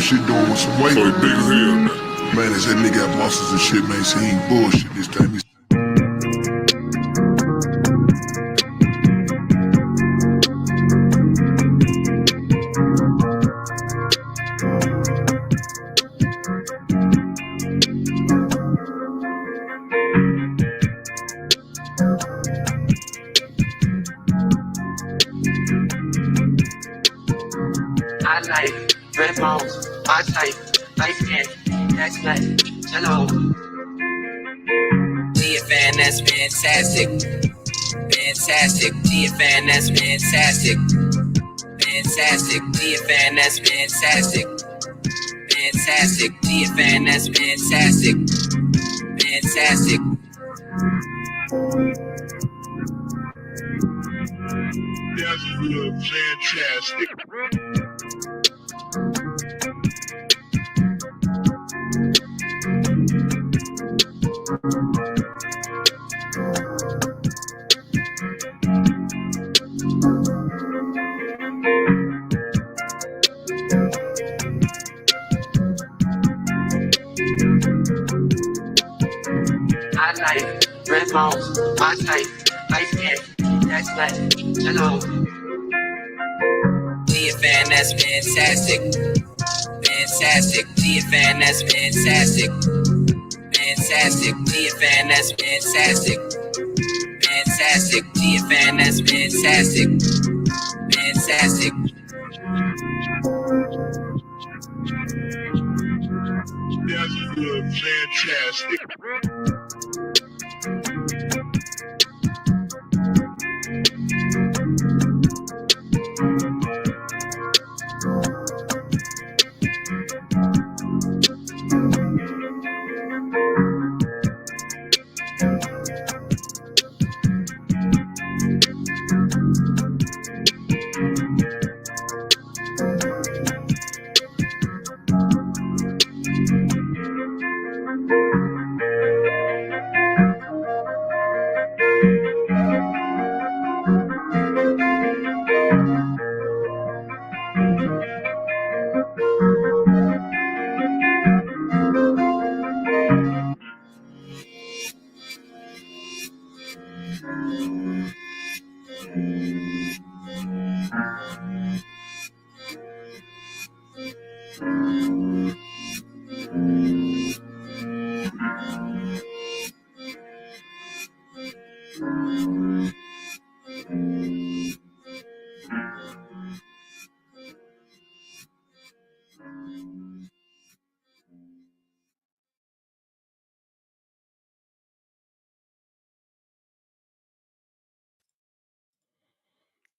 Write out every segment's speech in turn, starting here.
some shit doing with some white So big as hell. man. They said nigga got muscles and shit, man. So he ain't bullshit this time. I like red bones, I type, light skin, next night, hello. GFN, that's fantastic. Fantastic, GFN, that's fantastic. Fantastic, GFN, that's fantastic. Fantastic, GFN, that's fantastic. Fantastic. That's good, fantastic. I like red bones, I type, light skin, next night, hello. GFN, that's fantastic. Fantastic, GFN, that's fantastic. Fantastic, GFN, that's fantastic. Fantastic, GFN, that's fantastic. Fantastic. That's good, fantastic.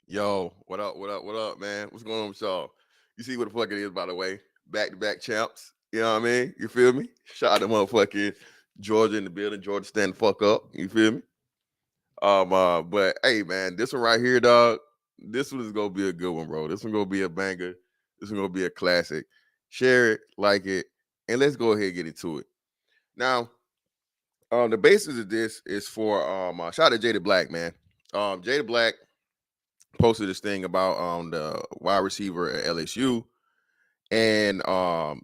Yo, what up, man? What's going on with y'all? You see what the fuck it is, by the way. Back-to-back champs. You know what I mean? You feel me? Shout out to motherfucking Georgia in the building. Georgia stand the fuck up. You feel me? But hey man, this one right here, dog. This one is gonna be a good one, bro. This one gonna be a banger. This one gonna be a classic. Share it, like it, and let's go ahead and get into it. Now, the basis of this is for shout out to Jada Black, man. Jada Black posted this thing about the wide receiver at LSU. And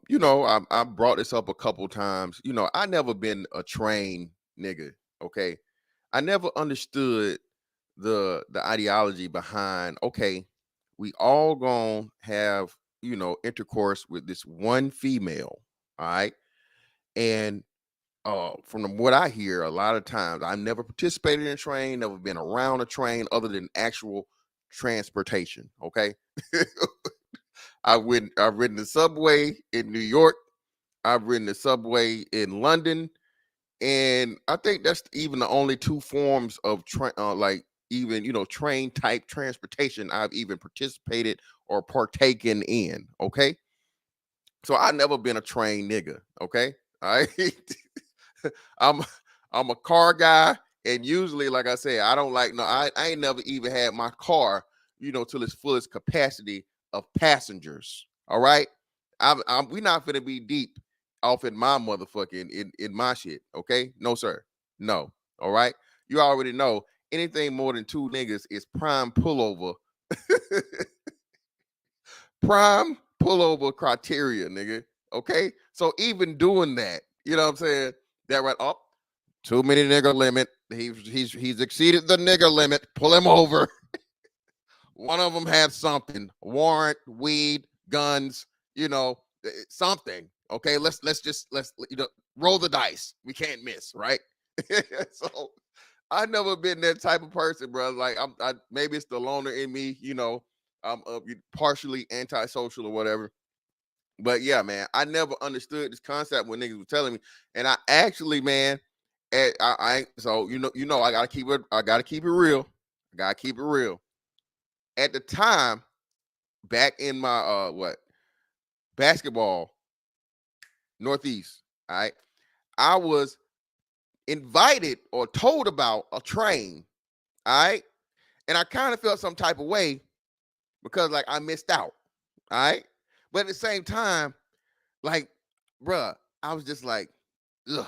you know, I brought this up a couple times. You know, I never been a trained nigga. Okay. I never understood the ideology behind, okay, we all gonna have, you know, intercourse with this one female. All right. And from what I hear, a lot of times I've never participated in a train, never been around a train other than actual transportation. Okay. I've ridden the subway in New York. I've ridden the subway in London, and I think that's even the only two forms of like even, you know, train type transportation I've even participated or partaken in. Okay, so I've never been a train nigga. Okay, all right. I'm I'm a car guy, and usually, like I said, I don't like no. I ain't never even had my car, you know, till its fullest capacity of passengers. All right, we not finna be deep off in my motherfucking in my shit. Okay, no sir, no. All right, you already know anything more than two niggas is prime pullover. Prime pullover criteria, nigga. Okay, so even doing that, you know what I'm saying? That right up, too many nigger limit. He's exceeded the nigger limit. Pull him over. One of them had something, warrant, weed, guns, something. Okay, let's roll the dice. We can't miss, right? So I've never been that type of person, bro. Like maybe it's the loner in me, I'm partially antisocial or whatever. But yeah, man, I never understood this concept when niggas were telling me, and I actually, man, so I gotta keep it. I gotta keep it real. I gotta keep it real. At the time, back in my basketball Northeast, all right, I was invited or told about a train, all right, and I kind of felt some type of way because like I missed out, all right, but at the same time, like, bruh, I was just like, ugh.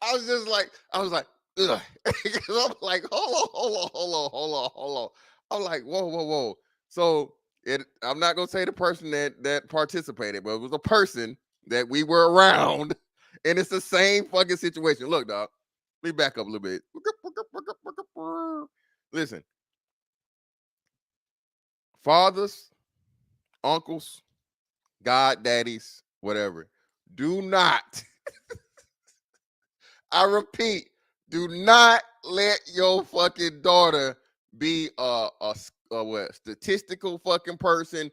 I was like, ugh. I'm like, hold on. I'm like, whoa. So I'm not gonna say the person that participated, but it was a person that we were around, and it's the same fucking situation. Look, dog, let me back up a little bit. Listen, fathers, uncles, goddaddies, whatever, do not. I repeat, do not let your fucking daughter be a statistical fucking person.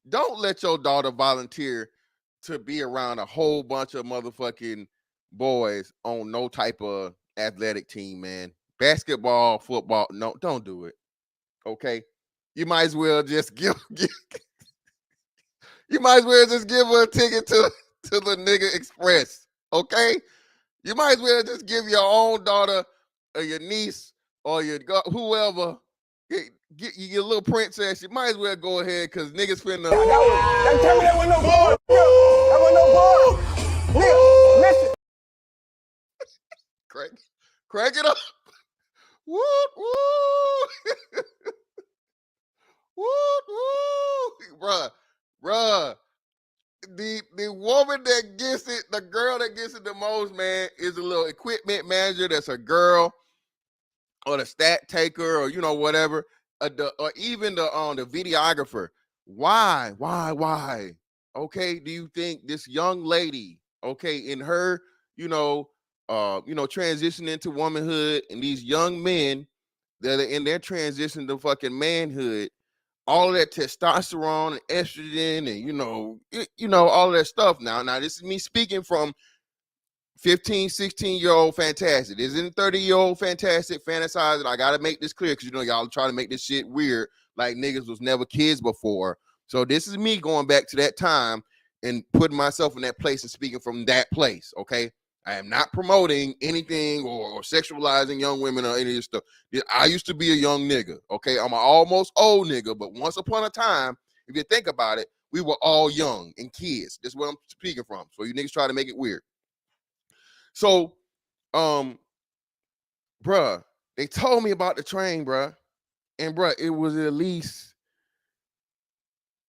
Don't let your daughter volunteer to be around a whole bunch of motherfucking boys on no type of athletic team, man. Basketball, football, no, don't do it. Okay, you might as well just give you might as well just give her a ticket to the nigga express. Okay. You might as well just give your own daughter or your niece or your whoever, get your little princess. You might as well go ahead because niggas finna. Don't tell me that was no bar. That was no bar. Nigga, listen. Crank it up. Woo, woo. Woo, woo. Bruh. The woman that gets it, the girl that gets it the most, man, is a little equipment manager that's a girl, or the stat taker, or whatever, or even the videographer. Why? Okay, do you think this young lady, okay, in her, transition into womanhood, and these young men that are in their transition to fucking manhood, all of that testosterone and estrogen and all of that stuff. Now this is me speaking from 15, 16-year-old fantastic. This isn't 30-year-old fantastic fantasizing. I gotta make this clear because y'all try to make this shit weird, like niggas was never kids before. So this is me going back to that time and putting myself in that place and speaking from that place. Okay. I am not promoting anything or sexualizing young women or any of this stuff. I used to be a young nigga, okay? I'm an almost old nigga, but once upon a time, if you think about it, we were all young and kids. That's where I'm speaking from. So you niggas try to make it weird. So, bruh, they told me about the train, bruh. And bruh, it was at least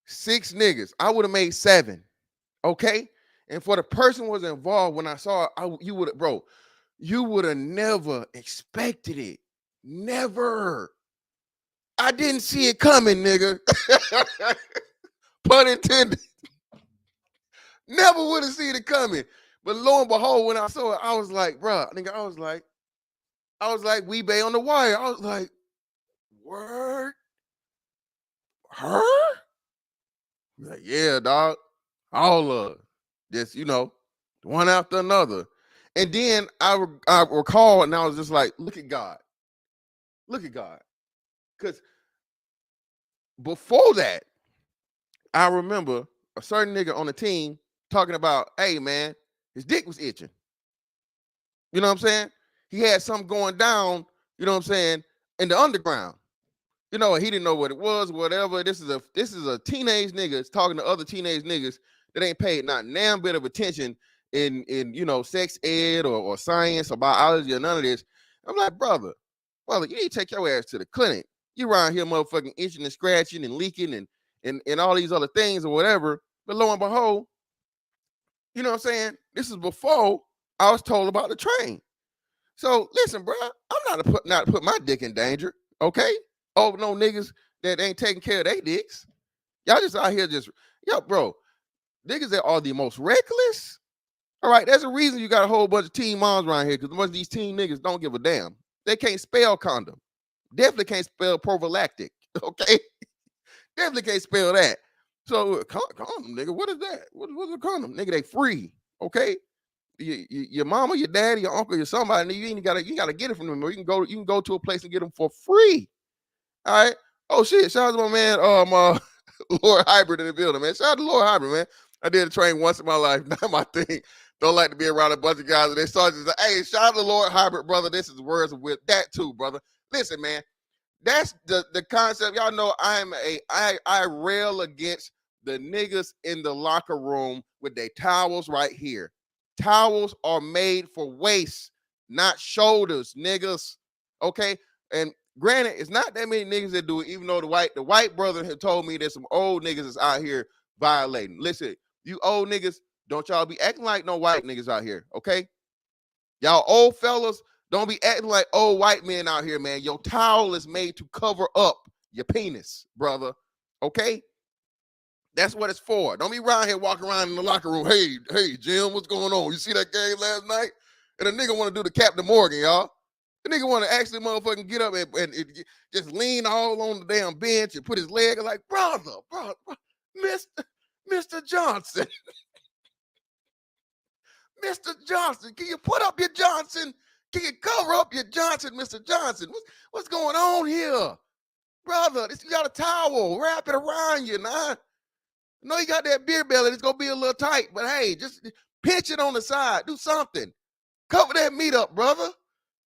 6 niggas. I would have made 7, okay? And for the person who was involved, when I saw it, you would have never expected it. Never. I didn't see it coming, nigga. Pun intended. Never would have seen it coming. But lo and behold, when I saw it, I was like, bro, nigga, I was like, Weebay on the wire. I was like, word? Her? Like, yeah, dog. All of just, one after another. And then I recall, and I was just like, look at God. Look at God. Because before that, I remember a certain nigga on the team talking about, hey, man, his dick was itching. You know what I'm saying? He had something going down, you know what I'm saying, in the underground. He didn't know what it was, whatever. This is a teenage nigga talking to other teenage niggas that ain't paid not damn bit of attention in sex ed or science or biology or none of this. I'm like, brother, you need to take your ass to the clinic. You around here motherfucking itching and scratching and leaking and all these other things or whatever. But lo and behold, you know what I'm saying? This is before I was told about the train. So listen, bro, I'm not to put my dick in danger, okay? Oh, no niggas that ain't taking care of their dicks. Y'all just out here yo, bro, niggas that are the most reckless. All right, there's a reason you got a whole bunch of teen moms around here because most of these teen niggas don't give a damn. They can't spell condom. Definitely can't spell prophylactic, okay? Definitely can't spell that. So condom, nigga, what is that? What's a condom? Nigga, they free, okay? Your mama, your daddy, your uncle, your somebody, you gotta get it from them. Or you can go to a place and get them for free. All right. Oh shit! Shout out to my man, Lord Hybrid in the building, man. Shout out to Lord Hybrid, man. I did a train once in my life. Not my thing. Don't like to be around a bunch of guys and they start to say, "Hey, shout out to Lord Hybrid, brother. This is words of wisdom." That too, brother. Listen, man. That's the concept. Y'all know I rail against the niggas in the locker room with their towels right here. Towels are made for waist, not shoulders, niggas. Okay, and granted, it's not that many niggas that do it. Even though the white brother had told me there's some old niggas that's out here violating. Listen, you old niggas, don't y'all be acting like no white niggas out here. Okay, y'all old fellas, don't be acting like old white men out here, man. Your towel is made to cover up your penis, brother. Okay. That's what it's for. Don't be around here walking around in the locker room. Hey, Jim, what's going on? You see that game last night? And a nigga want to do the Captain Morgan, y'all. The nigga want to actually motherfucking get up and just lean all on the damn bench and put his leg like, brother, Mr. Johnson. Mr. Johnson, can you put up your Johnson? Can you cover up your Johnson, Mr. Johnson? What's going on here? Brother, you got a towel. Wrap it around you, nah. I know you got that beer belly. It's gonna be a little tight, but hey, just pinch it on the side. Do something. Cover that meat up, brother.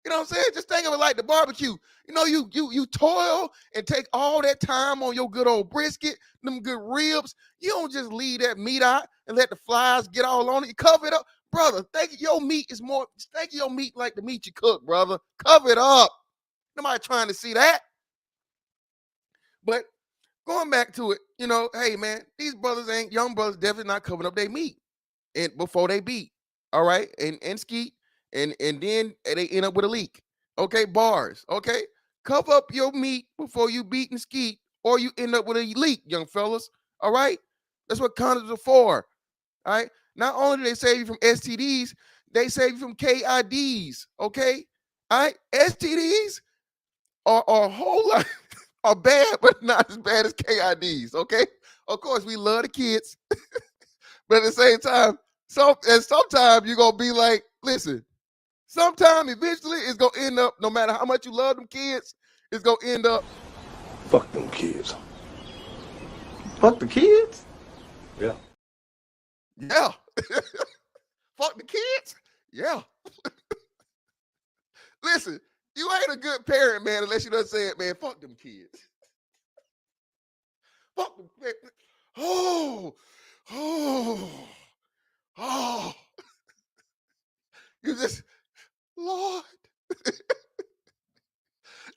You know what I'm saying? Just think of it like the barbecue. You know, you toil and take all that time on your good old brisket, them good ribs. You don't just leave that meat out and let the flies get all on it. You cover it up, brother. Think of your meat like the meat you cook, brother. Cover it up. Nobody trying to see that. But going back to it, you know, hey man, these young brothers definitely not covering up their meat and before they beat, all right, and skeet, and then they end up with a leak. Okay, bars. Okay, cover up your meat before you beat and skeet, or you end up with a leak, young fellas. All right, that's what condoms are for. All right, not only do they save you from STDs, they save you from KIDs. Okay, all right, STDs are a whole lot. Are bad, but not as bad as KIDs, okay? Of course, we love the kids, but at the same time, sometimes you're going to be like, listen, sometime eventually it's going to end up, no matter how much you love them kids, it's going to end up. Fuck them kids. Fuck the kids? Yeah. Yeah. Fuck the kids? Yeah. Listen. You ain't a good parent, man, unless you done said, man, fuck them kids. Fuck them. Oh. You just, Lord.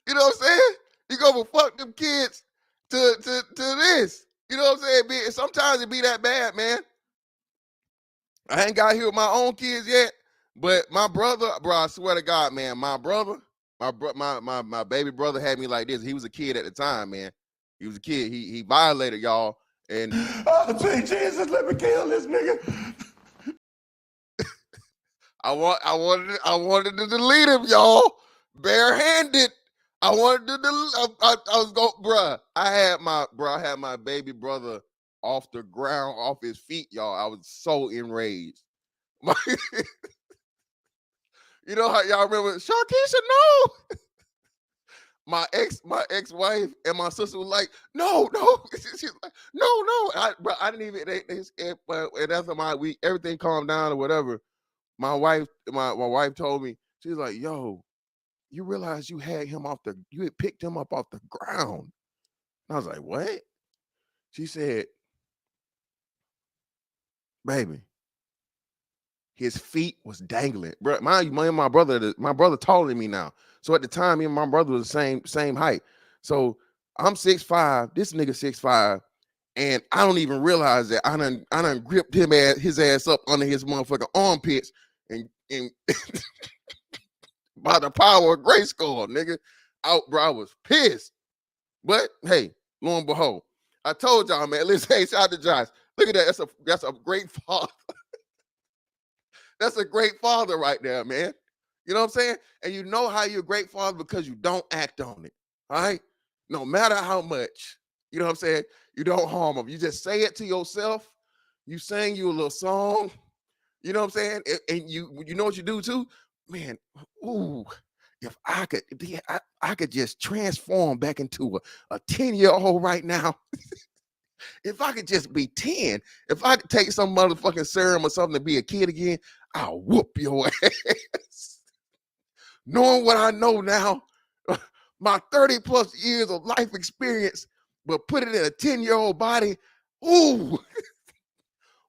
You know what I'm saying? You go from fuck them kids to this. You know what I'm saying? Sometimes it be that bad, man. I ain't got here with my own kids yet, but my brother, bro, I swear to God, man, my baby brother had me like this. He was a kid at the time, man. He was a kid. He violated y'all. And oh, Jesus, let me kill this nigga. I wanted to delete him, y'all. Barehanded. I wanted to delete. I was going, bruh. I had my baby brother off the ground, off his feet, y'all. I was so enraged. You know how y'all remember Sharkeisha? No. My ex-wife and my sister was like, no. She's like, no. I didn't even. And after everything calmed down or whatever. My wife told me, she was like, yo, you realize you had picked him up off the ground. And I was like, what? She said, baby, his feet was dangling. Bro, my brother taller than me now. So at the time, me and my brother was the same height. So I'm 6'5", this nigga 6'5", and I don't even realize that I done gripped his ass up under his motherfucking armpits and by the power of Grayskull, nigga. Out, bro, I was pissed. But hey, lo and behold, I told y'all, man. Listen, hey, shout out to Josh. Look at that. That's a great father. That's a great father right there, man. You know what I'm saying? And you know how you're a great father because you don't act on it. All right? No matter how much, you know what I'm saying? You don't harm them. You just say it to yourself. You sing you a little song. You know what I'm saying? And you know what you do too? Man, ooh, if I could, I could just transform back into a 10-year-old right now. If I could just be 10, if I could take some motherfucking serum or something to be a kid again, I'll whoop your ass. Knowing what I know now, my 30 plus years of life experience, but put it in a 10-year-old body, ooh,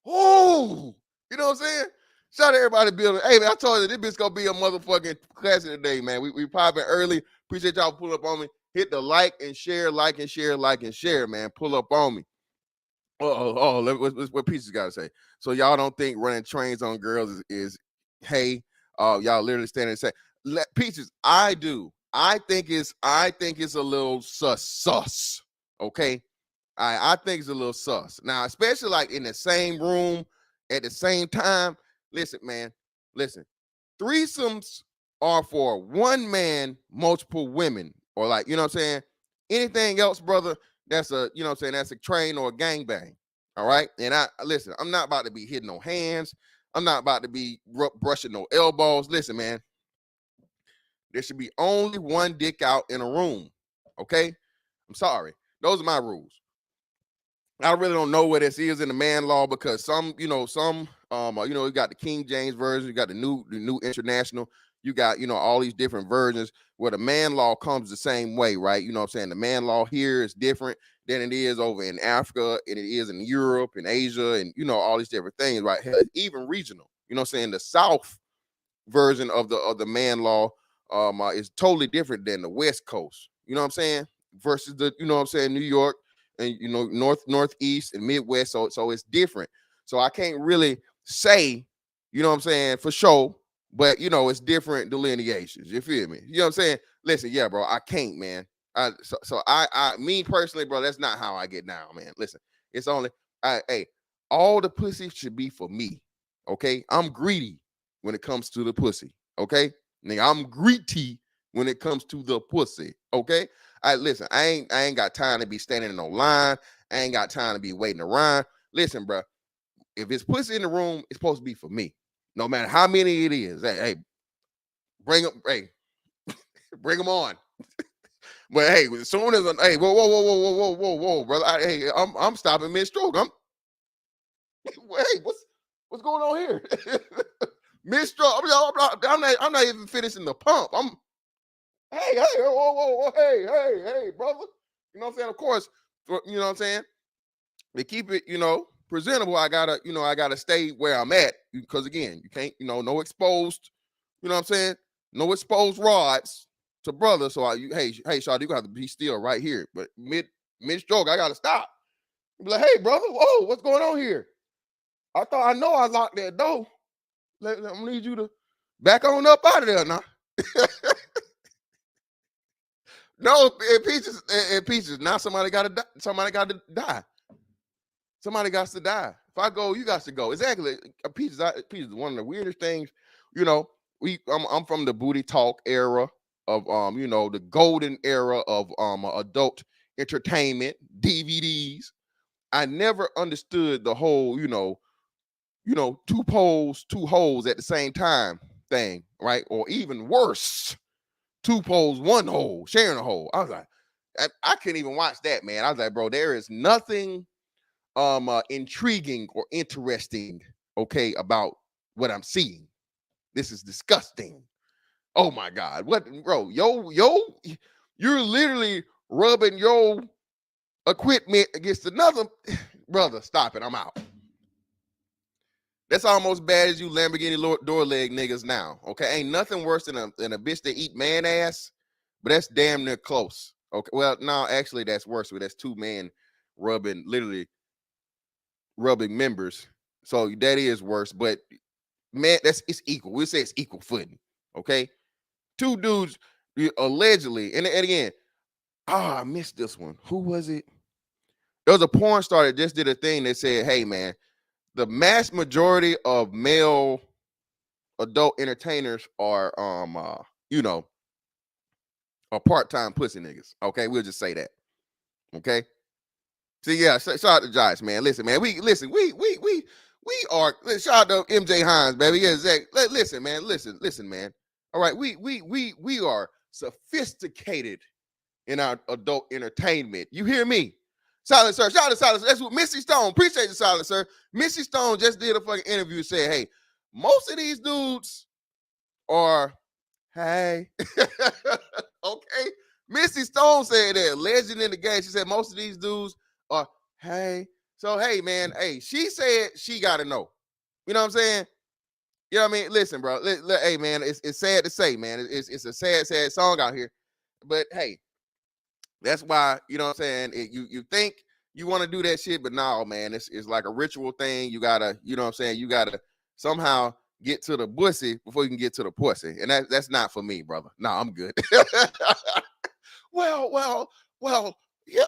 ooh, you know what I'm saying? Shout out to everybody building. Hey, man, I told you this bitch gonna be a motherfucking classic today, man. We popping early. Appreciate y'all pulling up on me. Hit the like and share, man. Pull up on me. What Peaches got to say? So y'all don't think running trains on girls is hey, y'all literally standing and say, Peaches, I do. I think it's a little sus. Okay, I think it's a little sus. Now, especially like in the same room at the same time. Listen, man. Listen, threesomes are for one man, multiple women, or like, you know what I'm saying? Anything else, brother, that's a, you know what I'm saying, that's a train or a gangbang. All right. And listen, I'm not about to be hitting no hands. I'm not about to be brushing no elbows. Listen, man, there should be only one dick out in a room. Okay. I'm sorry. Those are my rules. I really don't know what this is in the man law because you got the King James version, you got the new international, you got, all these different versions where the man law comes the same way, right? You know what I'm saying? The man law here is different than it is over in Africa, and it is in Europe and Asia, and, all these different things, right? Even regional, you know what I'm saying? The South version of the man law is totally different than the West Coast, you know what I'm saying? Versus the, New York, and northeast and Midwest, so it's different. So I can't really say, you know what I'm saying, for sure, but it's different delineations. You feel me? You know what I'm saying? Listen, yeah, bro, I can't, man. I me personally, bro, that's not how I get down, man. Listen, it's only hey, all the pussy should be for me. Okay, I'm greedy when it comes to the pussy. Okay, nigga, I'm greedy when it comes to the pussy. Okay. Listen, I ain't got time to be standing in no line. I ain't got time to be waiting around. Listen, bro, if it's pussy in the room, it's supposed to be for me. No matter how many it is. Hey, bring them. Hey, bring them on. But hey, as soon as whoa, brother. I'm stopping mid-stroke. Hey, what's going on here? Mid-stroke. I'm not even finishing the pump. Hey, whoa, hey, brother. You know what I'm saying? Of course, you know what I'm saying? To keep it, presentable, I gotta stay where I'm at. Because again, you can't, no exposed, you know what I'm saying? No exposed rods to brother. So hey, Shawty, you gotta be still right here. But mid-stroke, I gotta stop. Be like, hey, brother, whoa, what's going on here? I know I locked that door. Let me need you to back on up out of there now. No, Peaches. Now somebody got to die. Somebody got to die. If I go, you got to go. Exactly. Peaches is one of the weirdest things. I'm from the booty talk era of the golden era of adult entertainment, DVDs. I never understood the whole, two poles, two holes at the same time thing, right? Or even worse, two poles, one hole, sharing a hole. I was like, I couldn't even watch that, man. I was like, bro, there is nothing intriguing or interesting, okay, about what I'm seeing. This is disgusting. Oh my God. What, bro? You're literally rubbing your equipment against another. Brother, stop it. I'm out. That's almost bad as you Lamborghini door leg niggas now. Okay. Ain't nothing worse than a bitch that eat man ass, but that's damn near close. Okay, well, no, actually, that's worse. That's two men literally rubbing members. So that is worse. But man, it's equal. We'll say it's equal footing. Okay, two dudes allegedly, and again, I missed this one. Who was it? There was a porn star that just did a thing that said, "Hey, man, the mass majority of male adult entertainers are you know, are part-time pussy niggas." Okay, we'll just say that. Okay. See, yeah, shout out to Josh, man. Listen, man, we are shout out to MJ Hines, baby. Yeah, Zach. Listen, man, listen, man. All right, we are sophisticated in our adult entertainment. You hear me? Silent Sir, shout out to Silent Sir. That's what Missy Stone. Appreciate you, Silent Sir. Missy Stone just did a fucking interview and said, hey, most of these dudes are, hey. Okay. Missy Stone said that, legend in the game. She said most of these dudes are, hey. So, hey, man, hey, she said she got to know. You know what I'm saying? You know what I mean? Listen, bro. Hey, man, it's sad to say, man. It's a sad song out here. But, hey, that's why, you know what I'm saying? You think you want to do that shit, but no, man, it's like a ritual thing. You got to, you know what I'm saying? You got to somehow get to the pussy before you can get to the pussy. And that's not for me, brother. No, I'm good. Well,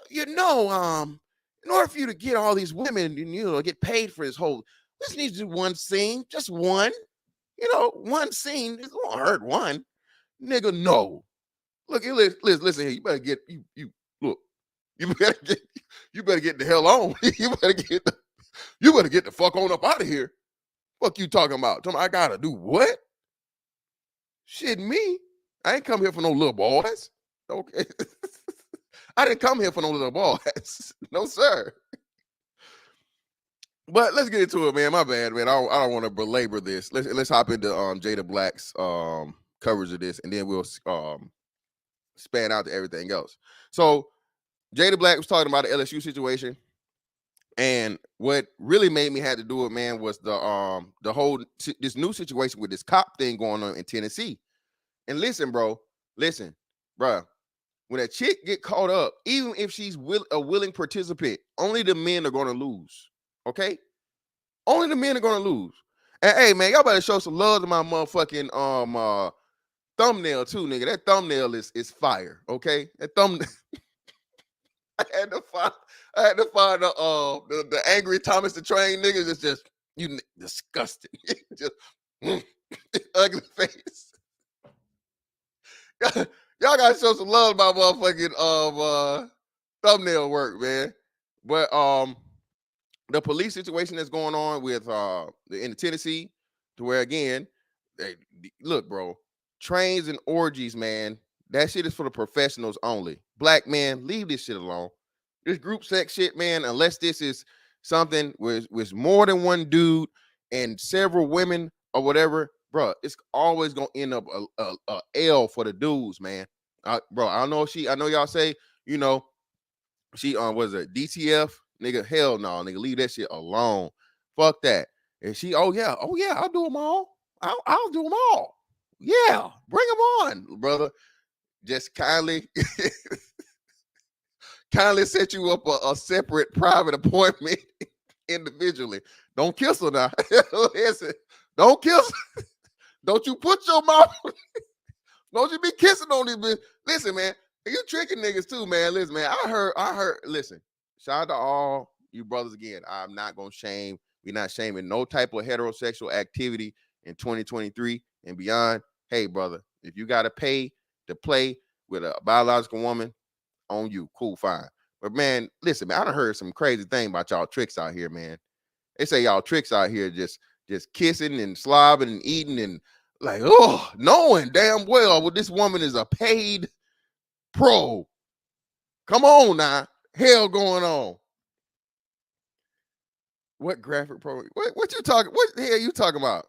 you know, in order for you to get all these women, you know, get paid for this whole, this needs to do one scene, just one, you know, one scene. It won't hurt one. Nigga, no. Look, listen here. You better get you look. You better get the hell on. you better get the fuck on up out of here. Fuck you talking about? I gotta do what? Shit, me. I ain't come here for no little boys. Okay. I didn't come here for no little boys. No, sir. But let's get into it, man. My bad, man. I don't want to belabor this. Let's hop into Jada Black's coverage of this, and then we'll span out to everything else. So Jada Black was talking about the LSU situation, and what really made me have to do it, man, was the whole this new situation with this cop thing going on in Tennessee. And listen, bro, when a chick get caught up, even if she's a willing participant, only the men are going to lose. Okay, only the men are going to lose. And hey, man, y'all better show some love to my motherfucking thumbnail too, nigga. That thumbnail is fire. Okay, that thumbnail. I had to find the angry Thomas the Train niggas. It's just disgusting. Just ugly face. Y'all gotta show some love about motherfucking thumbnail work, man. But the police situation that's going on with in Tennessee, to where again, look, bro, trains and orgies, man. That shit is for the professionals only. Black man, leave this shit alone. This group sex shit, man, unless this is something with more than one dude and several women or whatever, bro, it's always gonna end up a L for the dudes, man. Bro, I know y'all say, you know, she was it DTF, nigga? Hell no, nigga, leave that shit alone. Fuck that. And she, oh yeah, I'll do them all. I'll do them all. Yeah, bring them on, brother. Just kindly set you up a separate private appointment individually. Don't kiss her now. Listen, don't kiss her. Don't you put your mouth. Don't you be kissing on these bitches. Listen, man, you tricking niggas too, man. Listen, man, I heard, listen, shout out to all you brothers again. I'm not going to shame. We're not shaming no type of heterosexual activity in 2023 and beyond. Hey, brother, if you got to pay to play with a biological woman, on you, cool, fine. But man, listen, man, I done heard some crazy thing about y'all tricks out here, man. They say y'all tricks out here just kissing and slobbing and eating and like, oh, knowing damn well this woman is a paid pro. Come on now, hell going on. What graphic pro? What you talking? What the hell you talking about?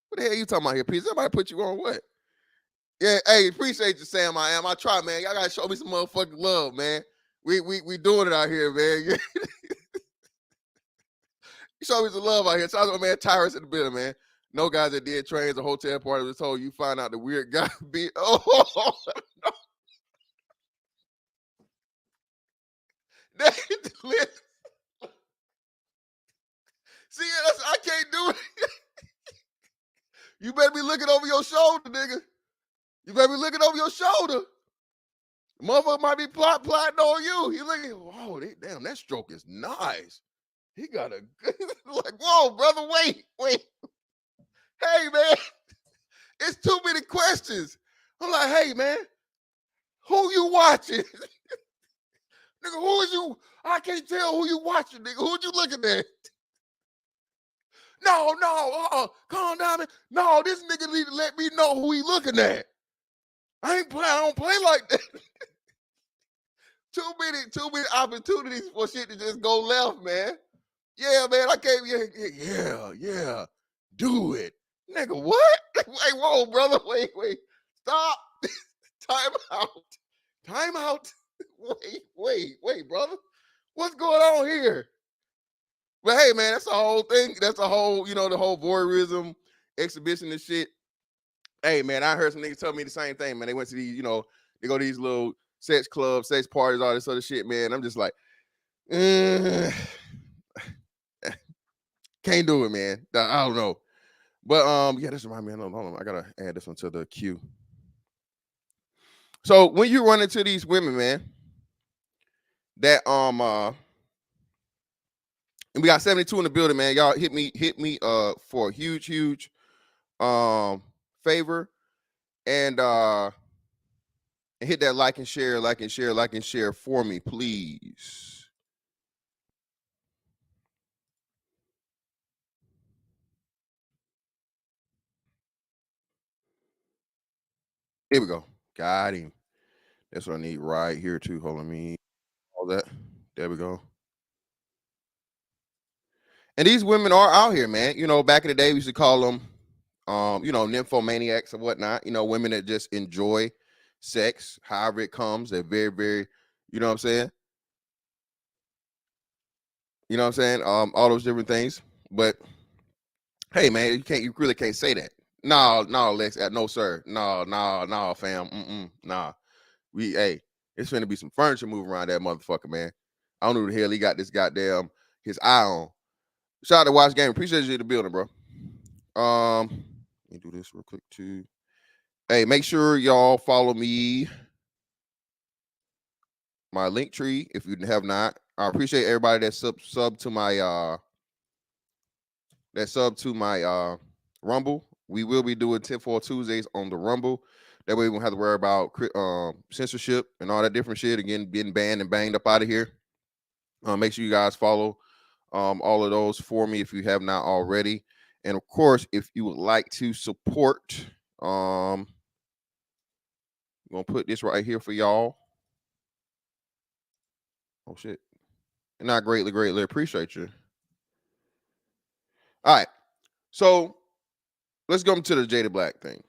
What the hell you talking about here, Pete? Somebody put you on what? Yeah, hey, appreciate you, Sam. I try, man. Y'all gotta show me some motherfucking love, man. We doing it out here, man. Show me some love out here. Shout out to my man Tyrus in the building, man. No guys that did trains or hotel party was told you find out the weird guy be. Oh, no. Listen. See, I can't do it. You better be looking over your shoulder, nigga. You better be looking over your shoulder. Motherfucker might be plotting on you. He looking, oh, damn, that stroke is nice. He got a good, like, whoa, brother, wait. Hey, man, it's too many questions. I'm like, hey, man, who you watching? Nigga, who is you? I can't tell who you watching, nigga. Who you looking at? No, calm down, man. No, this nigga need to let me know who he looking at. I don't play like that. Too many opportunities for shit to just go left, man. Yeah, man, I can't. Yeah. Do it, nigga. What? Wait, whoa, brother. Wait. Stop. Time out. Wait, brother. What's going on here? But hey, man, that's a whole thing. That's a whole, the whole voyeurism exhibition and shit. Hey, man, I heard some niggas tell me the same thing, man. They went to these, they go to these little sex clubs, sex parties, all this other shit, man. I'm just like, can't do it, man. I don't know. But yeah, this reminds me. Hold on. I gotta add this one to the queue. So when you run into these women, man, that and we got 72 in the building, man. Y'all hit me for a huge favor. And hit that like and share for me, please. Here we go. Got him. That's what I need right here too. Hold on, me. All that. There we go. And these women are out here, man. Back in the day, we used to call them, nymphomaniacs or whatnot. Women that just enjoy sex, however it comes. They're very, very, you know what I'm saying? All those different things. But hey, man, you really can't say that. No, Lex, no, sir. No, fam. Nah. It's gonna be some furniture moving around that motherfucker, man. I don't know who the hell he got this goddamn his eye on. Shout out to Watch Game. Appreciate you in the building, bro. Let me do this real quick too. Hey, make sure y'all follow me. My link tree, if you have not. I appreciate everybody that sub to my Rumble. We will be doing 10-4 Tuesdays on the Rumble. That way we won't have to worry about censorship and all that different shit. Again, getting banned and banged up out of here. Make sure you guys follow all of those for me if you have not already. And of course, if you would like to support, I'm gonna put this right here for y'all. Oh shit. And I greatly appreciate you. All right. So let's go into the Jada Black thing.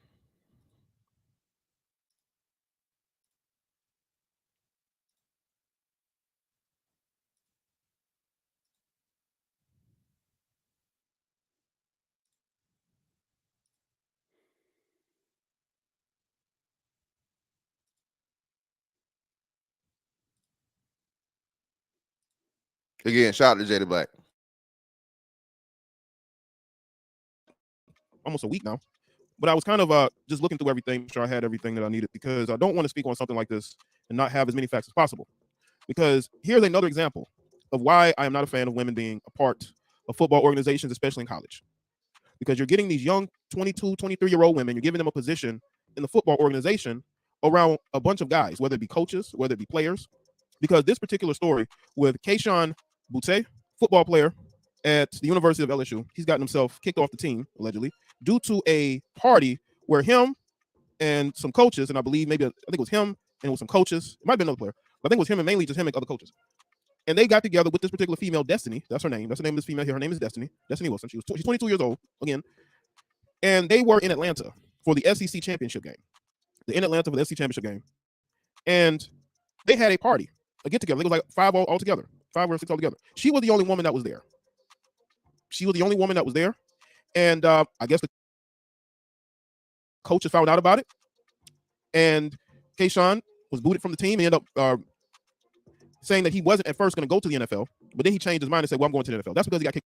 Again, shout out to Jada Black. Almost a week now. But I was kind of just looking through everything, make sure I had everything that I needed, because I don't want to speak on something like this and not have as many facts as possible. Because here's another example of why I am not a fan of women being a part of football organizations, especially in college. Because you're getting these young 22, 23-year-old women, you're giving them a position in the football organization around a bunch of guys, whether it be coaches, whether it be players. Because this particular story with Keyshawn Butte, football player at the University of LSU, he's gotten himself kicked off the team, allegedly, due to a party where him and some coaches, and I think it was him and with some coaches, it might have been another player, but I think it was him and mainly just him and other coaches. And they got together with this particular female, Destiny. That's her name. That's the name of this female here. Her name is Destiny Wilson. She's 22 years old, again. And they were in Atlanta for the SEC championship game. They're in Atlanta for the SEC championship game. And they had a party, a get together. It was like 5 all together, 5 or 6 all together. She was the only woman that was there. And I guess the coaches found out about it. And Keyshawn was booted from the team. He ended up saying that he wasn't at first going to go to the NFL, but then he changed his mind and said, well, I'm going to the NFL. That's because he got kicked.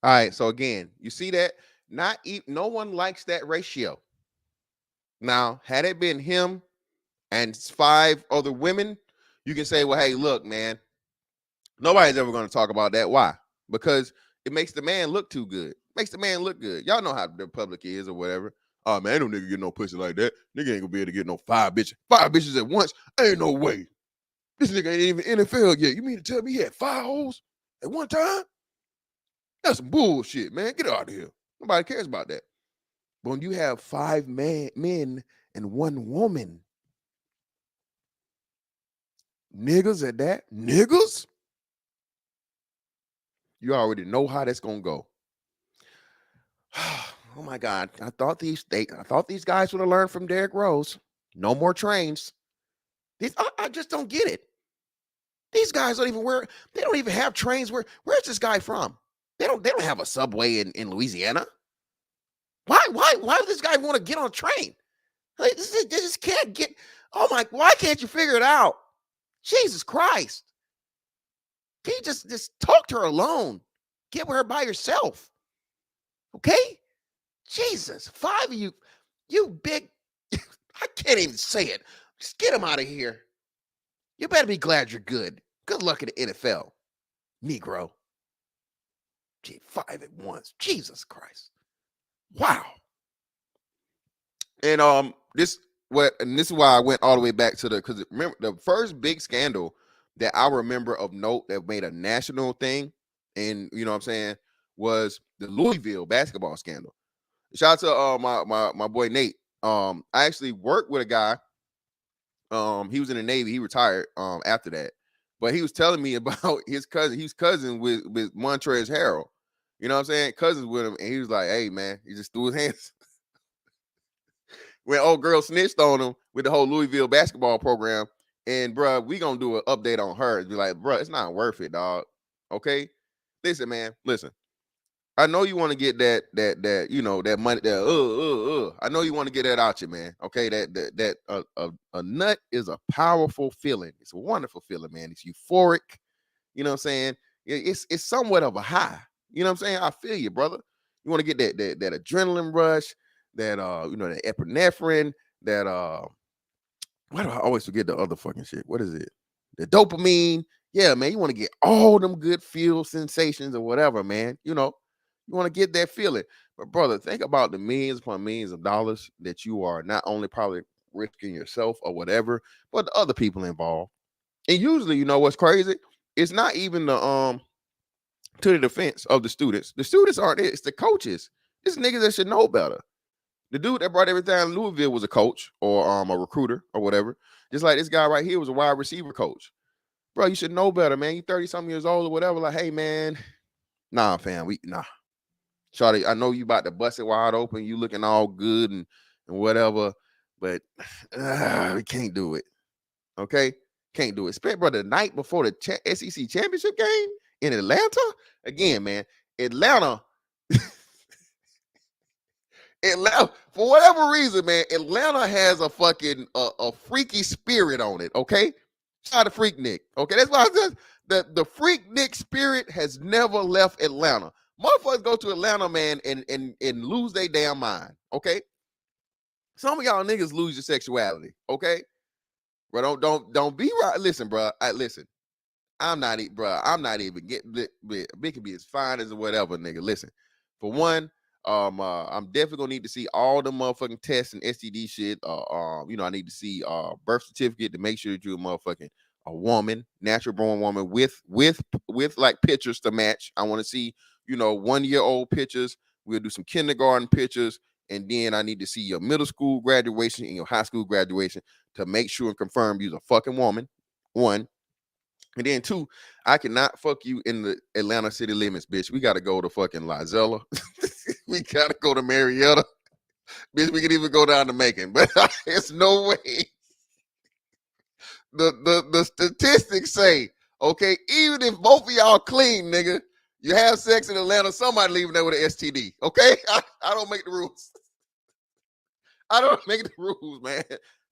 All right. So again, you see that no one likes that ratio. Now, had it been him and 5 other women, you can say, well, hey, look, man, nobody's ever going to talk about that. Why? Because it makes the man look too good. Makes the man look good. Y'all know how the public is or whatever. Oh, man, ain't no nigga get no pussy like that. Nigga ain't gonna be able to get no 5 bitches. 5 bitches at once? Ain't no way. This nigga ain't even NFL yet. You mean to tell me he had 5 hoes at one time? That's some bullshit, man. Get out of here. Nobody cares about that. But when you have 5 men and 1 woman, niggas at that, niggas, you already know how that's gonna go. Oh my God! I thought these guys would have learned from Derrick Rose. No more trains. I just don't get it. These guys don't even they don't even have trains. Where's this guy from? They don't have a subway in Louisiana. Why does this guy want to get on a train? Like, this just can't get. Oh my! Why can't you figure it out? Jesus Christ! Can you just talk to her alone? Get with her by yourself. Okay? Jesus, 5 of you big. I can't even say it. Just get him out of here. You better be glad you're good. Good luck in the NFL, Negro. Gee, 5 at once. Jesus Christ. Wow. And this is why I went all the way back to because remember the first big scandal that I remember of note that made a national thing, and you know what I'm saying, was the Louisville basketball scandal. Shout out to my boy Nate. I actually worked with a guy. He was in the Navy. He retired after that. But he was telling me about his cousin. He's cousin with Montrezl Harrell. You know what I'm saying? Cousins with him. And he was like, hey, man, he just threw his hands. When old girl snitched on him with the whole Louisville basketball program. And, bro, we going to do an update on her. Be like, bro, it's not worth it, dog. Okay? Listen, man. Listen. I know you want to get that you know, that money, I know you want to get that out you, man. Okay, a nut is a powerful feeling. It's a wonderful feeling, man. It's euphoric. You know what I'm saying? It's somewhat of a high. You know what I'm saying? I feel you, brother. You want to get that adrenaline rush, that you know, that epinephrine, that why do I always forget the other fucking shit? What is it? The dopamine. Yeah, man. You want to get all them good feel sensations or whatever, man. You know. You want to get that feeling. But, brother, think about the millions upon millions of dollars that you are not only probably risking yourself or whatever, but the other people involved. And usually, you know what's crazy? It's not even to the defense of the students. The students aren't it. It's the coaches. It's niggas that should know better. The dude that brought everything in Louisville was a coach or a recruiter or whatever. Just like this guy right here was a wide receiver coach. Bro, you should know better, man. You 30-something years old or whatever. Like, hey, man. Nah, fam. Nah. Shawty, I know you about to bust it wide open. You looking all good and whatever, but we can't do it. Okay? Can't do it. Spent, bro, the night before the SEC championship game in Atlanta. Again, man, Atlanta, for whatever reason, man, Atlanta has a fucking a freaky spirit on it, okay? Shout out to Freak Nick, okay? That's why I said the Freak Nick spirit has never left Atlanta. Motherfuckers go to Atlanta, man, and lose their damn mind, okay? Some of y'all niggas lose your sexuality, okay? Bro, don't be right. Listen, bro. Listen. I'm not even getting it can be as fine as whatever, nigga. Listen. For one, I'm definitely gonna need to see all the motherfucking tests and STD shit. You know, I need to see birth certificate to make sure that you're a woman, natural born woman with like pictures to match. I want to see, you know, 1-year-old pictures. We'll do some kindergarten pictures, and then I need to see your middle school graduation and your high school graduation to make sure and confirm you're a fucking woman. 1. And then 2, I cannot fuck you in the Atlanta city limits, bitch. We got to go to fucking Lizella. We got to go to Marietta. Bitch, we can even go down to Macon, but there's no way. The statistics say, okay, even if both of y'all clean, nigga, you have sex in Atlanta, somebody leaving there with an STD, okay? I don't make the rules. I don't make the rules, man.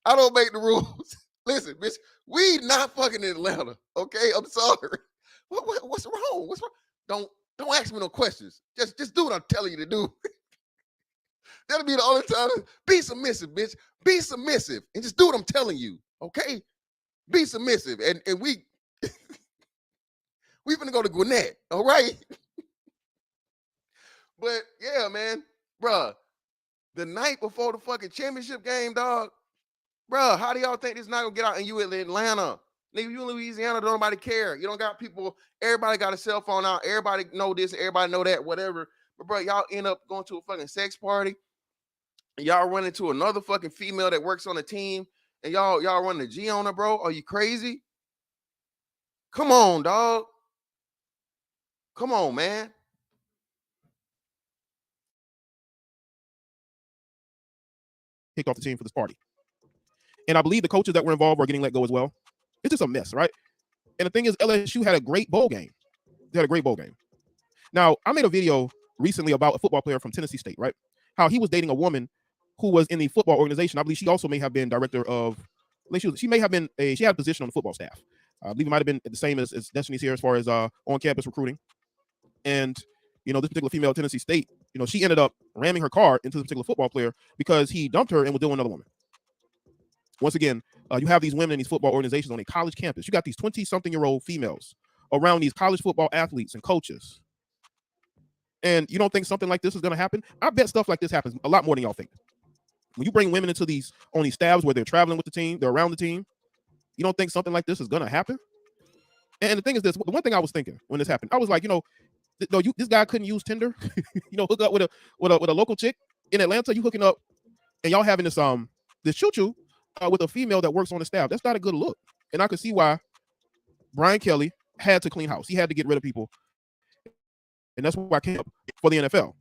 I don't make the rules. Listen, bitch, we not fucking in Atlanta. Okay, I'm sorry. What's wrong? What's wrong? Don't ask me no questions. Just do what I'm telling you to do. That'll be the only time. Be submissive, bitch. Be submissive and just do what I'm telling you. Okay? Be submissive. And we finna go to Gwinnett, all right? But yeah, man, bruh, the night before the fucking championship game, dog, bruh, how do y'all think this not gonna get out and you in Atlanta? Nigga, you in Louisiana, don't nobody care. You don't got people, everybody got a cell phone out, everybody know this, everybody know that, whatever. But bro, y'all end up going to a fucking sex party, and y'all run into another fucking female that works on the team, and y'all run the G on her, bro. Are you crazy? Come on, dog. Come on, man. Kicked off the team for this party. And I believe the coaches that were involved are getting let go as well. It's just a mess, right? And the thing is, LSU had a great bowl game. They had a great bowl game. Now, I made a video recently about a football player from Tennessee State, right? How he was dating a woman who was in the football organization. I believe she also may have been director of, she may have been, she had a position on the football staff. I believe it might have been the same as Destiny's here as far as on-campus recruiting. And, you know, this particular female at Tennessee State, you know, she ended up ramming her car into this particular football player because he dumped her and was dealing with another woman. Once again, you have these women in these football organizations on a college campus. You got these 20-something-year-old females around these college football athletes and coaches. And you don't think something like this is going to happen? I bet stuff like this happens a lot more than y'all think. When you bring women into these staffs where they're traveling with the team, they're around the team, you don't think something like this is going to happen? And the thing is this, the one thing I was thinking when this happened, I was like, you know, this guy couldn't use Tinder, you know, hook up with a local chick in Atlanta. You hooking up and y'all having this choo-choo with a female that works on the staff. That's not a good look. And I could see why Brian Kelly had to clean house. He had to get rid of people. And that's why I came up for the NFL.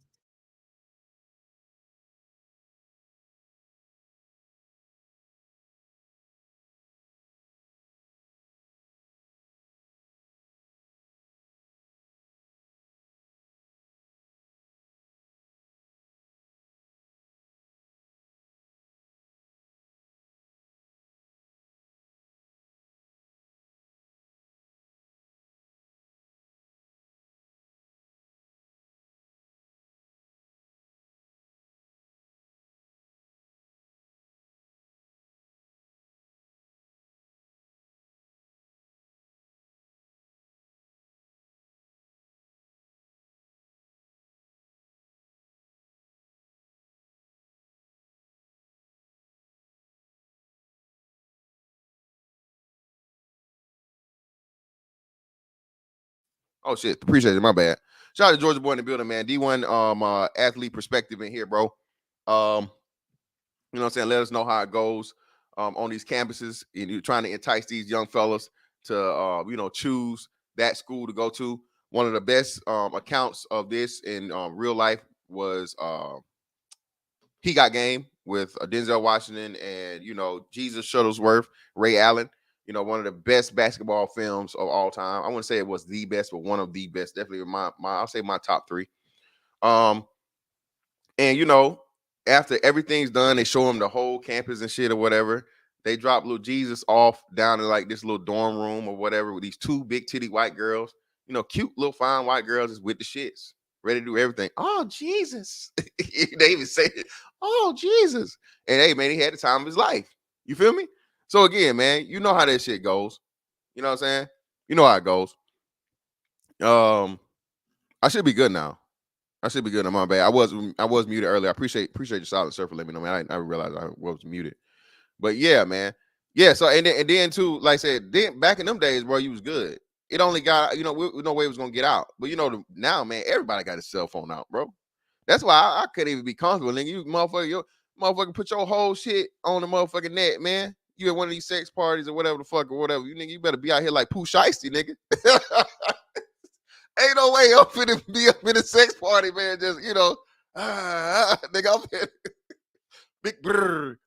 Oh shit, appreciate it. My bad. Shout out to Georgia boy in the building, man. D1 athlete perspective in here, bro. You know what I'm saying? Let us know how it goes on these campuses. And you're trying to entice these young fellas to you know, choose that school to go to. One of the best accounts of this in real life was He Got Game with Denzel Washington and, you know, Jesus Shuttlesworth, Ray Allen. You know, one of the best basketball films of all time. I wouldn't say it was the best, but one of the best. Definitely I'll say my top 3. And you know, after everything's done, they show him the whole campus and shit or whatever. They drop little Jesus off down in like this little dorm room or whatever with these 2 big titty white girls. You know, cute little fine white girls is with the shits, ready to do everything. Oh, Jesus. They even say it. Oh, Jesus. And hey, man, he had the time of his life. You feel me? So again, man, you know how that shit goes. You know what I'm saying? You know how it goes. I should be good now. I should be good. I'm my bad. I was muted earlier. I appreciate your silence, sir, for letting me know, man. I realized I was muted. But yeah, man. Yeah. So and then too, like I said, then back in them days, bro, you was good. It only got, you know, we no way it was gonna get out. But you know, now, man, everybody got his cell phone out, bro. That's why I couldn't even be comfortable. Nigga, you motherfucker, put your whole shit on the motherfucking net, man. You at one of these sex parties or whatever the fuck or whatever. You nigga, you better be out here like Pooh Shiesty, nigga. Ain't no way I'm finna be up in a sex party, man. Just, you know, nigga, I'm finna big brr.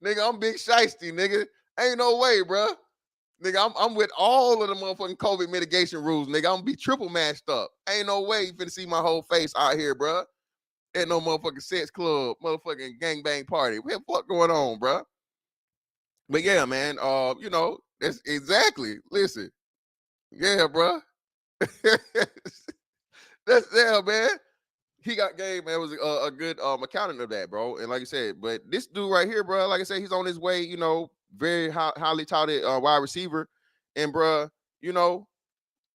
Nigga, I'm Big Shiesty, nigga. Ain't no way, bro. Nigga, I'm with all of the motherfucking COVID mitigation rules, nigga. I'm gonna be triple matched up. Ain't no way you finna see my whole face out here, bro. Ain't no motherfucking sex club, motherfucking gangbang party. What the fuck going on, bro? But yeah, man, that's exactly. Listen, yeah, bro. That's yeah, man. He got game, man. It was a good accounting of that, bro. And like I said, but this dude right here, bro, like I said, he's on his way, very highly touted wide receiver. And bro, you know,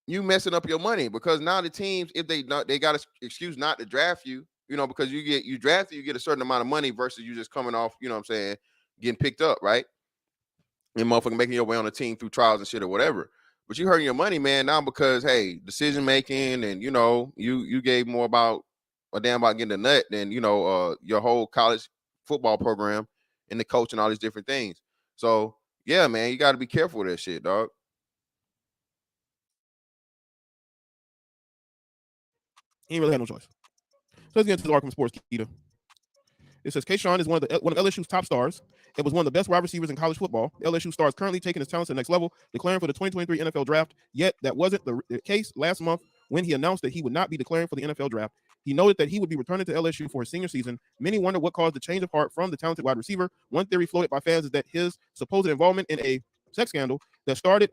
you messing up your money because now the teams, if they got an excuse not to draft you, because you drafted, you get a certain amount of money versus you just coming off, what I'm saying, getting picked up, right? And motherfucking making your way on the team through trials and shit or whatever. But you hurting your money, man, now because hey, decision making and you gave more about a damn about getting a nut than your whole college football program and the coach and all these different things. So yeah, man, you got to be careful with that shit, dog. He ain't really had no choice. So let's get into the Arkham Sports Keto. It says Kayshawn is one of LSU's top stars. It was one of the best wide receivers in college football. LSU star is currently taking his talents to the next level, declaring for the 2023 NFL draft. Yet that wasn't the case last month when he announced that he would not be declaring for the NFL draft. He noted that he would be returning to LSU for his senior season. Many wonder what caused the change of heart from the talented wide receiver. One theory floated by fans is that his supposed involvement in a sex scandal that started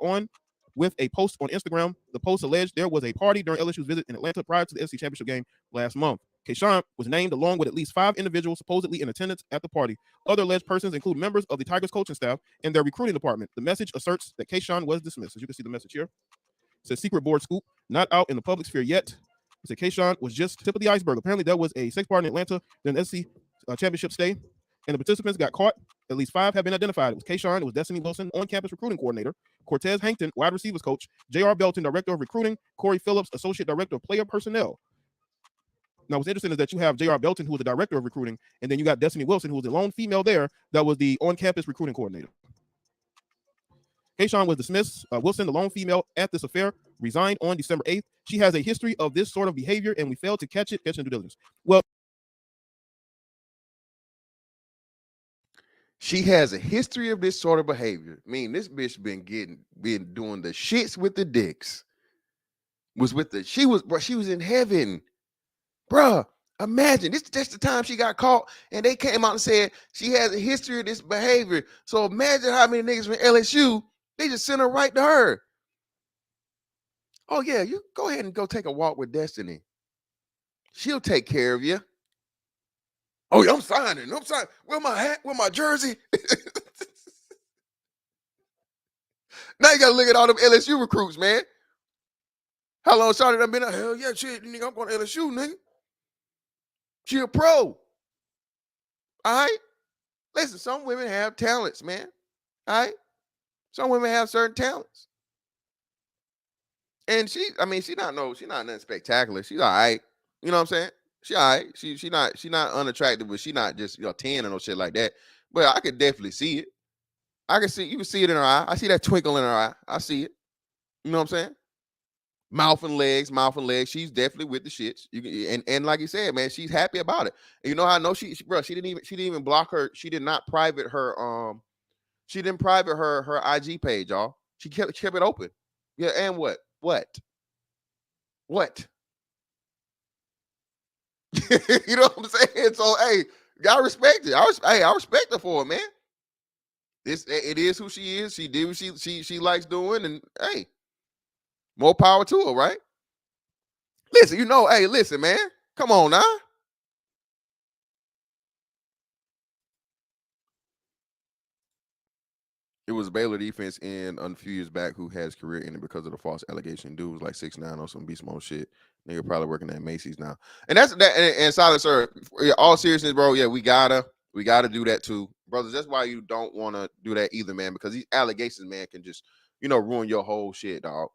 with a post on Instagram. The post alleged there was a party during LSU's visit in Atlanta prior to the SEC championship game last month. Kayshawn was named along with at least 5 individuals supposedly in attendance at the party. Other alleged persons include members of the Tigers coaching staff and their recruiting department. The message asserts that Kayshawn was dismissed. As you can see the message here. It says secret board scoop, not out in the public sphere yet. It said Kayshawn was just tip of the iceberg. Apparently there was a sex party in Atlanta during the SEC championship stay, and the participants got caught. At least 5 have been identified. It was Kayshawn, it was Destiny Wilson, on-campus recruiting coordinator, Cortez Hankton, wide receivers coach, J.R. Belton, director of recruiting, Corey Phillips, associate director of player personnel. Now, what's interesting is that you have J.R. Belton, who was the director of recruiting, and then you got Destiny Wilson, who was the lone female there that was the on-campus recruiting coordinator. Kayshawn was dismissed. Wilson, the lone female at this affair, resigned on December 8th. She has a history of this sort of behavior, and we failed to catch in due diligence. Well, she has a history of this sort of behavior. I mean, this bitch been doing the shits with the dicks. She was in heaven. Bruh, imagine this just the time she got caught and they came out and said she has a history of this behavior. So imagine how many niggas from LSU, they just sent her right to her. Oh yeah, you go ahead and go take a walk with Destiny. She'll take care of you. Oh yeah, I'm signing. Where my hat? Where my jersey? Now you gotta look at all them LSU recruits, man. How long Shawty done been out? Hell yeah, shit, nigga, I'm going to LSU, nigga. She a pro. All right? Listen, some women have talents, man. All right? Some women have certain talents. And she not nothing spectacular. She's all right. You know what I'm saying? She all right. She not unattractive, but she not just 10 or no shit like that. But I could definitely see it. You can see it in her eye. I see that twinkle in her eye. I see it. You know what I'm saying? Mouth and legs. She's definitely with the shits. And like you said, man, she's happy about it. And you know how I know she didn't even block her. She did not private her she didn't private her IG page, y'all. She kept it open. Yeah, and what? You know what I'm saying? So hey, gotta respect it. I respect her for it, man. It is who she is. She did what she likes doing, and hey, more power to her, right? Listen, hey, listen, man. Come on now. It was Baylor defense in a few years back who has career ended because of the false allegation. Dude was like 6'9" or some beast mode shit. Nigga probably working at Macy's now. And that's that. And silent sir, all seriousness, bro. Yeah, we gotta do that too, brothers. That's why you don't want to do that either, man. Because these allegations, man, can just ruin your whole shit, dog.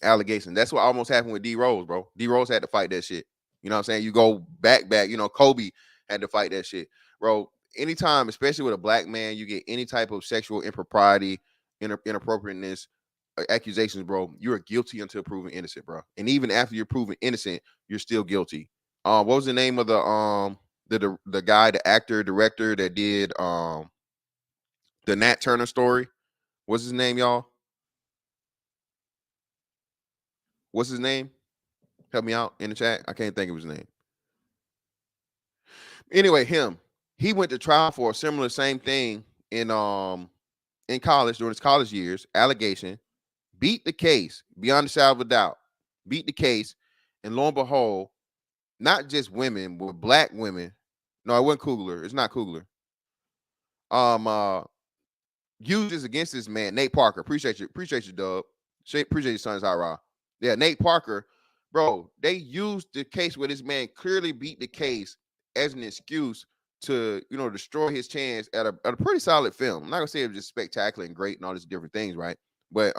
Allegations. That's what almost happened with D Rose, bro. D Rose had to fight that shit. You know what I'm saying? You go back. Kobe had to fight that shit, bro. Anytime, especially with a black man, you get any type of sexual impropriety, inappropriateness, accusations, bro, you're guilty until proven innocent, bro. And even after you're proven innocent, you're still guilty. What was the name of the guy, the actor, director that did the Nat Turner story? What's his name, y'all? What's his name? Help me out in the chat. I can't think of his name. Anyway, him. He went to trial for a similar same thing in college during his college years, allegation, beat the case beyond a shadow of a doubt, beat the case, and lo and behold, not just women, but black women. No, it wasn't Kugler. It's not Kugler. Uses against this man, Nate Parker. Appreciate you, Dub. Appreciate your son's hot raw. Yeah, Nate Parker, bro. They used the case where this man clearly beat the case as an excuse to, destroy his chance at a pretty solid film. I'm not gonna say it was just spectacular and great and all these different things, right? But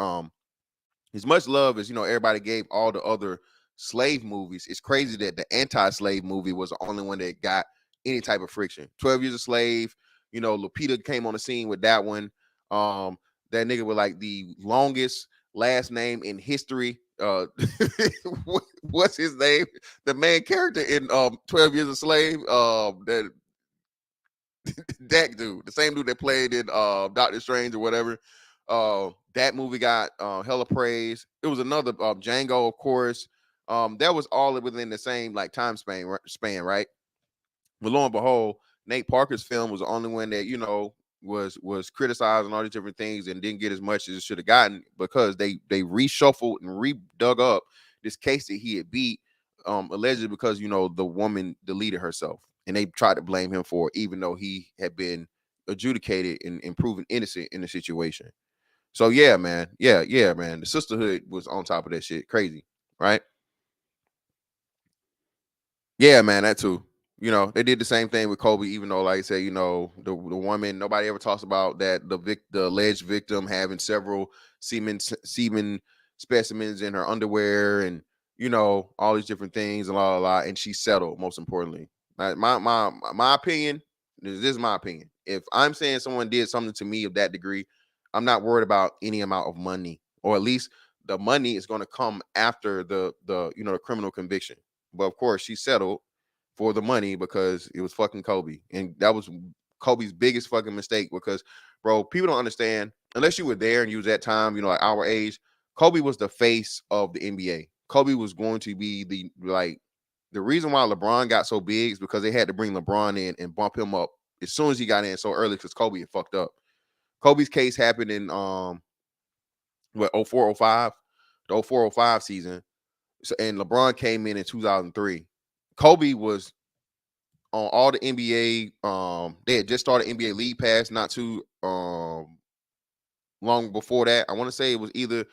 as much love as everybody gave all the other slave movies, it's crazy that the anti-slave movie was the only one that got any type of friction. 12 Years a Slave, Lupita came on the scene with that one. That nigga with like the longest last name in history. What's his name? The main character in 12 Years a Slave. That dude, the same dude that played in Doctor Strange or whatever. That movie got hella praise. It was another Django, of course. That was all within the same like time span, right? But lo and behold, Nate Parker's film was the only one that was criticized and all these different things and didn't get as much as it should have gotten because they reshuffled and redug up this case that he had beat, allegedly because the woman deleted herself, and they tried to blame him for it, even though he had been adjudicated and proven innocent in the situation. So yeah, man. The sisterhood was on top of that shit. Crazy, right? Yeah, man, that too. They did the same thing with Kobe, even though, like I said, the woman, nobody ever talks about that the alleged victim having several semen specimens in her underwear and all these different things and and she settled. Most importantly, my opinion. This is my opinion. If I'm saying someone did something to me of that degree, I'm not worried about any amount of money, or at least the money is going to come after the criminal conviction. But of course, she settled for the money because it was fucking Kobe. And that was Kobe's biggest fucking mistake because, bro, people don't understand, unless you were there and you was at time, at our age, Kobe was the face of the NBA. Kobe was going to be the reason why LeBron got so big is because they had to bring LeBron in and bump him up as soon as he got in so early because Kobe had fucked up. Kobe's case happened in 04-05, the 04-05 season. So, and LeBron came in 2003. Kobe was on all the NBA. They had just started NBA League Pass not too long before that. I want to say it was either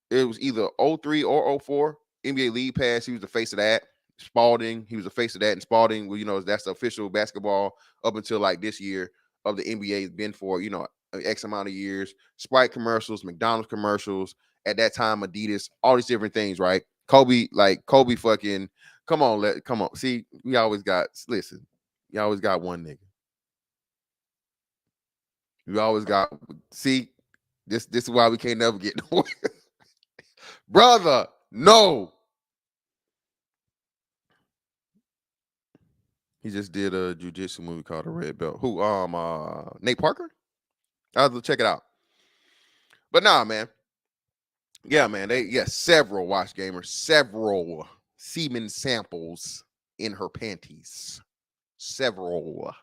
03 or 04 NBA League Pass. He was the face of that. Spalding, he was the face of that. And Spalding, well, that's the official basketball up until like this year of the NBA has been for X amount of years. Sprite commercials, McDonald's commercials. At that time, Adidas, all these different things, right? Kobe fucking. Come on. See, you always got one nigga. You always got, see, this is why we can't never get nowhere. Brother, no. He just did a jiu-jitsu movie called The Red Belt. Who, Nate Parker? I'll have to check it out. But nah, man. Yeah, man. Several watch gamers, several semen samples in her panties. Several.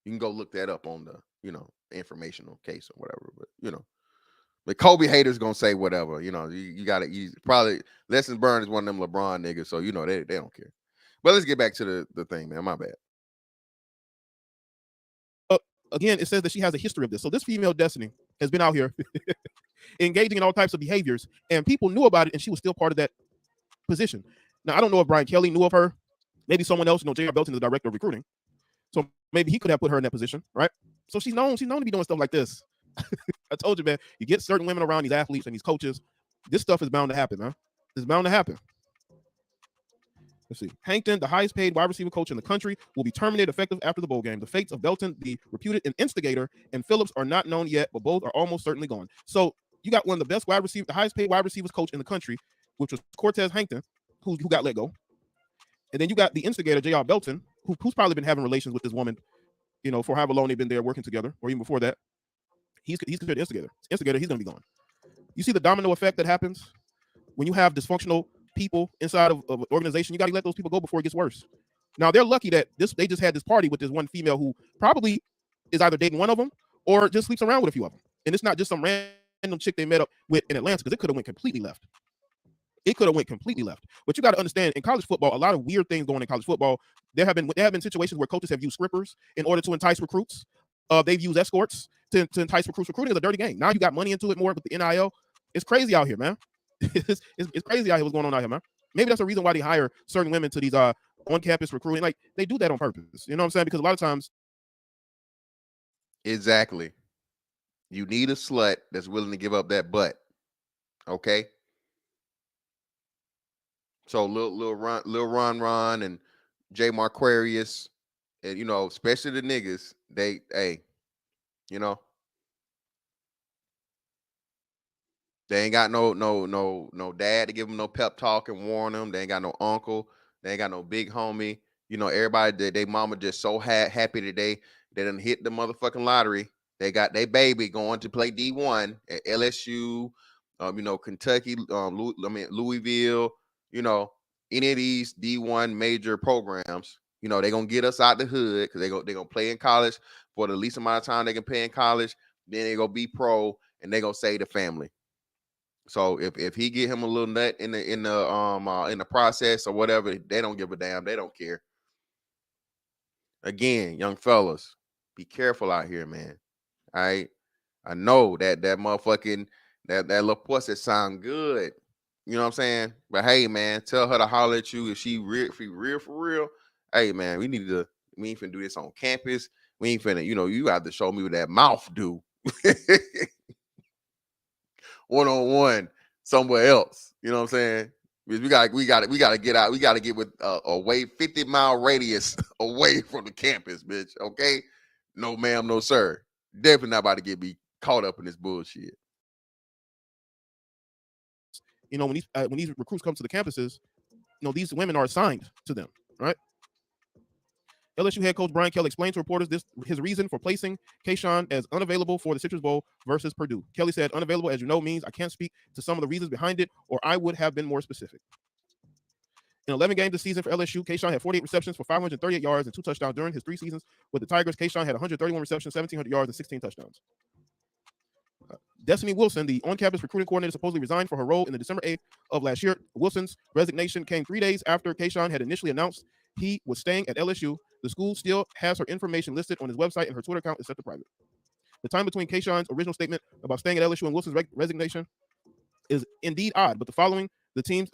You can go look that up on the, informational case or whatever. But, the Kobe haters gonna say whatever. You gotta probably Lessons Burned is one of them LeBron niggas, so they don't care. But let's get back to the thing, man. My bad. Again, it says that she has a history of this. So this female Destiny has been out here engaging in all types of behaviors, and people knew about it, and she was still part of that position. Now, I don't know if Brian Kelly knew of her. Maybe someone else, J.R. Belton is the director of recruiting. So maybe he could have put her in that position, right? So she's known to be doing stuff like this. I told you, man, you get certain women around these athletes and these coaches, this stuff is bound to happen, man. It's bound to happen. Let's see. Hankton, the highest paid wide receiver coach in the country, will be terminated effective after the bowl game. The fates of Belton, the reputed instigator, and Phillips are not known yet, but both are almost certainly gone. So you got one of the best the highest paid wide receivers coach in the country, which was Cortez Hankton, who got let go. And then you got the instigator, J.R. Belton, who's probably been having relations with this woman, for however long they've been there working together, or even before that. He's considered the instigator. Instigator, he's going to be gone. You see the domino effect that happens when you have dysfunctional people inside of an organization. You got to let those people go before it gets worse. Now, they're lucky that they just had this party with this one female who probably is either dating one of them or just sleeps around with a few of them. And it's not just some random chick they met up with in Atlanta, because it could have went completely left. It could have went completely left. But you got to understand, in college football, a lot of weird things going on in college football. There have been situations where coaches have used strippers in order to entice recruits. They've used escorts to entice recruits. Recruiting is a dirty game. Now you got money into it more with the NIL. It's crazy out here, man. it's crazy out here what's going on out here, man. Maybe that's a reason why they hire certain women to these on-campus recruiting. Like, they do that on purpose. You know what I'm saying? Because a lot of times. Exactly. You need a slut that's willing to give up that butt. Okay. So Lil Ron and J Marquarius, and you know, especially the niggas, you know, they ain't got no dad to give them no pep talk and warn them. They ain't got no uncle. They ain't got no big homie. You know, everybody, they mama just so happy today they done hit the motherfucking lottery. They got their baby going to play D1 at LSU, you know, Kentucky, Louisville, you know, any of these D1 major programs. You know, they're gonna get us out the hood because they're gonna play in college for the least amount of time they can pay in college. Then they're gonna be pro and they're gonna save the family. So if he get him a little nut in the process or whatever, they don't give a damn. They don't care. Again, young fellas, be careful out here, man. All right. I know that motherfucking that little pussy sound good. You know what I'm saying? But hey, man, tell her to holler at you if she real for real. Hey, man, we ain't finna do this on campus. We ain't finna, you know, you have to show me what that mouth do. One-on-one somewhere else. You know what I'm saying? Because we gotta get out. We gotta get with away 50-mile radius away from the campus, bitch. Okay? No, ma'am, no, sir. Definitely not about to get me caught up in this bullshit. You know, when these recruits come to the campuses, you know, these women are assigned to them, right? LSU head coach Brian Kelly explained to reporters his reason for placing Kayshawn as unavailable for the Citrus Bowl versus Purdue. Kelly said, "Unavailable, as you know, means I can't speak to some of the reasons behind it, or I would have been more specific." In 11 games this season for LSU, Kayshawn had 48 receptions for 538 yards and 2 touchdowns during his 3 seasons with the Tigers. Kayshawn had 131 receptions, 1,700 yards, and 16 touchdowns. Destiny Wilson, the on-campus recruiting coordinator, supposedly resigned for her role in the December 8th of last year. Wilson's resignation came 3 days after Kayshawn had initially announced he was staying at LSU. The school still has her information listed on his website, and her Twitter account is set to private. The time between Kayshawn's original statement about staying at LSU and Wilson's resignation is indeed odd, but following the team's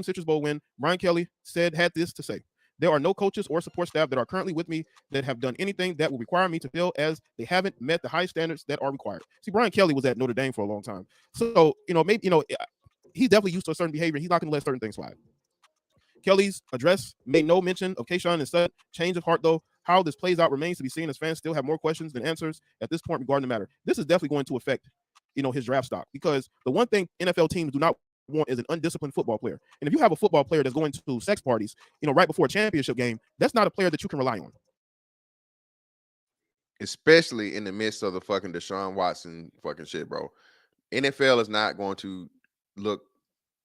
Citrus Bowl win, Brian Kelly had this to say: "There are no coaches or support staff that are currently with me that have done anything that will require me to fill, as they haven't met the high standards that are required." See, Brian Kelly was at Notre Dame for a long time, so you know, maybe, you know, he's definitely used to a certain behavior. He's not going to let certain things slide. Kelly's address made no mention of Kayshawn and sudden change of heart, though. How this plays out remains to be seen, as fans still have more questions than answers at this point regarding the matter. This is definitely going to affect, you know, his draft stock, because the one thing NFL teams do not want is an undisciplined football player. And if you have a football player that's going to sex parties, you know, right before a championship game, that's not a player that you can rely on. Especially in the midst of the fucking Deshaun Watson fucking shit, bro. NFL is not going to look,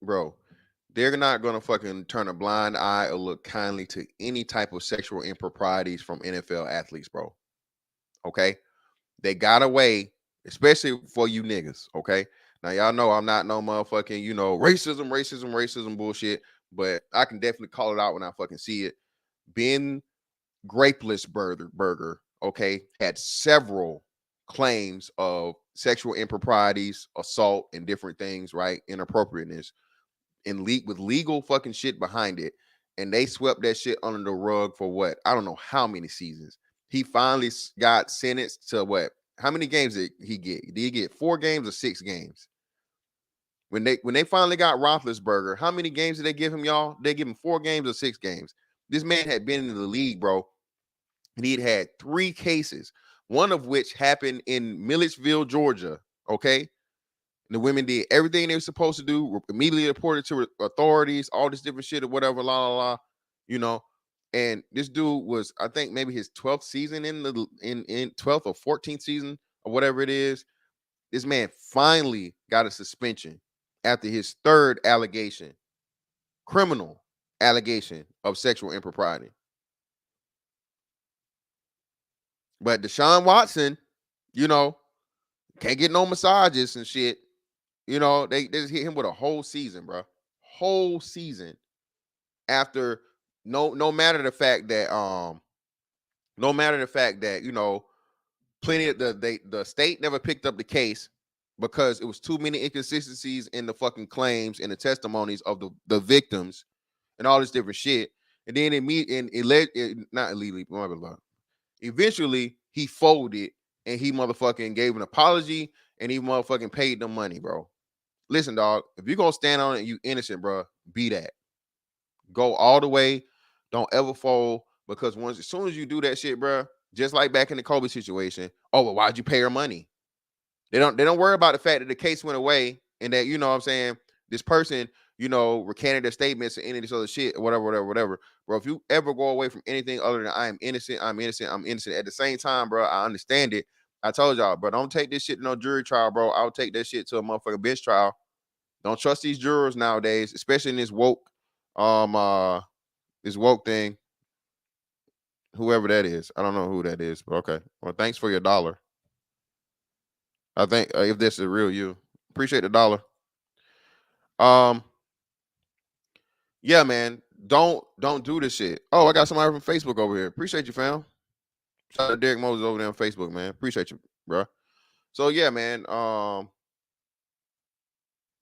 bro. They're not going to fucking turn a blind eye or look kindly to any type of sexual improprieties from NFL athletes, bro. Okay? They got away, especially for you niggas, okay? Now, y'all know I'm not no motherfucking, you know, racism bullshit, but I can definitely call it out when I fucking see it. Ben Grapeless Burger, okay, had several claims of sexual improprieties, assault, and different things, right? Inappropriateness. And with legal fucking shit behind it, and they swept that shit under the rug for what? I don't know how many seasons. He finally got sentenced to what? How many games did he get? Did he get 4 games or 6 games? When they finally got Roethlisberger, how many games did they give him, y'all? They give him 4 games or 6 games. This man had been in the league, bro, and he'd had 3 cases, one of which happened in Milledgeville, Georgia. Okay. The women did everything they were supposed to do, immediately reported to authorities, all this different shit or whatever, you know. And this dude was, I think, maybe his 12th season in 12th or 14th season or whatever it is. This man finally got a suspension after his 3rd criminal allegation of sexual impropriety. But Deshaun Watson, You know, can't get no massages and shit. You know, they just hit him with a whole season, bro. Whole season. After no matter the fact that you know, plenty of the state never picked up the case because it was too many inconsistencies in the fucking claims and the testimonies of the victims and all this different shit. And then eventually he folded and he motherfucking gave an apology and he motherfucking paid them money, bro. Listen, dog, if you're gonna stand on it and you innocent, bro, be that. Go all the way. Don't ever fold, because as soon as you do that shit, bro, just like back in the Kobe situation, oh, well, why'd you pay her money? They don't worry about the fact that the case went away and that, you know what I'm saying, this person, you know, recanted their statements and any of this other shit or whatever. Bro, if you ever go away from anything other than I am innocent, I'm innocent, I'm innocent. At the same time, bro, I understand it. I told y'all, bro, don't take this shit to no jury trial, bro. I'll take that shit to a motherfucking bench trial. Don't trust these jurors nowadays, especially in this woke thing. Whoever that is, I don't know who that is, but okay. Well, thanks for your $1. I think if this is real you, appreciate the $1. Yeah, man, don't do this shit. Oh, I got somebody from Facebook over here. Appreciate you, fam. Shout out to Derek Moses over there on Facebook, man. Appreciate you, bro. So yeah, man.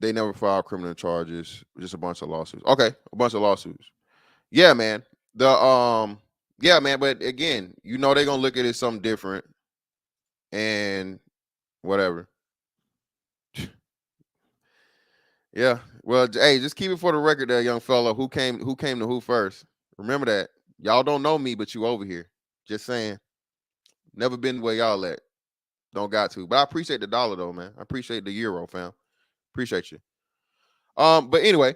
They never filed criminal charges, just a bunch of lawsuits. Okay, a bunch of lawsuits. Yeah, man. Yeah, man, but again, you know they're gonna look at it something different and whatever. Yeah. Well, hey, just keep it for the record there, young fella. Who came to who first? Remember that. Y'all don't know me, but you over here. Just saying. Never been where y'all at. Don't got to. But I appreciate the $1 though, man. I appreciate the euro, fam. Appreciate you. But anyway,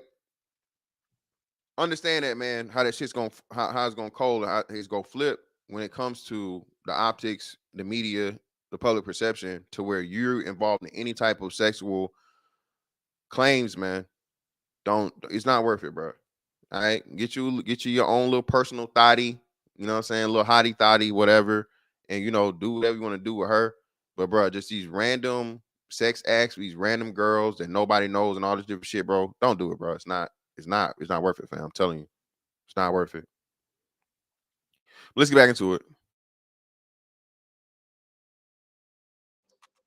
understand that, man, how that shit's gonna how it's gonna cold and how it's gonna flip when it comes to the optics, the media, the public perception, to where you're involved in any type of sexual claims, man. It's not worth it, bro. All right. Get you your own little personal thotty, you know what I'm saying? A little hottie thotty, whatever. And you know, do whatever you want to do with her. But bro, just these random sex acts, these random girls that nobody knows and all this different shit, bro. Don't do it, bro. It's not worth it, fam. I'm telling you. It's not worth it. But let's get back into it.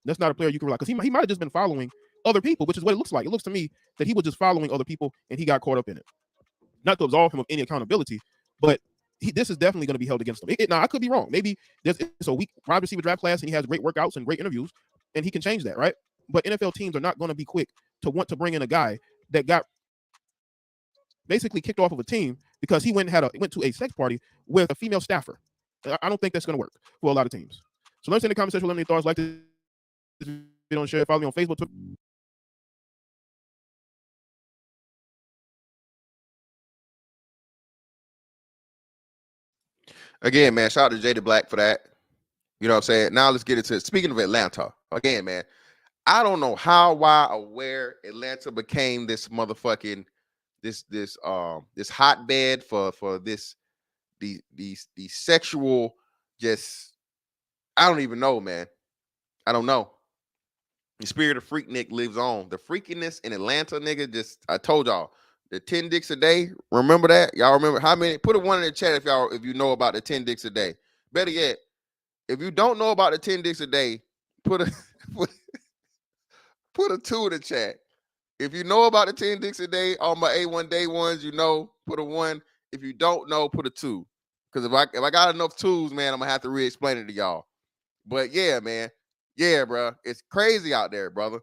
That's not a player you can rely, because he might have just been following other people, which is what it looks like. It looks to me that he was just following other people and he got caught up in it. Not to absolve him of any accountability, but this is definitely going to be held against him. Now, I could be wrong. Maybe it's a weak wide receiver draft class and he has great workouts and great interviews and he can change that, right? But NFL teams are not going to be quick to want to bring in a guy that got basically kicked off of a team because he went to a sex party with a female staffer. I don't think that's going to work for a lot of teams. So let's in the comment section, let me know your thoughts. Like this video and share. Follow me on Facebook, Twitter. Again, man, shout out to Jada Black for that. You know what I'm saying? Now let's get into it. Speaking of Atlanta, again, man, I don't know how, why, or where Atlanta became this motherfucking this hotbed for these sexual, just, I don't even know, man. I don't know. The spirit of Freaknik lives on. The freakiness in Atlanta, nigga, I told y'all, the 10 dicks a day. Remember that? Y'all remember how many? Put a 1 in the chat if you know about the 10 dicks a day. Better yet, if you don't know about the 10 dicks a day, put a put a 2 in the chat. If you know about the 10 dicks a day, all my A1 day ones, you know, put a 1. If you don't know, put a 2. Because if I got enough 2s, man, I'm gonna have to re-explain it to y'all. But yeah, man. Yeah, bro. It's crazy out there, brother.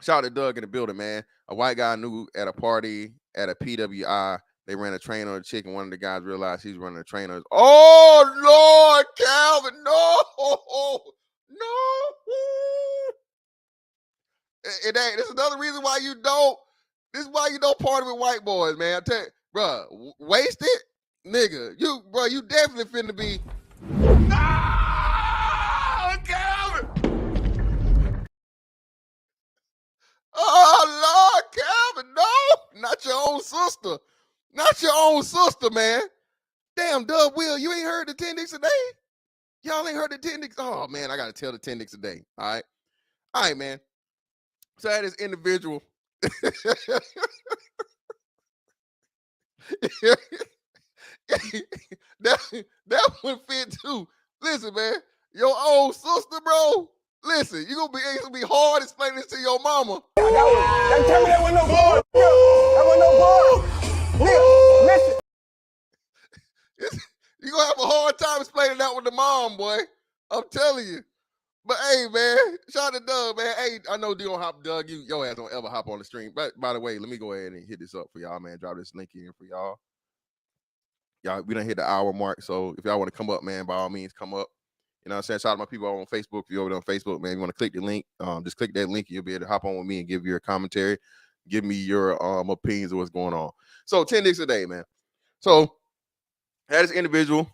Shout out to Doug in the building, man. A white guy knew at a party at a PWI, they ran a train on a chick, and one of the guys realized he's running a train on his. Oh, Lord, Calvin, no. And this is another reason why you don't. This is why you don't party with white boys, man. I tell you, bro, wasted, nigga. You definitely finna be. No, Calvin. Oh, Lord, Calvin, no, not your own sister. Not your own sister, man. Damn, Doug Will, you ain't heard the 10 dicks a day? Y'all ain't heard the 10 dicks. Oh man, I gotta tell the 10 dicks a day. All right, man. So I had this individual. that one fit too. Listen, man, your old sister, bro. Listen, it's gonna be hard explaining this to your mama. That tell me that wasn't no bar. That wasn't no bar. Nigga, listen. You gonna have a hard time explaining that with the mom, boy. I'm telling you. But hey, man, shout out to Doug, man. Hey, I know you don't hop, Doug. Your ass don't ever hop on the stream. But by the way, let me go ahead and hit this up for y'all, man. Drop this link in for y'all. Y'all, we done hit the hour mark. So if y'all want to come up, man, by all means, come up. You know what I'm saying? Shout out to my people on Facebook. If you're over there on Facebook, man, you want to click the link, just click that link. You'll be able to hop on with me and give your commentary, give me your opinions of what's going on. So 10 dicks a day, man. So had this individual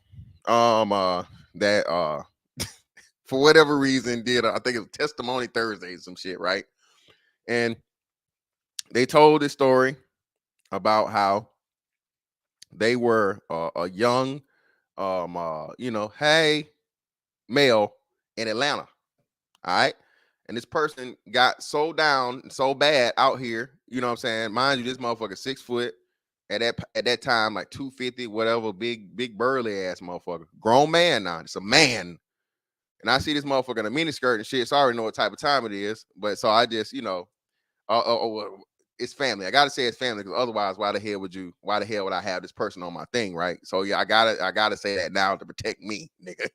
that for whatever reason did I think it was Testimony Thursday, some shit, right? And they told this story about how they were a young hey, male in Atlanta. All right. And this person got so down, so bad out here, you know what I'm saying? Mind you, this motherfucker 6 foot at that time, like 250, whatever, big burly ass motherfucker. Grown man now. It's a man. And I see this motherfucker in a miniskirt and shit. So I already know what type of time it is. But so I just, it's family. I gotta say it's family, because otherwise, why the hell would I have this person on my thing, right? So yeah, I gotta say that now to protect me, nigga.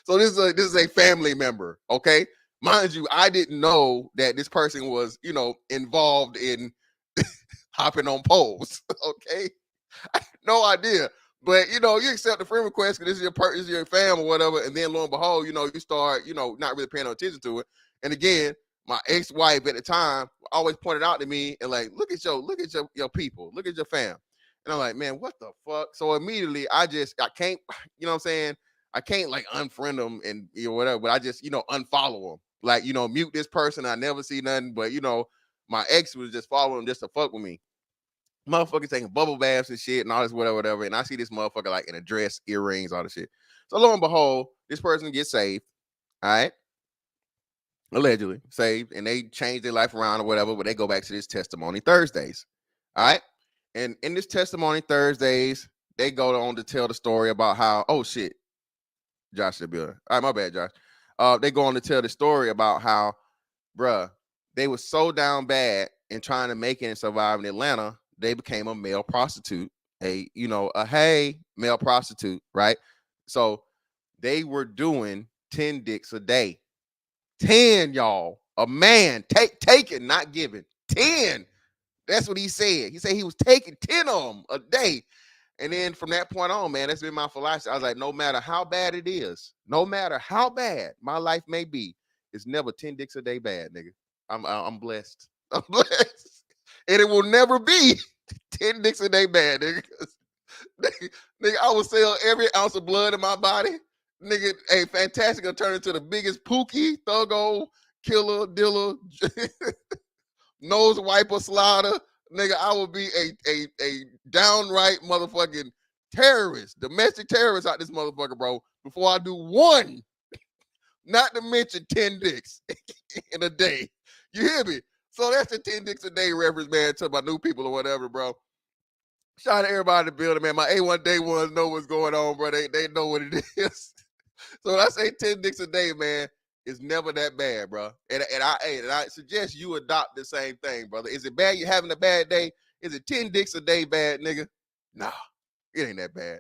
So this is a family member, okay? Mind you, I didn't know that this person was, involved in hopping on poles, okay? I had no idea. But you accept the friend request because this is your fam or whatever, and then lo and behold, you start, not really paying no attention to it. And again, my ex-wife at the time always pointed out to me and like, look at your people, look at your fam. And I'm like, man, what the fuck? So immediately I can't, you know what I'm saying? I can't like unfriend them and whatever, but I just, unfollow them. Like, mute this person. I never see nothing, but my ex was just following just to fuck with me. Motherfuckers taking bubble baths and shit and all this, whatever. And I see this motherfucker like in a dress, earrings, all this shit. So lo and behold, this person gets saved. All right. Allegedly saved, and they change their life around or whatever, but they go back to this Testimony Thursdays. All right. And in this Testimony Thursdays, they go on to tell the story about how, oh shit, Josh the builder. All right, my bad, Josh. They go on to tell the story about how, bruh, they were so down bad in trying to make it and survive in Atlanta, they became a male prostitute, a male prostitute, right? So they were doing 10 dicks a day. 10, y'all. A man taking, not giving. 10. That's what he said. He said he was taking 10 of them a day. And then from that point on, man, that's been my philosophy. I was like, no matter how bad it is, no matter how bad my life may be, it's never 10 dicks a day bad, nigga. I'm blessed. I'm blessed. And it will never be 10 dicks a day bad, nigga. Nigga, I will sell every ounce of blood in my body. Nigga, a Fantastic will turn into the biggest Pookie, Thuggo, killer, dealer, nose wiper, slaughter. Nigga, I will be a downright motherfucking terrorist, domestic terrorist out this motherfucker, bro, before I do one. Not to mention 10 dicks in a day. You hear me? So that's the 10 dicks a day reference, man, to my new people or whatever, bro. Shout out to everybody in the building, man. My A1 day ones know what's going on, bro. They know what it is. So when I say 10 dicks a day, man, it's never that bad, bro. And I suggest you adopt the same thing, brother. Is it bad you having a bad day? Is it 10 dicks a day bad, nigga? Nah, it ain't that bad.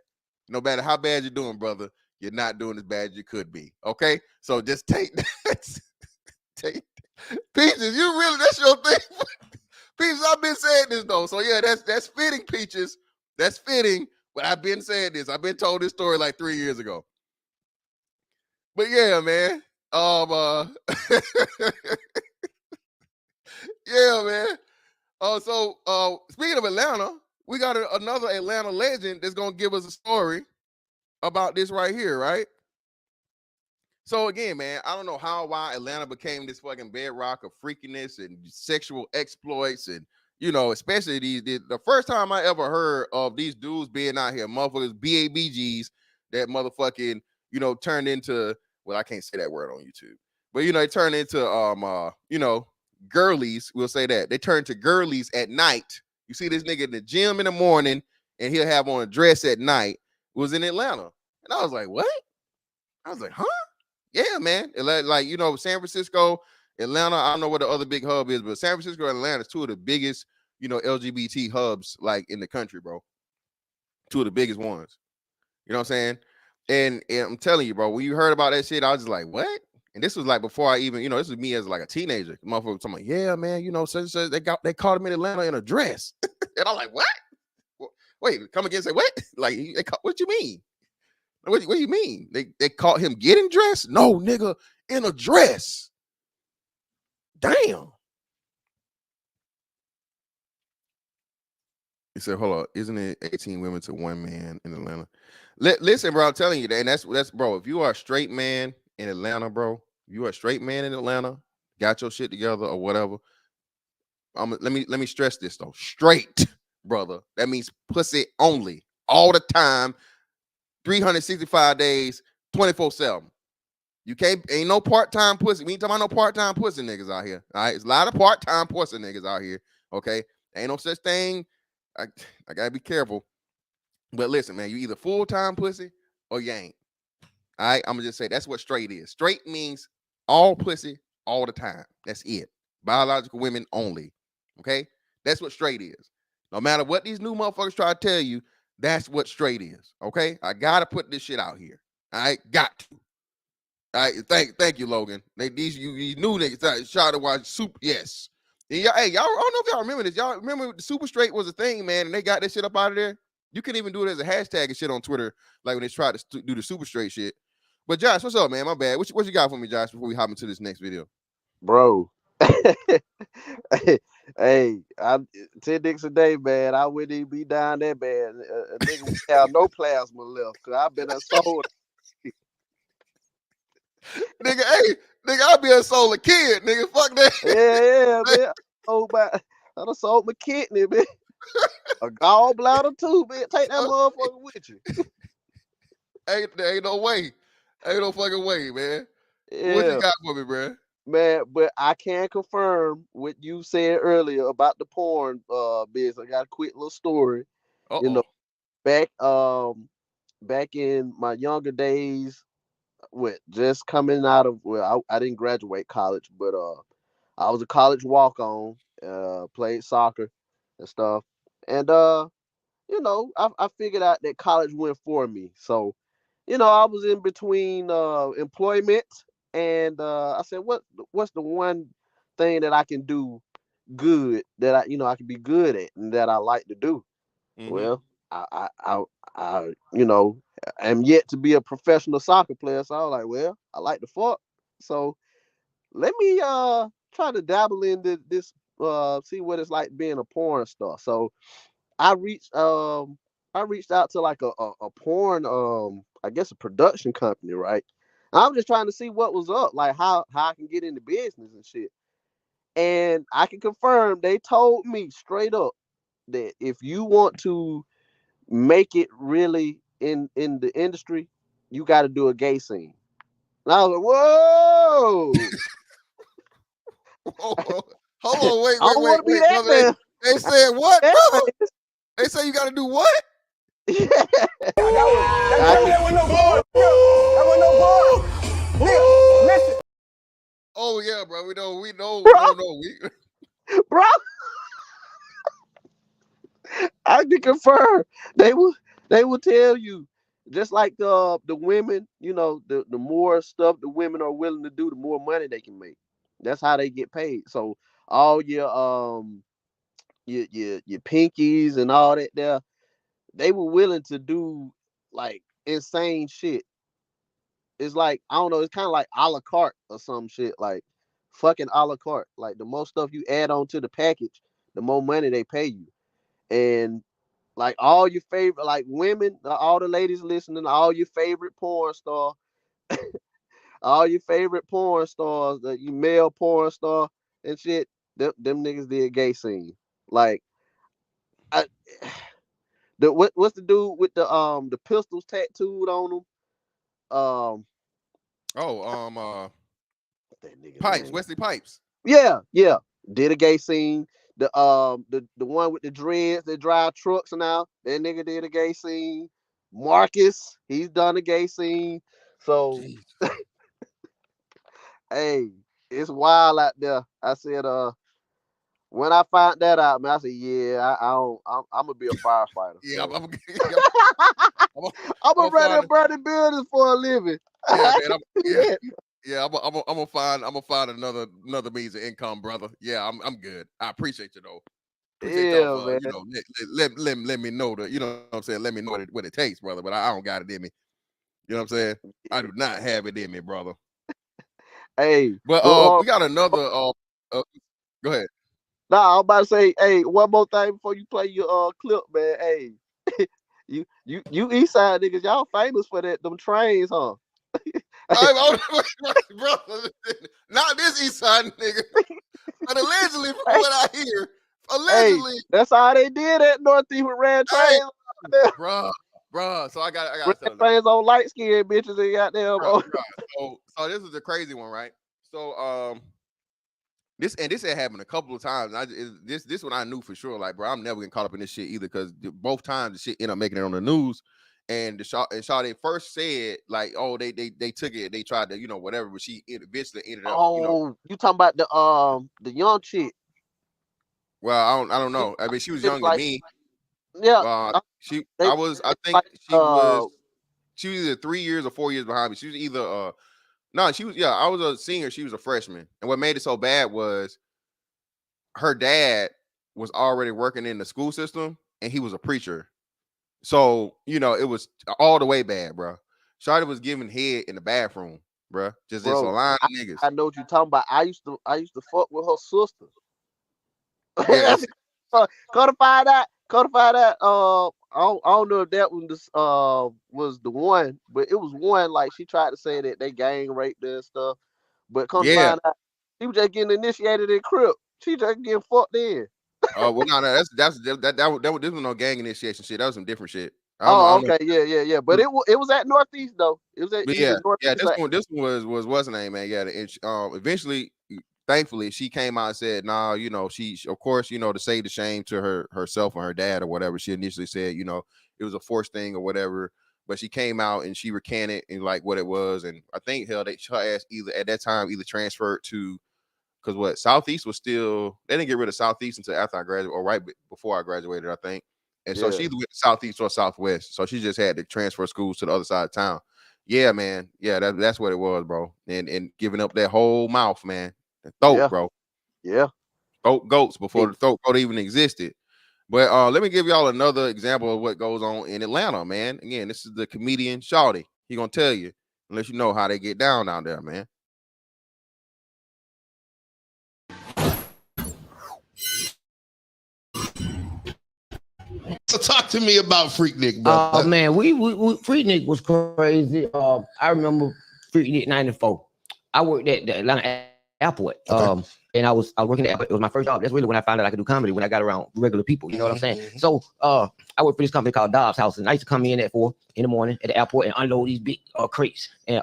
No matter how bad you're doing, brother, you're not doing as bad as you could be. Okay? So just take that. Take Peaches, that's your thing. Peaches, I've been saying this though. So yeah, that's fitting, Peaches. That's fitting. But I've been saying this. I've been told this story like 3 years ago. But yeah, man. Yeah, man. So speaking of Atlanta, we got another Atlanta legend that's gonna give us a story about this right here, right? So again, man, I don't know why Atlanta became this fucking bedrock of freakiness and sexual exploits, and especially the first time I ever heard of these dudes being out here, motherfuckers, BABGs, that motherfucking turned into, well, I can't say that word on YouTube, but it turned into girlies. We'll say that they turn to girlies at night. You see this nigga in the gym in the morning, and he'll have on a dress at night. Was in Atlanta, and I was like, what? I was like, huh? Yeah, man. Like San Francisco, Atlanta. I don't know what the other big hub is, but San Francisco and Atlanta is two of the biggest, LGBT hubs like in the country, bro. Two of the biggest ones. You know what I'm saying? And I'm telling you, bro, when you heard about that shit, I was just like, what? And this was like before I even, this was me as like a teenager. Motherfucker talking, yeah, man, such and such, they caught him in Atlanta in a dress. And I'm like, what? Wait, come again, say what? Like, what you mean? What do you mean? They caught him getting dressed? No, nigga, in a dress. Damn. He said, hold on, isn't it 18 women to one man in Atlanta? Listen, bro, I'm telling you that, and that's bro. If you are a straight man in Atlanta, bro, you are a straight man in Atlanta, got your shit together or whatever. Let me stress this though. Straight, brother. That means pussy only, all the time, 365 days, 24/7. You ain't no part-time pussy. We ain't talking about no part-time pussy niggas out here. All right. It's a lot of part-time pussy niggas out here. Okay. Ain't no such thing. I gotta be careful. But listen, man, you either full-time pussy or you ain't. All right. I'm gonna just say that's what straight is. Straight means all pussy all the time. That's it. Biological women only. Okay. That's what straight is. No matter what these new motherfuckers try to tell you, that's what straight is. Okay. I gotta put this shit out here. All right. Got to. All right, thank you, Logan. These new niggas try to watch Super. Yes. And y'all, hey, y'all, I don't know if y'all remember this. Y'all remember the Super Straight was a thing, man, and they got that shit up out of there. You can even do it as a hashtag and shit on Twitter, like when they tried to do the Super Straight shit. But Josh, what's up, man? My bad. What you got for me, Josh, before we hop into this next video? Bro. Hey, I'm 10 dicks a day, man. I wouldn't even be down that bad. A nigga would have no plasma left, because I've been unsold. Nigga, hey, nigga, I'll be a solar kid, nigga. Fuck that. Yeah, man. I done sold my kidney, man. A gallbladder too, man. Take that motherfucker with you. There ain't no way. Ain't no fucking way, man. Yeah. What you got for me, bro? Man, but I can confirm what you said earlier about the porn business. I got a quick little story. Uh-oh. Back in my younger days, just coming out of, I didn't graduate college, but I was a college walk-on, played soccer and stuff. And I figured out that college went for me. So, I was in between employment, and I said, what's the one thing that I can do good, that I can be good at and that I like to do? Mm-hmm. Well, I am yet to be a professional soccer player, so I was like, well, I like to fuck, so let me try to dabble into this, see what it's like being a porn star. So I reached out to like a porn, I guess a production company, right? I'm just trying to see what was up, like how I can get into business and shit. And I can confirm they told me straight up that if you want to make it really in the industry, you got to do a gay scene. And I was like, whoa. Hold on, wait. I don't want to be that man. They said what, brother? They say you got to do what? Yeah. That was no bar. That was no bar. Nigga, listen. Oh yeah, bro. We know. Bro. I can confirm. They will tell you, just like the women, the more stuff the women are willing to do, the more money they can make. That's how they get paid. So all your pinkies and all that there, they were willing to do like insane shit. It's like, I don't know, it's kind of like a la carte or some shit, like fucking a la carte. Like the more stuff you add on to the package, the more money they pay you. And like all your favorite, like women, all the ladies listening, all your favorite porn star, all your favorite porn stars, you male porn star and shit, them niggas did gay scene. Like, what's the dude with the pistols tattooed on him? um Oh, that nigga Pipes, name. Wesley Pipes. Yeah, did a gay scene. The one with the dreads that drive trucks now, that nigga did a gay scene. Marcus, he's done a gay scene. So Jeez. hey, it's wild out there. I said, when I found that out, man, I said, yeah, I'm gonna be a firefighter. Yeah, So. I'm I'm gonna gonna run find a burning buildings for a living. yeah, I man. can do that. I'm gonna find another means of income, brother. Yeah, I'm good. I appreciate you though. Appreciate y'all Yeah, for man. let me know the, you know what I'm saying. Let me know what it takes, brother. But I don't got it in me. You know what I'm saying? I do not have it in me, brother. Hey, But well, we got another. Go ahead. nah, I'm about to say, hey, one more thing before you play your clip, man. Hey, you East Side niggas, y'all famous for them trains, huh? Brother, not this East Side nigga. But allegedly, from Hey, what I hear, hey, allegedly, that's how they did at Northeast with ran hey, trains. There. bruh. So I got Ran to tell them. trains on light skinned bitches and goddamn. Bruh. So this is the crazy one, right? So this had happened a couple of times. This one I knew for sure. Like, bro, I'm never getting caught up in this shit either, because both times the shit ended up making it on the news. And Sade first said like, oh, they took it, they tried to, whatever, but she eventually ended up, Oh, you talking about the young chick? well, I don't know. I mean, she was It was younger than like, me. yeah, they I think like she was either 3 years or 4 years behind me. She was either no, she was, yeah, I was a senior, she was a freshman. And what made it so bad was her dad was already working in the school system and he was a preacher. So, it was all the way bad, bro. Shawty was giving head in the bathroom, bro. Just a bro. line of niggas. I know what you're talking about. I used to fuck with her sister. Yeah, Codify that. Codify that. I don't know if that one was the one, but it was one like she tried to say that they gang raped her and stuff. But come to yeah. find out, she was just getting initiated in Crip. She just getting fucked in. Oh, well, no, this was no gang initiation shit. That was some different shit. I Oh, don't know. okay, yeah. But it was at Northeast though. It was at But yeah, either Northeast. this one was what's her name, man? Yeah, and eventually, thankfully, she came out and said, "Nah, she, of course, to save the shame to herself and her dad or whatever." She initially said, it was a forced thing or whatever, but she came out and she recanted and like what it was, and I think hell, her ass either at that time either transferred to, because what, Southeast was still, they didn't get rid of Southeast until after I graduated or right before I graduated, I think. And so she Yeah. either went to Southeast or Southwest. So she just had to transfer schools to the other side of town. Yeah, man. Yeah, that's what it was, bro. And giving up that whole mouth, man. The throat, Yeah. bro. Yeah. Throat goats before Hey, the throat goat even existed. But let me give y'all another example of what goes on in Atlanta, man. Again, this is the comedian Shawty. He gonna tell you, unless you know how they get down there, man. So talk to me about Freaknik, bro. Oh man, we Freaknik was crazy. I remember Freaknik '94. I worked at the Atlanta airport. Okay. And I was working at the airport. It was my first job. That's really when I found out I could do comedy, when I got around regular people. You know what I'm saying? Mhm. So I worked for this company called Dobbs House, and I used to come in at 4 in the morning at the airport and unload these big crates and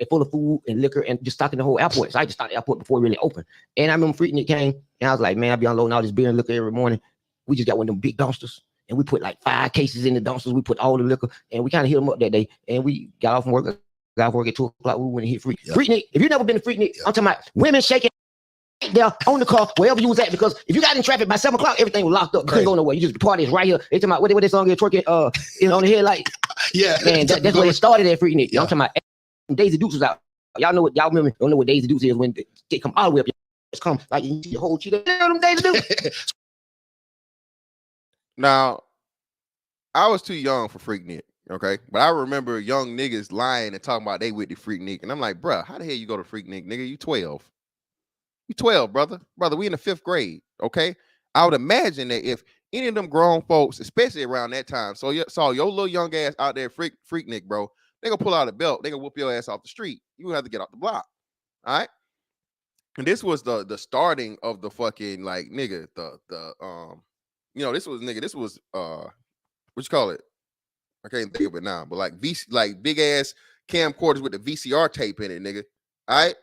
full of food and liquor and just stocking the whole airport. So I just stocked the airport before it really opened. And I remember Freaknik came, and I was like, man, I be unloading all this beer and liquor every morning. We just got one of them big dumpsters. And we put like 5 cases in the dumpsters. We put all the liquor, and we kind of hit them up that day. And we got off from work. Got off work at 2 o'clock. We went and hit Freaknik. If you've never been to Freaknik, I'm talking about women shaking there on the car, wherever you was at, because if you got in traffic by 7 o'clock, everything was locked up. You couldn't go nowhere. You just party is right here. They talking about what this song is twerking on the head like. Yeah, man, that's where it started at Freaknik. Yeah. I'm talking about Daisy Dukes was out. Y'all know what? Y'all remember? Don't know what Daisy Dukes is when they come all the way up. Just come like you see the whole cheetah. You know them Daisy Dukes. Now, I was too young for Freaknik, okay? But I remember young niggas lying and talking about they with the Freaknik. And I'm like, bruh, how the hell you go to Freaknik, nigga? You 12. You 12, brother. Brother, we in the 5th grade, okay? I would imagine that if any of them grown folks, especially around that time, saw your little young ass out there Freaknik, bro, they gonna pull out a belt. They gonna whoop your ass off the street. You gonna have to get off the block, all right? And this was the starting of the fucking, like, nigga, this was what you call it? I can't think of it now, but like big ass camcorders with the VCR tape in it, nigga. All right,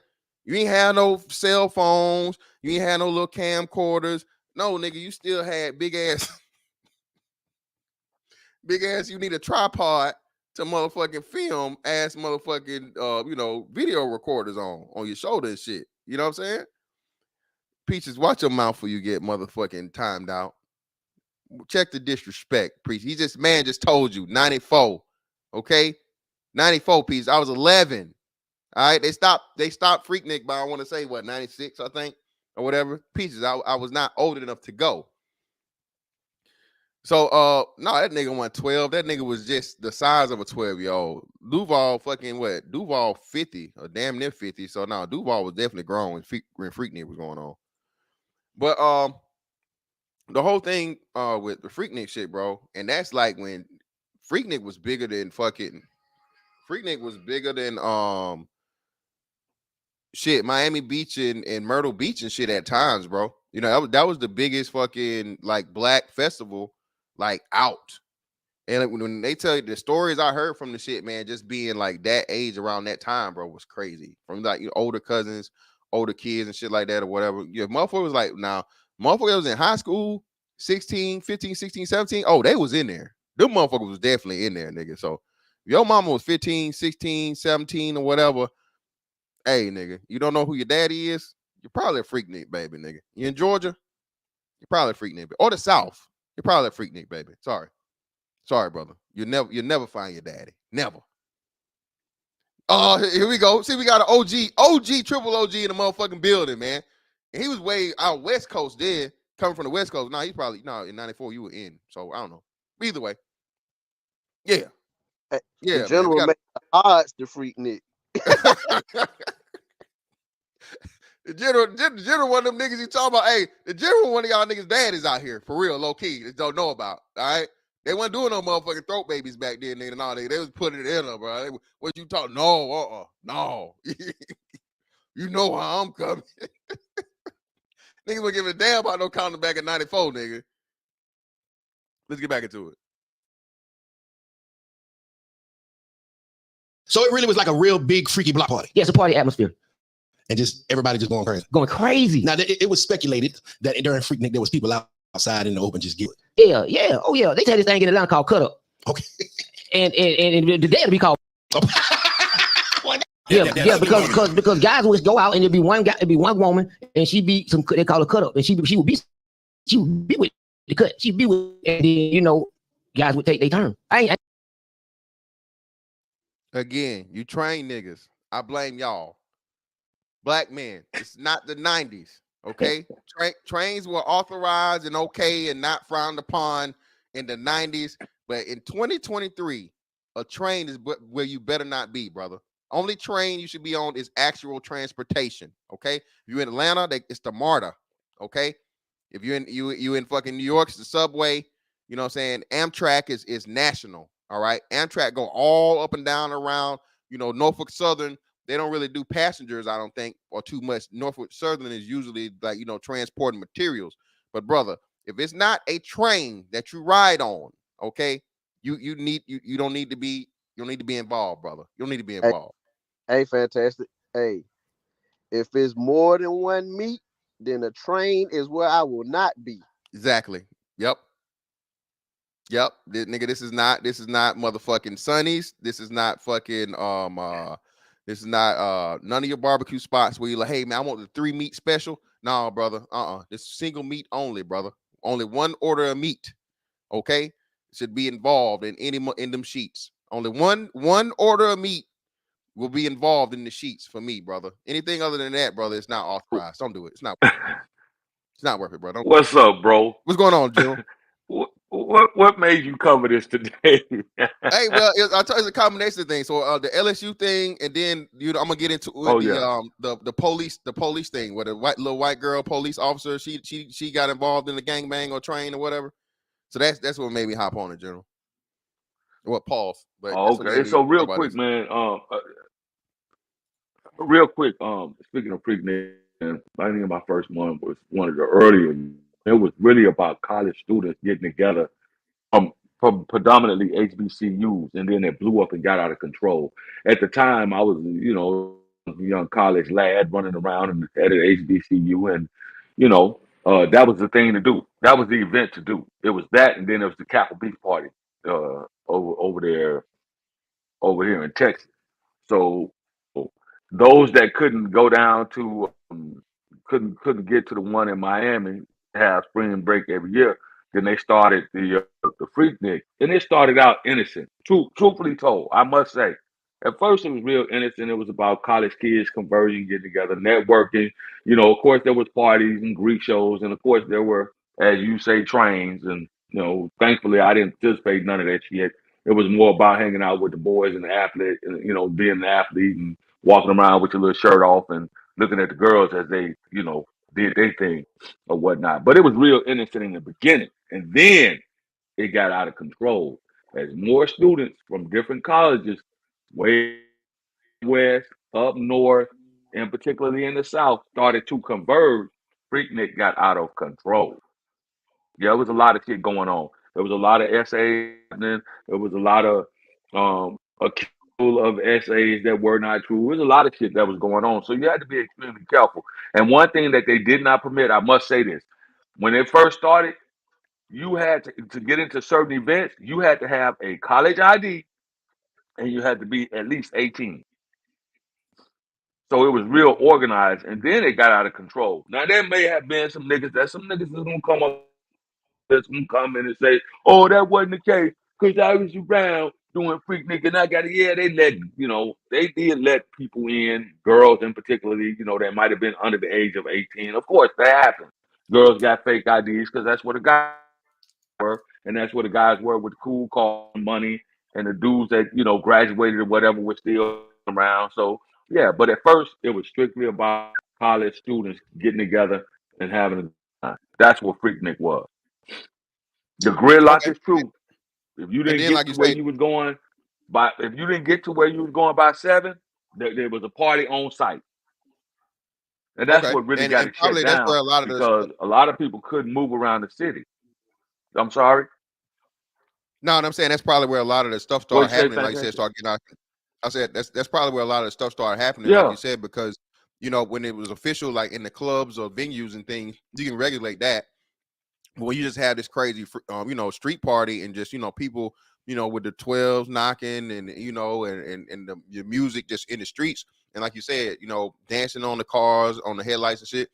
you ain't had no cell phones, you ain't had no little camcorders. No, nigga, you still had big ass. Big ass, you need a tripod to motherfucking film ass motherfucking video recorders on your shoulder and shit. You know what I'm saying? Peaches, watch your mouth before you get motherfucking timed out. Check the disrespect, Peaches. Man just told you 94. Okay? 94 Peaches. I was 11. All right. They stopped Freaknik by I want to say what 96, I think, or whatever. Peaches. I was not old enough to go. So no, that nigga went 12. That nigga was just the size of a 12-year-old. Duval fucking what? Duval 50 or damn near 50. So no, Duval was definitely grown when Freaknik was going on. But the whole thing with the Freaknik shit, bro, and that's like when Freaknik was bigger than shit, Miami Beach and Myrtle Beach and shit at times, bro. You know, that was the biggest fucking like black festival like out. And when they tell you the stories I heard from the shit, man, just being like that age around that time, bro, was crazy. From like older cousins, older kids and shit like that or whatever. Yeah, motherfucker was like, now, motherfucker was in high school, 16, 15, 16, 17. Oh, they was in there. Them motherfuckers was definitely in there, nigga. So if your mama was 15, 16, 17 or whatever, hey, nigga, you don't know who your daddy is? You're probably a Freaknik, baby, nigga. You in Georgia? You're probably a Freaknik. Or the South. You're probably a Freaknik, baby. Sorry, brother. You'll never find your daddy. Never. Here we go. See, we got an OG, triple OG in the motherfucking building, man. And he was way out West Coast then, coming from the West Coast. He's probably, in 94, you were in. So, I don't know. Either way. Yeah. Yeah, the general man, make the odds to Freaknik. The general one of them niggas you talking about, hey, the general one of y'all niggas' dad is out here, for real, low key. They don't know about, all right? They weren't doing no motherfucking throat babies back then, nigga, and all that. They was putting it in her, bro. What you talking? No, no. You know how I'm coming. Niggas wouldn't give a damn about no counting back in 94, nigga. Let's get back into it. So it really was like a real big freaky block party. Yeah, it's a party atmosphere. And just everybody just going crazy. Going crazy. Now, it was speculated that during Freaknik, there was people outside in the open just getting. Yeah. Oh, yeah. They had this thing in Atlanta called Cut Up. Okay. And the day it'll be called. Because guys would go out and it'd be one guy, it'd be one woman, and she'd be they call it Cut Up, and she would be with the cut. She'd be with, and then guys would take their turn. Again, you train niggas. I blame y'all. Black men. It's not the 90s. Okay? Trains were authorized and okay and not frowned upon in the 90s. But in 2023, a train is where you better not be, brother. Only train you should be on is actual transportation. Okay? If you're in Atlanta, it's the MARTA. Okay? If you're in fucking New York, it's the subway. You know what I'm saying? Amtrak is national. All right. Amtrak go all up and down around, Norfolk Southern. They don't really do passengers, I don't think, or too much. Norfolk Southern is usually like, transporting materials. But brother, if it's not a train that you ride on, okay, you don't need to be involved, brother. You don't need to be involved. Hey, fantastic. Hey, if it's more than one meat, then a train is where I will not be. Exactly. Yep. This is not motherfucking Sonny's. This is not fucking this is not none of your barbecue spots where you're like, hey man, I want the 3 meat special. No, brother. This single meat only, brother. Only one order of meat. Okay? Should be involved in them sheets. Only one order of meat will be involved in the sheets for me, brother. Anything other than that, brother, it's not authorized. Don't do it. It's not worth it, bro. What's up, bro? What's going on, Jill? What made you cover this today? Hey, well, it's a combination of things. So the LSU thing, and then I'm gonna get into the police thing, where the little white girl police officer she got involved in the gangbang or train or whatever. So that's what made me hop on it, General. Well, pause. But okay. So real quick, man. Real quick. Speaking of Freaknik, I think my first one was one of the earlier. It was really about college students getting together. predominantly HBCUs, and then it blew up and got out of control. At the time, I was, a young college lad running around at an HBCU, and that was the thing to do. That was the event to do. It was that, and then there was the Capitol Beach Party over here in Texas. So those that couldn't go down to couldn't get to the one in Miami, have spring break every year. Then they started the Freaknik, and it started out innocent. Truthfully told, I must say, at first it was real innocent. It was about college kids converging, getting together, networking. Of course there was parties and Greek shows, and of course there were, as you say, trains. And thankfully I didn't participate in none of that shit. It was more about hanging out with the boys and the athlete, and being an athlete and walking around with your little shirt off and looking at the girls as they, did their thing or whatnot. But it was real innocent in the beginning, and then it got out of control as more students from different colleges, way west, up north, and particularly in the south, started to converge. Freaknik got out of control. Yeah, there was a lot of shit going on. There was a lot of essays happening. There was a lot of a couple of essays that were not true. There was a lot of shit that was going on. So you had to be extremely careful. And one thing that they did not permit, I must say this, when it first started, you had to get into certain events, you had to have a college ID, and you had to be at least 18. So it was real organized, and then it got out of control. Now there may have been some niggas that's gonna come up that's gonna come in and say, "Oh, that wasn't the case because I was around doing Freaknik and I got it." Yeah, they did let people in, girls in particularly, that might have been under the age of 18. Of course, that happened. Girls got fake IDs because that's what the guys were, and that's what the guys were with the cool call money, and the dudes that graduated or whatever were still around. So yeah, but at first it was strictly about college students getting together and having a good time. That's what Freaknik was. The gridlock Okay. is true. If you And didn't then, get like to you where say, you was going if you didn't get to where you was going by 7, there was a party on site. And that's okay, what really got and it shut probably that's down where a lot of the because a lot of people couldn't move around the city. I'm sorry. no, and I'm saying that's probably where a lot of the stuff What'd started you say, happening. Like you said, Fantastic? start getting out. I said that's probably where a lot of the stuff started happening, like Yeah. you said, because when it was official, like in the clubs or venues and things, you can regulate that. But when you just have this crazy, street party and just people, with the 12s knocking and and your music just in the streets, and like you said, dancing on the cars, on the headlights and shit,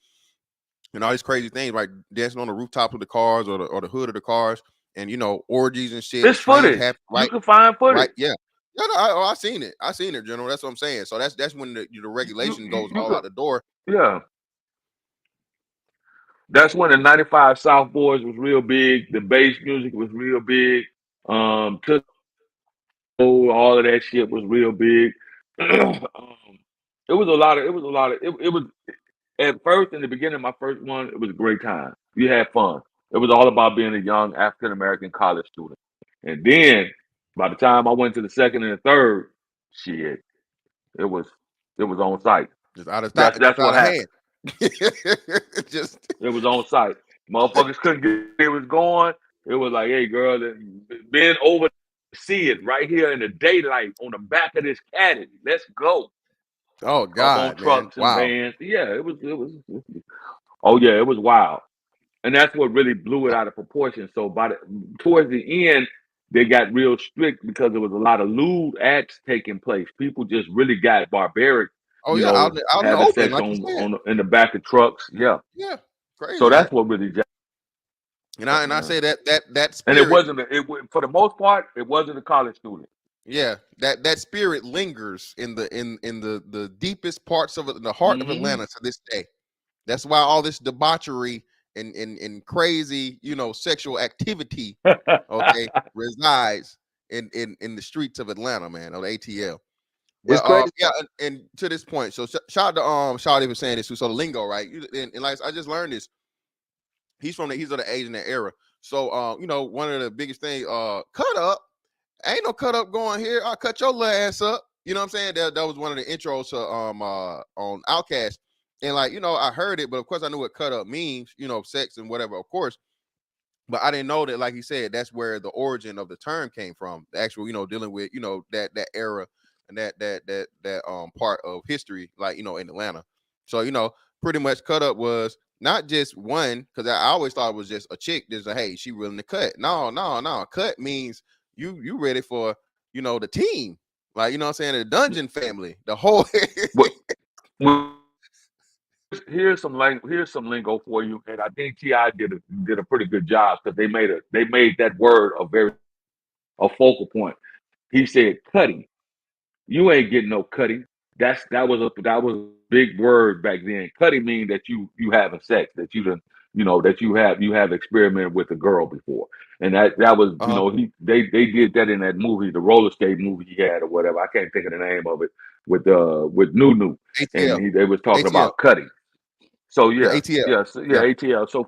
and all these crazy things, like dancing on the rooftops of the cars or the hood of the cars, and orgies and shit and It's swings footage. happen, You right? can find Right. footage. Yeah. Yeah. No, I seen it. I seen it, General. That's what I'm saying. So that's when the regulation goes You all could, out the door. yeah. That's when the 95 South Boys was real big. The bass music was real big. Took all of that shit was real big. It was at first, in the beginning of my first one, it was a great time. You had fun. It was all about being a young African American college student. And then by the time I went to the second and the third, shit, it was on site. Just out of That's stop, just that's out what of happened. hand. Just It was on site. Motherfuckers couldn't get it was going. It was like, hey girl, bend over, see it right here in the daylight on the back of this caddy. Let's go. oh Come on God, man. trucks and Wow. vans. Yeah, it was oh yeah, it was wild. And that's what really blew it out of proportion. So towards the end, they got real strict because there was a lot of lewd acts taking place. People just really got barbaric, Oh yeah, out in the having open, sex like you said. in the back of trucks. Yeah. Yeah. So Crazy that's work. what really jacked And up, I man. say that And it spirit, wasn't for the most part, it wasn't a college student. yeah, that spirit lingers in the deepest parts of it, in the heart of Hmm. Atlanta to this day. That's why all this debauchery and crazy, sexual activity, okay, resides in the streets of Atlanta, man, or the ATL. It's But crazy. yeah, and to this point, so shout out to Shawty for saying this too. So the lingo, right? And like I just learned this. He's of the age in that era. So one of the biggest things, cut up. Ain't no cut up going here. I'll cut your little ass up. You know what I'm saying? That was one of the intros to on Outkast. And I heard it, but of course I knew what cut up means, sex and whatever, of course. But I didn't know that, like he said, that's where the origin of the term came from. The actual, dealing with, that era and that part of history, like, in Atlanta. So, pretty much cut up was not just one, because I always thought it was just a chick. There's hey, she willing to cut. No. Cut means you ready for, the team. Like, what I'm saying, the dungeon family, the whole Well, here's some lingo for you, and I think T.I. did a pretty good job because they made that word a focal point. He said cutting. You ain't getting no cutting. That was a big word back then. Cutting means that you having sex, that you have experimented with a girl before, and that was they did that in that movie, the roller skate movie he had or whatever. I can't think of the name of it with Nunu, ATL. and they was talking ATL. about cutting. So Yeah, yeah, ATL. yeah, ATL. So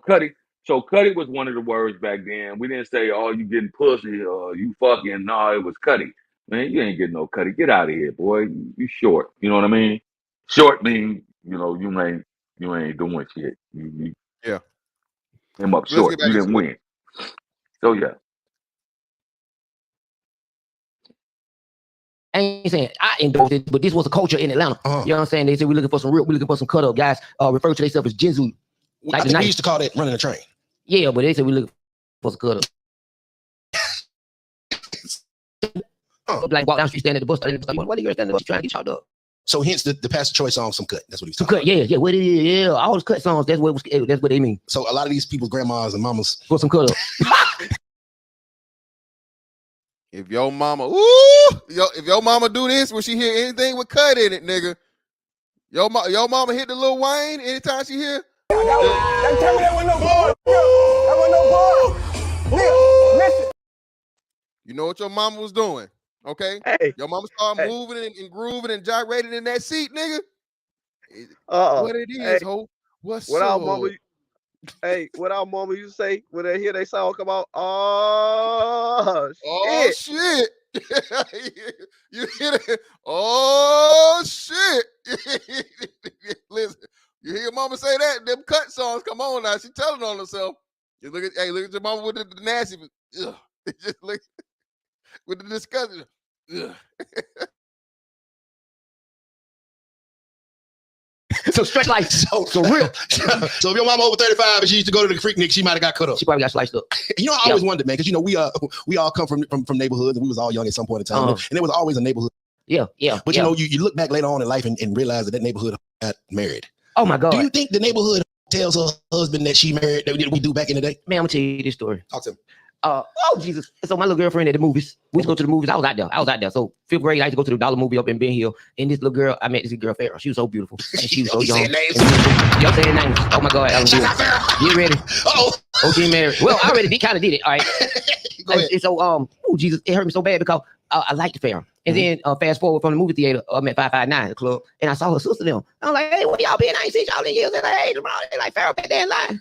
cutting was one of the words back then. We didn't say, "Oh, you getting pussy" or "you fucking." No, it was cutting. Man, you ain't getting no cutting. Get out of here, boy. You short. You know what I mean? Short means you ain't doing shit. You Yeah. came up Let's short. get You back didn't into it. win. So yeah. I ain't saying I endorsed it, but this was a culture in Atlanta. You know what I'm saying? They said we looking for some cut up guys. Refer to themselves as Jinzu. I think we used to call that running a train. Yeah, but they said we looking for some cut up. Like walk down the street, stand at the bus stop. Like, what are you standing up trying to get chopped up? So hence the Pastor Choice song, Some Cut. That's what he's Some talking cut, yeah. What it is, yeah. All those cut songs, that's what they mean. So a lot of these people's grandmas and mamas for some cut up. If your mama, if your mama do this when she hear anything with cut in it, nigga, your mama hit the Lil Wayne anytime she hear. That tell me that wasn't no bar. That wasn't no bar. Nigga, listen. You know what your mama was doing, okay? Hey, your mama started moving and grooving and gyrating in that seat, nigga. What it is, ho? What's what our up? mama? What our mama used to say when they hear they song come out? Oh shit! You hear it? Oh shit! Listen, you hear your mama say that? Them cut songs come on now. She telling on herself. You look at your mama with the nasty. Just look with the disgusting. So stretch like so real. So if your mama over 35 and she used to go to the Freaknik, she might have got cut up. She probably got sliced up. I always wondered, man, because we all come from neighborhoods and we was all young at some point in time, and there was always a neighborhood. Yeah. But you look back later on in life and realize that neighborhood got married. Oh my God. Do you think the neighborhood tells her husband that she married that we do back in the day? Man, I'm gonna tell you this story. Talk to him. Oh Jesus! So my little girlfriend at the movies. We used to go to the movies. I was out there. So 5th grade, I used to go to the dollar movie up in Ben Hill. And this little girl, I met this girl Farrah. She was so beautiful. And she was so young. Y'all saying names. Oh my God. Get ready. Oh, she married. Well, I already kind of did it. All right. And so Jesus, it hurt me so bad because I liked Farrah. And then fast forward from the movie theater, I'm at 559 the club, and I saw her sister them. I'm like, hey, where y'all been? I ain't seen y'all in years. They're like, hey, they like Farrah back there in line.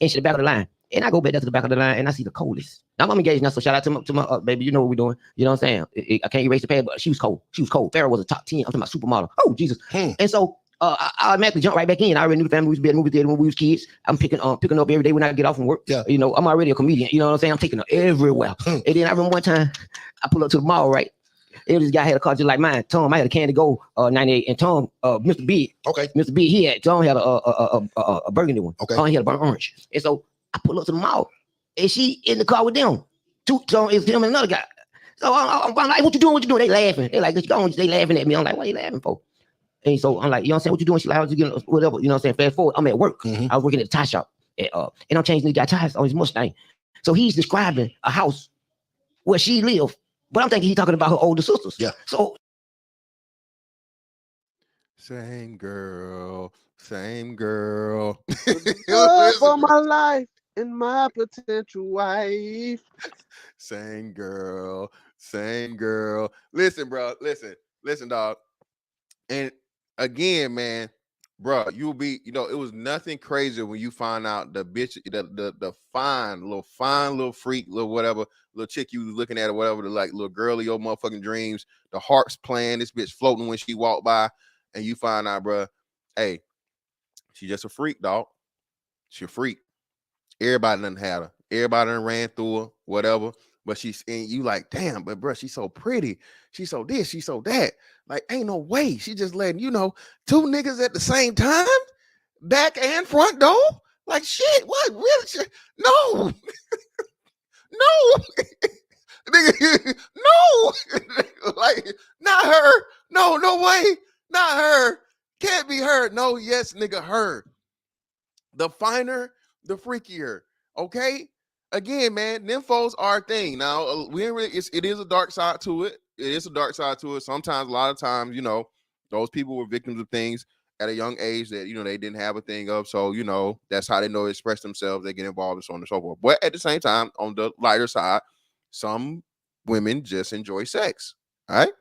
And she's the back of the line. And I go back there to the back of the line and I see the coldest. Now I'm engaged now, so shout out to my baby. You know what we're doing. You know what I'm saying? I can't erase the past, but she was cold. Farrah was a top 10. I'm talking about supermodel. Oh, Jesus. And so I automatically jumped right back in. I already knew the family. We used to be at the movie theater when we was kids. I'm picking up every day when I get off from work. Yeah. I'm already a comedian. You know what I'm saying? I'm taking her everywhere. And then I remember one time I pulled up to the mall, right? This guy had a car just like mine. Tom, I had a Candy Gold 98, and Tom, Mr. B. Okay. Mr. B, Tom had a burgundy one. Okay. Tom, he had a burnt orange. And so I pull up to the mall, and she in the car with them. It's him and another guy. So I'm like, what you doing? They laughing. They like, they laughing at me. I'm like, what are you laughing for? And so I'm like, you know what I'm saying? What you doing? She like, I was getting whatever. You know what I'm saying? Fast forward, I'm at work. I was working at the tie shop. And I'm changing the guy tires on his Mustang. So he's describing a house where she lived. But I'm thinking he's talking about her older sisters. Yeah. So same girl. Love for my life and my potential wife. Same girl. Listen, bro. Listen, dog. And again, man, bro, you'll be, it was nothing crazy when you find out the bitch, the fine little freak, little whatever, little chick you was looking at or whatever, the like little girl of your motherfucking dreams, the harps playing, this bitch floating when she walked by, and you find out, bro, hey, she just a freak, dog. She a freak. Everybody done had her. Everybody done ran through her, whatever. But she's and you like, damn, but bro, she's so pretty. She's so this, she's so that. Like, ain't no way. She just letting you know 2 niggas at the same time, back and front door. Like shit, what? Really? Shit? No, no, nigga, no, like not her. No, no way, not her. Can't be her. No, yes, nigga, her. The finer, the freakier. Okay. Again, man, nymphos are a thing. Now, we ain't really, it is a dark side to it. It is a dark side to it. Sometimes, a lot of times, you know, those people were victims of things at a young age that, you know, they didn't have a thing of. So, you know, that's how they know to express themselves. They get involved and so on and so forth. But at the same time, on the lighter side, some women just enjoy sex. All right.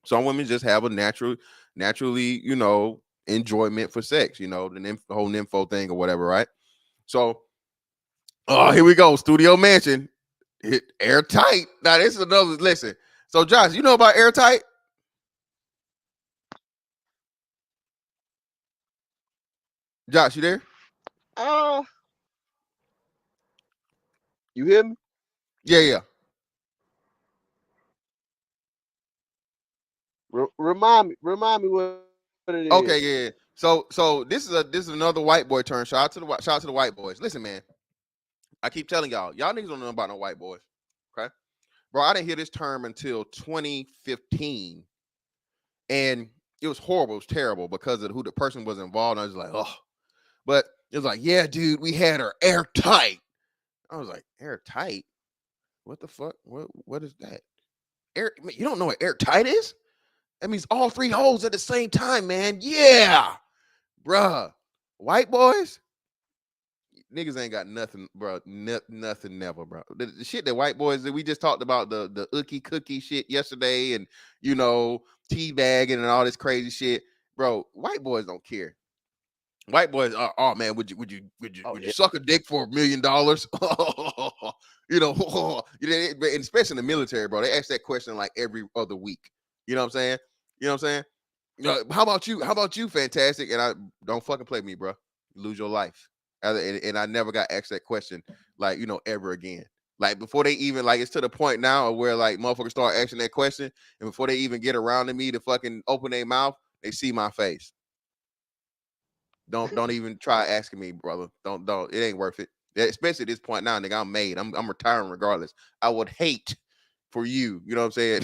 Some women just have a naturally, you know, enjoyment for sex, you know, the whole nympho thing or whatever, right? So, oh, here we go. Studio Mansion. Hit airtight. Now, this is another listen. So, Josh, you know about airtight? Josh, you there? You hear me? Yeah. Remind me what it is. Okay, yeah. So this is another white boy turn. Shout out to the white boys. Listen, man. I keep telling y'all niggas don't know about no white boys. Okay. Bro, I didn't hear this term until 2015. And it was horrible. It was terrible because of who the person was involved. I was like, oh. But it was like, yeah, dude, we had her airtight. I was like, airtight? What the fuck? What is that? You don't know what airtight is? That means all 3 holes at the same time, man. Yeah. Bruh. White boys? Niggas ain't got nothing, bro. Nothing, never, bro. The shit that white boys that we just talked about, the ookie cookie shit yesterday, and you know, teabagging and all this crazy shit, bro. White boys don't care. White boys are, oh man, would you suck a dick for $1 million? You know, and especially in the military, bro. They ask that question like every other week. You know what I'm saying? You know what I'm saying? You know, how about you? How about you? Fantastic. And I don't fucking play me, bro. You lose your life. And I never got asked that question, like, you know, ever again. Like before they even, like, it's to the point now where like motherfuckers start asking that question, and before they even get around to me to fucking open their mouth, they see my face. Don't even try asking me, brother. Don't. It ain't worth it. Especially at this point now, nigga. I'm made. I'm retiring regardless. I would hate for you. You know what I'm saying?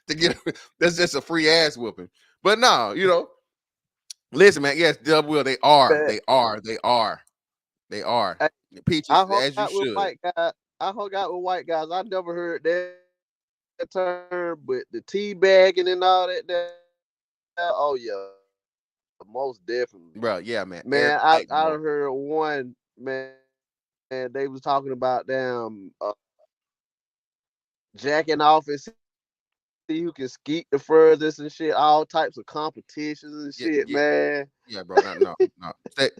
to get that's just a free ass whooping. But no, you know. Listen, man. Yes, double will. They are. Peaches, as you should. I hung out with white guys. I never heard that term, but the tea bagging and all that. Oh yeah, most definitely, bro. Yeah, man. Man, I heard one man, and they was talking about damn jacking off and see who can skeet the furthest and shit. All types of competitions and shit, man. Yeah, bro. No.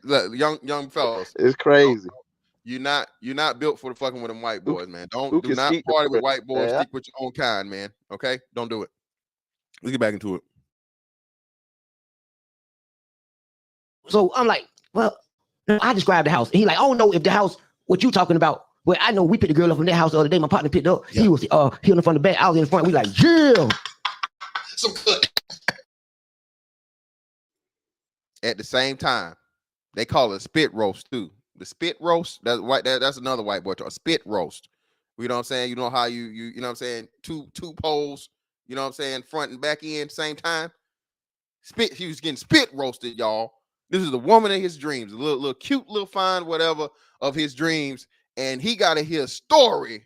Look, young fellas, it's crazy. You're not built for the fucking with them white boys, man. Do not party with white boys. Stick with your own kind, man. Okay, don't do it. Let's get back into it. So I'm like, well, I described the house. And he like, I don't know if the house, what you talking about. Well, I know we picked the girl up from that house the other day. My partner picked up. Yeah. He was he in the front of the back. I was in the front. We like, yeah. So good. At the same time, they call it a spit roast too. The spit roast, that's white. That's another white boy talk. A spit roast. You know what I'm saying? You know how you know what I'm saying? Two poles. You know what I'm saying? Front and back end, same time. Spit. He was getting spit roasted, y'all. This is the woman of his dreams, a little cute, little fine, whatever of his dreams, and he got to hear a story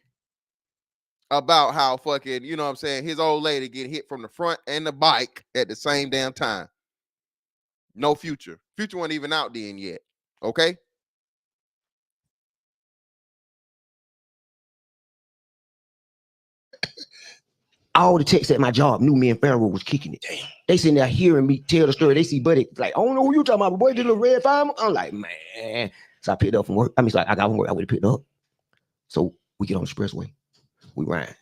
about how fucking, you know what I'm saying, his old lady get hit from the front and the bike at the same damn time. No Future. Future wasn't even out then yet. Okay. All the techs at my job knew me and Pharaoh was kicking it. Damn. They sitting there hearing me tell the story. They see Buddy like, I don't know who you talking about, but boy, this little red fireman. I'm like, man. So I picked up from work. I mean, so I got from work. I would have picked up. So we get on the expressway. We ride.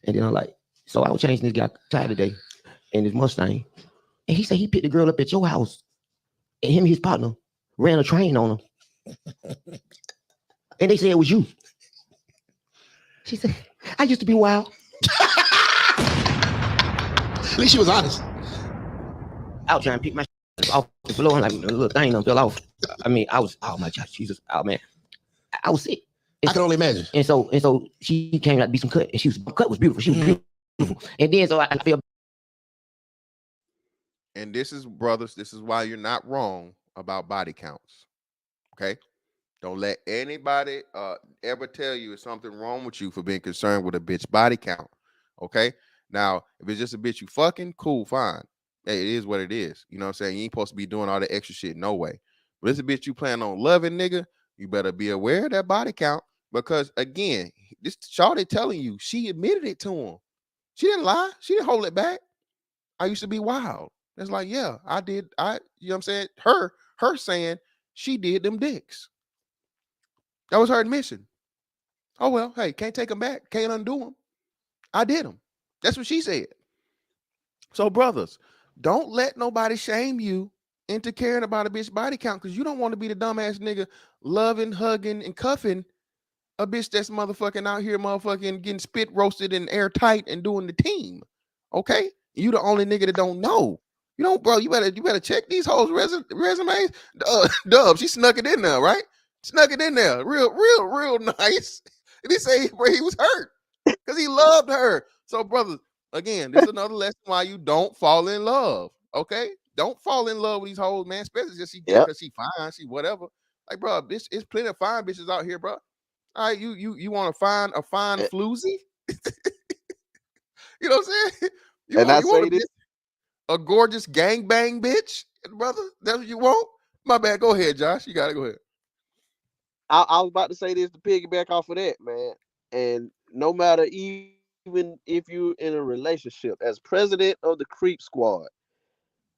And then I'm like, so I was changing this guy tire today and his Mustang. And he said he picked the girl up at your house. And him and his partner ran a train on him. And they said it was you. She said, I used to be wild. At least she was honest. I was trying to pick my off the floor, and like a little thing done fell off. I mean, I was, oh my God, Jesus, oh man, I was sick. And I can only imagine. And so she came out to be some cut, and she was cut was beautiful. She was beautiful. And then so I feel. And this is, brothers, this is why you're not wrong about body counts. Okay. Don't let anybody ever tell you it's something wrong with you for being concerned with a bitch body count. Okay. Now, if it's just a bitch you fucking, cool, fine. Hey, it is what it is. You know what I'm saying? You ain't supposed to be doing all the extra shit, no way. But it's a bitch you plan on loving, nigga. You better be aware of that body count, because again, this shawty telling you, she admitted it to him. She didn't lie. She didn't hold it back. I used to be wild. It's like, yeah, I did. You know what I'm saying? Her saying she did them dicks. That was her admission. Oh, well, hey, can't take them back. Can't undo them. I did them. That's what she said. So, brothers, don't let nobody shame you into caring about a bitch body count, because you don't want to be the dumbass nigga loving, hugging, and cuffing a bitch that's motherfucking out here motherfucking getting spit roasted and airtight and doing the team. Okay? You the only nigga that don't know. You know, bro, you better check these hoes' resumes. Dub, she snuck it in there, right? Snuck it in there. Real nice. And he say, bro, he was hurt because he loved her. So, brothers, again, this is another lesson why you don't fall in love. Okay? Don't fall in love with these hoes, man. Especially just because she fine, she whatever. Like, bro, bitch, it's plenty of fine bitches out here, bro. All right, you want to find a fine floozy? You know what I'm saying? You want a gorgeous gangbang bitch, brother? That's what you want? My bad. Go ahead, Josh. You gotta go ahead. I was about to say this to piggyback off of that, man. And no matter even if you're in a relationship, as president of the Creep Squad,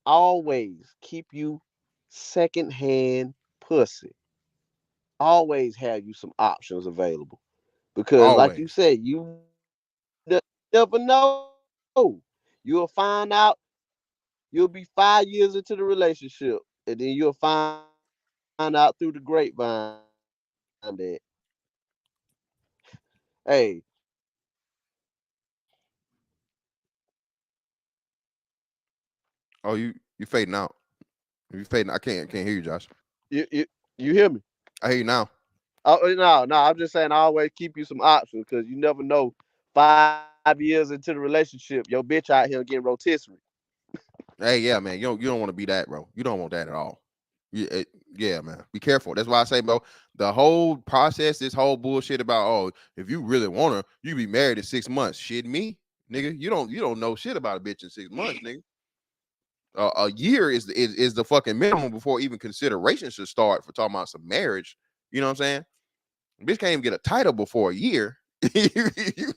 always keep you secondhand pussy. Always have you some options available, because, like you said, you never know. You'll find out. You'll be 5 years into the relationship, and then you'll find out through the grapevine that, hey, oh, you fading out. You fading. I can't hear you, Josh. you hear me? I hear you now. Oh no, I'm just saying, I always keep you some options, because you never know. 5 years into the relationship, your bitch out here getting rotisserie. Hey, yeah, man. You don't want to be that, bro. You don't want that at all. Yeah, man. Be careful. That's why I say, bro, the whole process, this whole bullshit about, oh, if you really want her, you be married in 6 months. Shit, me, nigga. You don't know shit about a bitch in 6 months, nigga. A year is the fucking minimum before even consideration should start for talking about some marriage. You know what I'm saying? Bitch can't even get a title before a year. You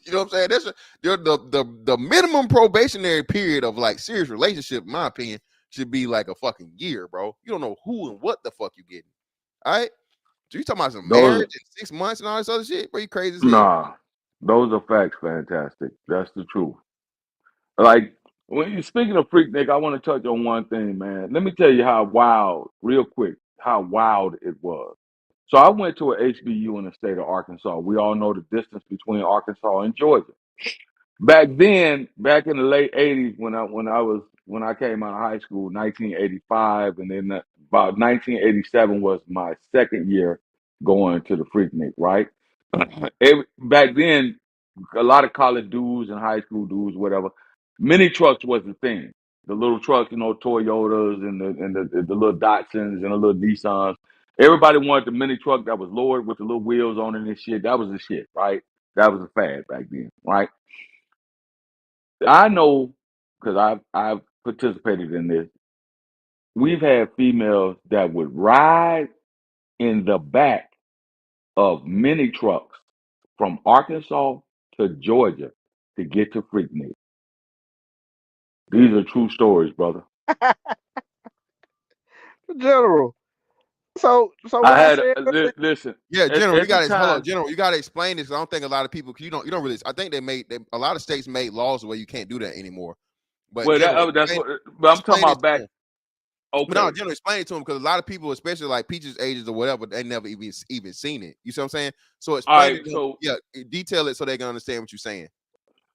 know what I'm saying? That's the minimum probationary period of like serious relationship, in my opinion, should be like a fucking year, bro. You don't know who and what the fuck you getting. All right. So you talking about some marriage in 6 months and all this other shit? Bro, you crazy as hell. Nah, those are facts, fantastic. That's the truth. Like, when you speaking of freak, Nick, I want to touch on one thing, man. Let me tell you how wild, real quick, how wild it was. So I went to a HBU in the state of Arkansas. We all know the distance between Arkansas and Georgia. Back then, back in the late '80s, when I came out of high school, 1985, and then about 1987 was my second year going to the Freaknik, right? Back then, a lot of college dudes and high school dudes, whatever, mini trucks was the thing. The little trucks, Toyotas and the little Datsuns and the little Nissans. Everybody wanted the mini truck that was lowered with the little wheels on it and shit. That was the shit, right? That was a fad back then, right? I know, because I've participated in this. We've had females that would ride in the back of mini trucks from Arkansas to Georgia to get to Freaknik. These are true stories, brother. General. So what I I had said. listen. Yeah, General, you Every got to hold on, time, General. You got to explain this. I don't think a lot of people, you don't really. I think a lot of states made laws where you can't do that anymore. But well, General, that's what. But I'm talking explain it about to back. them. But no, Okay. generally explain it to them because a lot of people, especially like Peaches ages or whatever, they never even seen it. You see what I'm saying? So All explain right. it to them, yeah, detail it so they can understand what you're saying.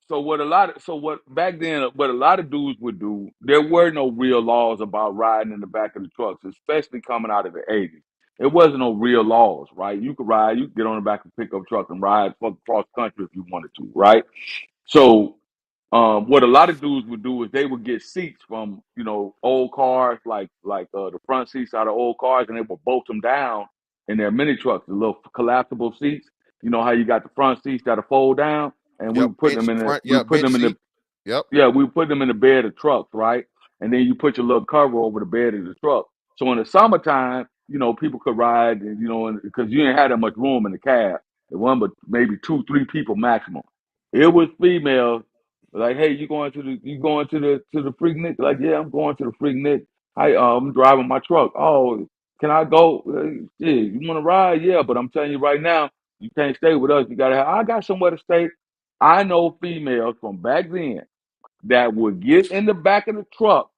So what back then, what a lot of dudes would do, there were no real laws about riding in the back of the trucks, especially coming out of the 80s. It wasn't no real laws, right? You could ride, you could get on the back of a pickup truck and ride across country if you wanted to, right? So what a lot of dudes would do is they would get seats from, old cars, like the front seats out of old cars, and they would bolt them down in their mini trucks, the little collapsible seats. You know how you got the front seats that are fold down, and we Yep, would put bench them in the front, yeah, bench seat. Yep. yeah, we put them in the bed of trucks, right? And then you put your little cover over the bed of the truck. So in the summertime, people could ride, and because you didn't have that much room in the cab. It wasn't but maybe 2, 3 people maximum. It was females like, hey, you going to the Freaknik? Like, yeah, I'm going to the Freaknik. I'm driving my truck. Oh, can I go? Yeah, you want to ride? Yeah, but I'm telling you right now, you can't stay with us. You gotta have. I got somewhere to stay. I know females from back then that would get in the back of the truck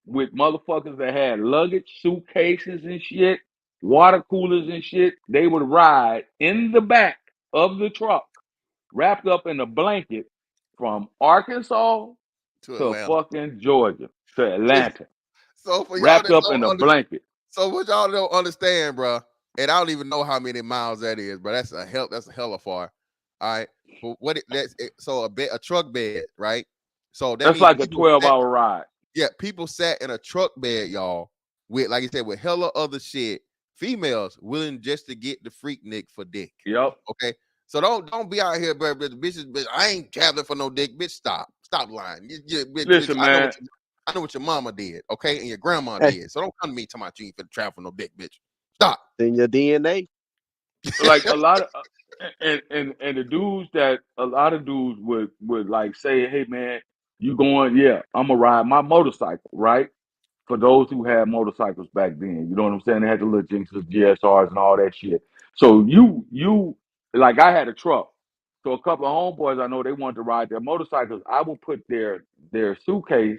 with motherfuckers that had luggage, suitcases and shit, water coolers and shit. They would ride in the back of the truck, wrapped up in a blanket from Arkansas To to Atlanta. fucking Georgia to Atlanta, So for y'all wrapped that up don't in a understand, blanket. so what y'all don't understand, bro, and I don't even know how many miles that is, bro. That's a hella far. All right. But so a truck bed, right? So that That's means like a 12-hour ride. people sat in a truck bed, y'all, with, like you said, with hella other shit. Females willing just to get the Freaknik for dick. Yep. Okay. So don't be out here, bro. Bitches, bitch, I ain't traveling for no dick. Bitch, stop lying. Bitch, Listen, man. I know what your mama did, okay, and your grandma did. So don't come to me talking about you ain't finna travel for no dick, bitch. Stop. In your DNA. Like a lot of and the dudes that a lot of dudes would like say, hey man, you going? Yeah, I'm gonna ride my motorcycle, right? For those who had motorcycles back then, you know what I'm saying? They had the little Jinxes, GSRs, and all that shit. So you like I had a truck. So a couple of homeboys I know they wanted to ride their motorcycles. I would put their suitcase,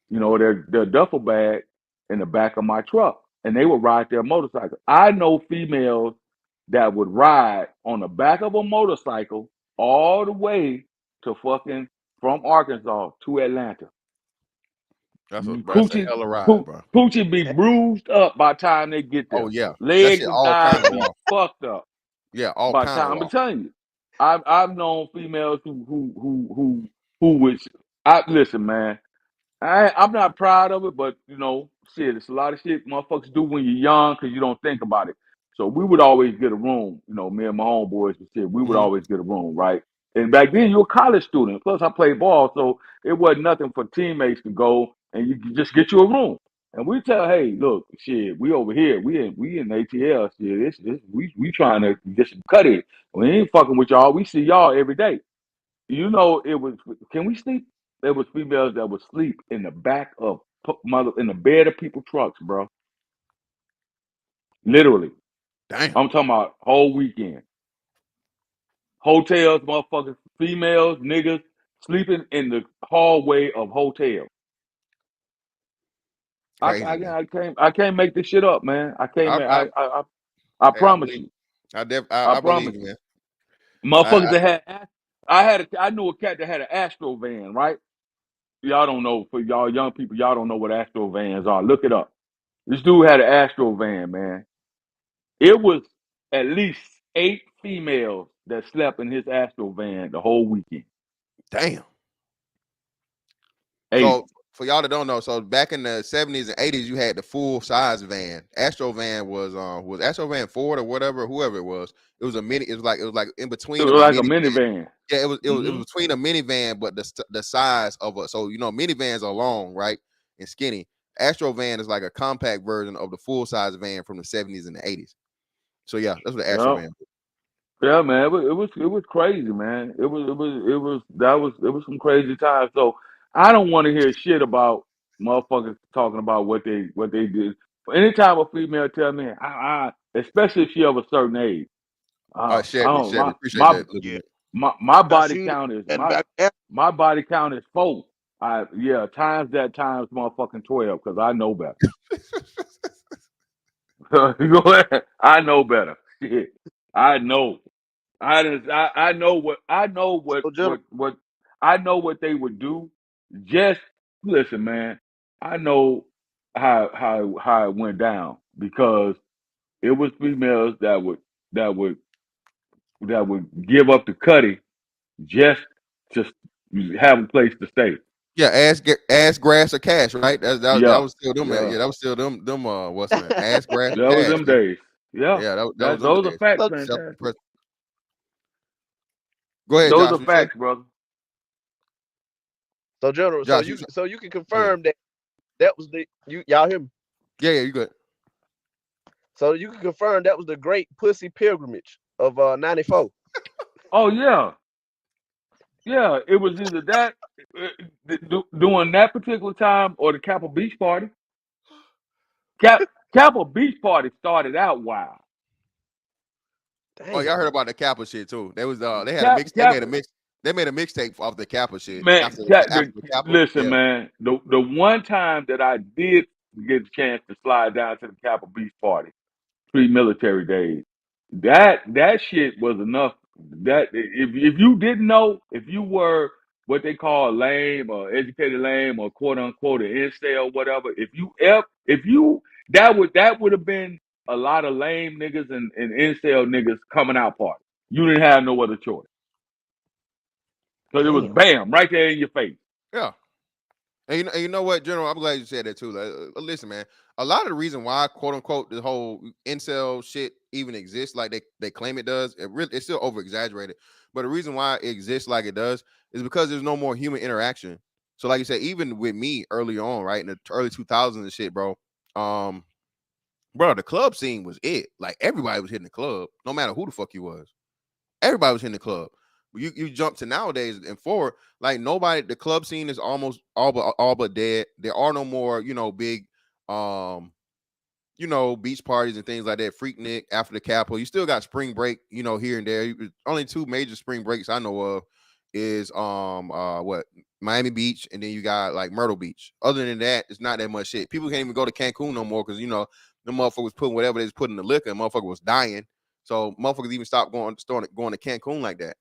their duffel bag in the back of my truck, and they would ride their motorcycle. I know females that would ride on the back of a motorcycle all the way to fucking from Arkansas to Atlanta. That's a Coochie, hella ride, bro. Coochie be bruised up by the time they get there. Oh yeah, that Legs shit and all kind thighs of be raw. fucked up Yeah, all by the kind of time. raw. I'm telling you, I've known females who would. I listen, man. I'm not proud of it, but shit, it's a lot of shit motherfuckers do when you're young because you don't think about it. So we would always get a room, me and my homeboys and shit. We would always get a room, right? And back then you were a college student. Plus I played ball, so it wasn't nothing for teammates to go and you could just get you a room. And we tell, hey, look, shit, we over here, we in ATL, shit. We trying to get some cut in. We ain't fucking with y'all. We see y'all every day. It was. Can we sleep? There was females that would sleep in the back of in the bed of people trucks, bro. Literally, Damn. I'm talking about whole weekend. Hotels, motherfuckers, females, niggas sleeping in the hallway of hotels. Crazy, man. I can't make this shit up, man. I can't. I, I hey, I promise believe, you. I I believe promise you, you. man. Motherfuckers I that had. I knew a cat that had an Astro van, right? Y'all don't know, for y'all young people, y'all don't know what Astro vans are. Look it up. This dude had an Astro van, man. It was at least 8 females that slept in his Astro van the whole weekend. damn. 8. So for y'all that don't know, so back in the 70s and 80s, you had the full size van. Astro van was Astro van Ford or whatever, whoever it was. It was a mini. It was like in It between was of a like a minivan. minivan. Yeah, it was between a minivan, but the size of a, so minivans are long, right, and skinny. Astro van is like a compact version of the full size van from the 70s and the 80s. So yeah, that's what the Astro Yeah. van was. Yeah, man. It was crazy, man. It was some crazy times. So I don't want to hear shit about motherfuckers talking about what they did. Anytime a female tell me, especially if she of a certain age, I Chevy, don't appreciate my that. Yeah. my I body seen count is that back there. my body count is 4. Times that times motherfucking 12, because I know better. Go ahead. I know better. Shit. I know. I know what So general, I know what they would do. Just listen, man. I know how it went down because it was females that would that would give up the cutty just to have a place to stay. Yeah, ass, grass, or cash, right? That Yeah, was still them. yeah. Yeah, that was still them. What's the name? Ass, grass, or That was cash, them man. days. Yeah. Yeah, that was them Those are days. facts, so, fantastic. Go ahead, Those Josh. are What you say? facts, brother. so general, Josh, you can oh yeah, confirm that was y'all hear me? yeah, you good. So you can confirm that was the great pussy pilgrimage of '94. Oh yeah. Yeah, it was either that during that particular time or the Capitol Beach party. Capitol Beach party started out wild. Oh, y'all Damn. heard about the Kappa shit too. They was they had a Cap mix. Cap They made a mixtape off the Kappa shit man, after Cap, after the Kappa. listen, Yeah, man. The one time that I did get a chance to slide down to the Capitol Beach party, pre-military days, that shit was enough. That if you didn't know, if you were what they call lame or educated lame or quote unquote an incel or whatever, if you that would have been a lot of lame niggas and incel niggas coming out party. You didn't have no other choice because it was Damn. bam right there in your face. yeah. And you know what, General? I'm glad you said that too. Like, listen, man. A lot of the reason why, quote unquote, the whole incel shit even exists, like they claim it does, it's still over exaggerated. But the reason why it exists like it does is because there's no more human interaction. So, like you said, even with me early on, right in the early 2000s and shit, um, bro, the club scene was it. Like everybody was hitting the club, no matter who the fuck you was. Everybody was in the club. You jump to nowadays and forward, like nobody. The club scene is almost all but dead. There are no more, big, beach parties and things like that. Freaknik after the Capitol. You still got spring break, here and there. Only two major spring breaks I know of is what Miami Beach, and then you got like Myrtle Beach. Other than that, it's not that much shit. People can't even go to Cancun no more because the motherfucker was putting whatever they was putting in the liquor, and motherfucker was dying. So motherfuckers even stopped going to Cancun like that.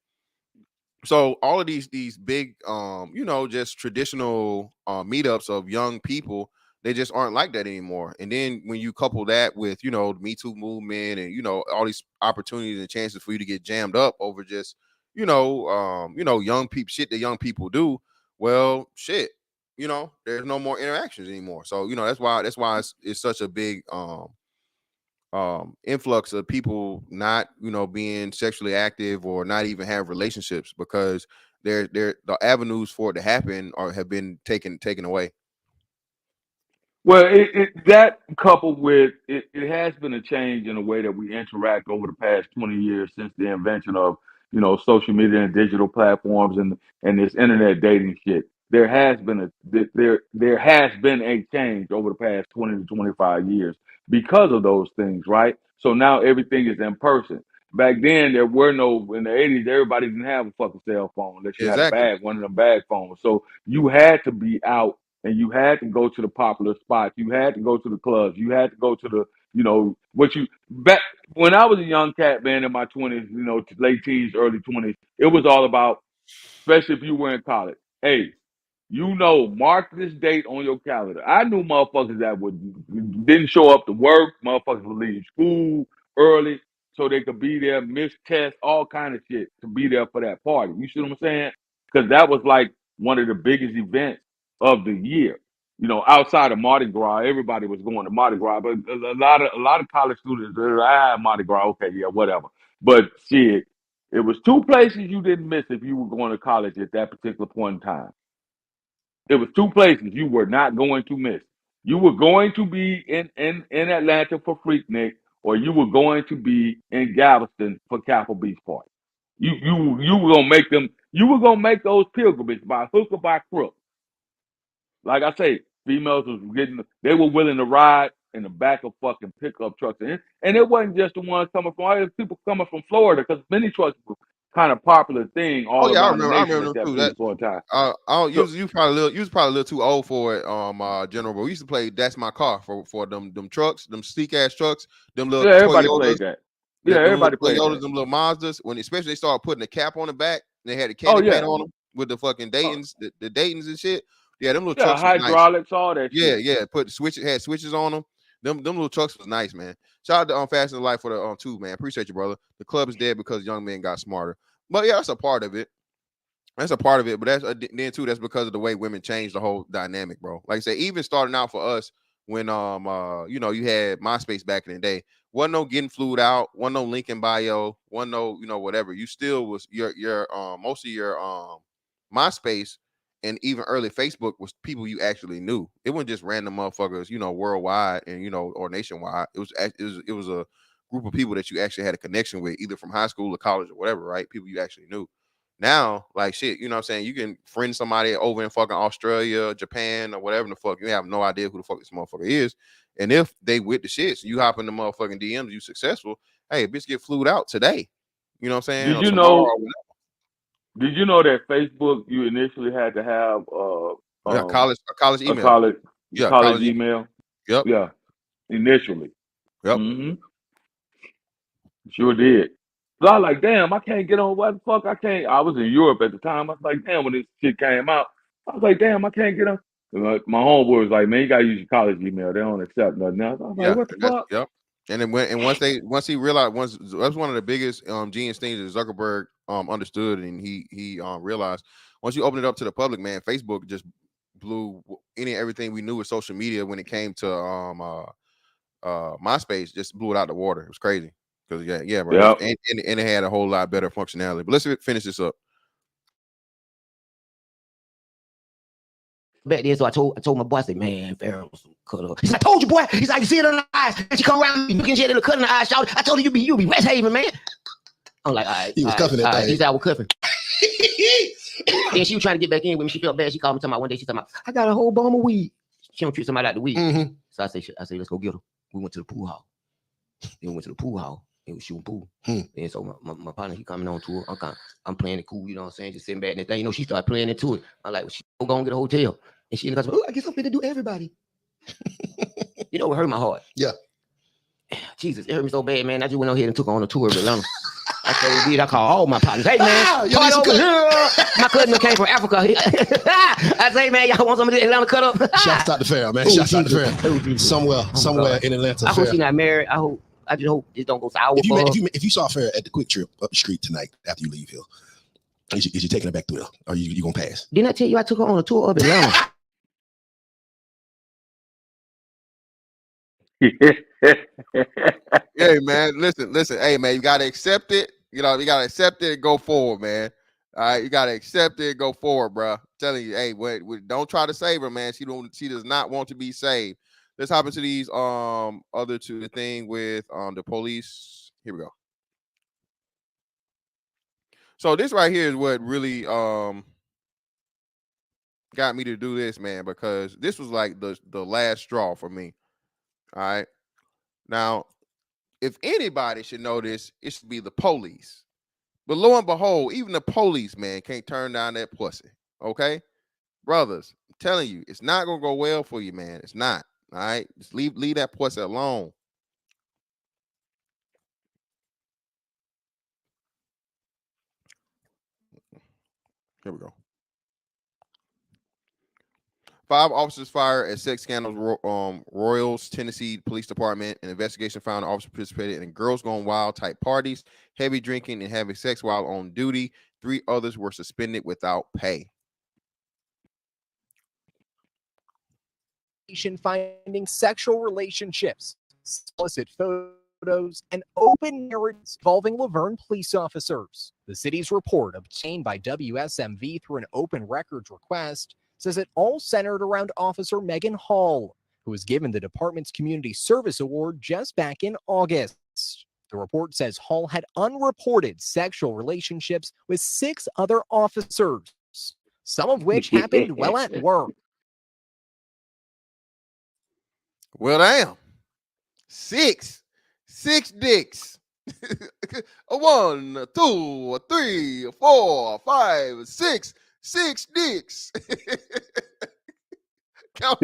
So all of these big just traditional meetups of young people, they just aren't like that anymore. And then when you couple that with the Me Too movement and all these opportunities and chances for you to get jammed up over just young people shit that young people do, well shit, there's no more interactions anymore. So that's why it's such a big influx of people not being sexually active or not even have relationships because the avenues for it to happen have been taken away. Well, that coupled with it has been a change in the way that we interact over the past 20 years since the invention of social media and digital platforms and this internet dating shit. There has been a change over the past 20 to 25 years because of those things, right? So now everything is in person. Back then, there were no in the 80s. Everybody didn't have a fucking cell phone unless you had Exactly. one of them bag phones. So you had to be out and you had to go to the popular spots. You had to go to the clubs. You had to go to the, what you back when I was a young cat, man, in my 20s, late teens, early 20s. It was all about, especially if you were in college. Hey, mark this date on your calendar. I knew motherfuckers that didn't show up to work. Motherfuckers would leave school early so they could be there, miss tests, all kind of shit to be there for that party. You see what I'm saying? Because that was like one of the biggest events of the year. Outside of Mardi Gras, everybody was going to Mardi Gras, but a lot of college students, Mardi Gras, okay, yeah, whatever. But shit, it was two places you didn't miss if you were going to college at that particular point in time. It was two places you were not going to miss. You were going to be in Atlanta for Freaknik, or you were going to be in Galveston for Capitol Beach Party. You were gonna make them. You were gonna make those pilgrimages by hook or by crook. Like I say, females was they were willing to ride in the back of fucking pickup trucks, and it wasn't just the ones coming from. It was people coming from Florida because many trucks were kind of popular thing all Oh yeah, around the I nation remember at them that too. That point in time. I don't. So You was probably a little too old for it, General. But we used to play "That's My Car" for them trucks, them sleek ass trucks, them little yeah, everybody Toyotas, played that. Yeah, them little everybody played Toyotas, that. them little Mazdas. When especially they started putting the cap on the back, and they had the Oh candy paint yeah, on them with the fucking uh, Daytons, the Daytons and shit. Yeah, them little yeah, trucks was nice. hydraulics, all that Yeah, shit. yeah. Put switches, had switches on them. Them little trucks was nice, man. Shout out to Fast and Life for the too, man. Appreciate you, brother. The club is dead because young men got smarter. But yeah, that's a part of it. That's a part of it, but that's then too. That's because of the way women changed the whole dynamic, bro. Like I said, even starting out for us when you had MySpace back in the day. Wasn't no getting flued out, wasn't no link in bio, wasn't no whatever. You still was your most of your MySpace and even early Facebook was people you actually knew. It wasn't just random motherfuckers, worldwide and or nationwide. It was a group of people that you actually had a connection with, either from high school or college or whatever, right? People you actually knew. Now, like shit, you know what I'm saying? You can friend somebody over in fucking Australia, Japan, or whatever the fuck. You have no idea who the fuck this motherfucker is. And if they with the shits, you hop in the motherfucking DMs, you successful. Hey, bitch, get flued out today. You know what I'm saying? Did Or you tomorrow know? or whatever. Did you know that Facebook you initially had to have Yeah, college a email. Yeah, college college. email? Yep. Yeah, initially. Yep. Mm-hmm. Sure did. So I was like, damn, I can't get on. What the fuck? I can't. I was in Europe at the time. I was like, damn, when this shit came out, I was like, damn, I can't get on. And my homeboy was like, man, you gotta use your college email. They don't accept nothing else. I was like, Yeah. what the fuck? Yep. And then once he realized that's one of the biggest genius things that Zuckerberg understood, and he realized once you open it up to the public, man, Facebook just blew everything we knew with social media when it came to MySpace, just blew it out the water. It was crazy because yeah, bro, Yep. and it had a whole lot better functionality. But let's finish this up. Back then, so I told my boy, I said, man, Pharaoh cut up. He's like, I told you, boy. He's like, you see it in the eyes. And she come around looking shit, it'll cut in the eyes. Shout, I told you, you be West Haven, man. I'm like, all right. He was cuffing that thing. He said I was cuffing. Then she was trying to get back in with me. She felt bad. She called me talking about one day. She talking about, I got a whole bomb of weed. She don't treat somebody like the weed. Mm-hmm. So I said, let's go get her. We went to the pool hall. Then we went to the pool hall. It was shooting pool. And so my partner, he coming on tour. I'm playing it cool, you know what I'm saying? Just sitting back in the thing. She started playing into it. I'm like, well, she go and get a hotel. And she goes, oh, I guess I'm finna do everybody. It hurt my heart. Yeah. Jesus, it hurt me so bad, man. I just went ahead and took her on a tour of Atlanta. I called all my partners. Hey, man, part over here. My cousin came from Africa. I say, man, y'all want some of this Atlanta cut up? Shouts out to Fair, man. Shouts out to Fair. Somewhere in Atlanta. I hope she's not married. I just hope this don't go sour. If you saw Fair at the Quick Trip up the street tonight after you leave here, is you taking her back through there? Or you gonna pass? Didn't I tell you I took her on a tour of Atlanta? Hey man, listen. Hey man, you gotta accept it. You gotta accept it and go forward, man. All right, you gotta accept it and go forward, bro. I'm telling you, hey, wait, don't try to save her, man. She does not want to be saved. Let's hop into these other two. The thing with the police. Here we go. So this right here is what really got me to do this, man, because this was like the last straw for me. All right. Now, if anybody should know this, it should be the police. But lo and behold, even the police, man, can't turn down that pussy. Okay? Brothers, I'm telling you, it's not gonna go well for you, man. It's not. All right. Just leave that pussy alone. Here we go. 5 officers fired at sex scandals. Royals, Tennessee Police Department. An investigation found an officer participated in girls gone wild type parties, heavy drinking, and having sex while on duty. 3 others were suspended without pay. Finding sexual relationships, solicit photos, and open narratives involving Laverne police officers. The city's report, obtained by WSMV through an open records request, says it all centered around Officer Megan Hall, who was given the department's Community Service Award just back in August. The report says Hall had unreported sexual relationships with 6 other officers, some of which happened while at work. Well, damn. 6 dicks. A 1, a 2, a 3, a 4, 5, 6, 6 dicks. Count.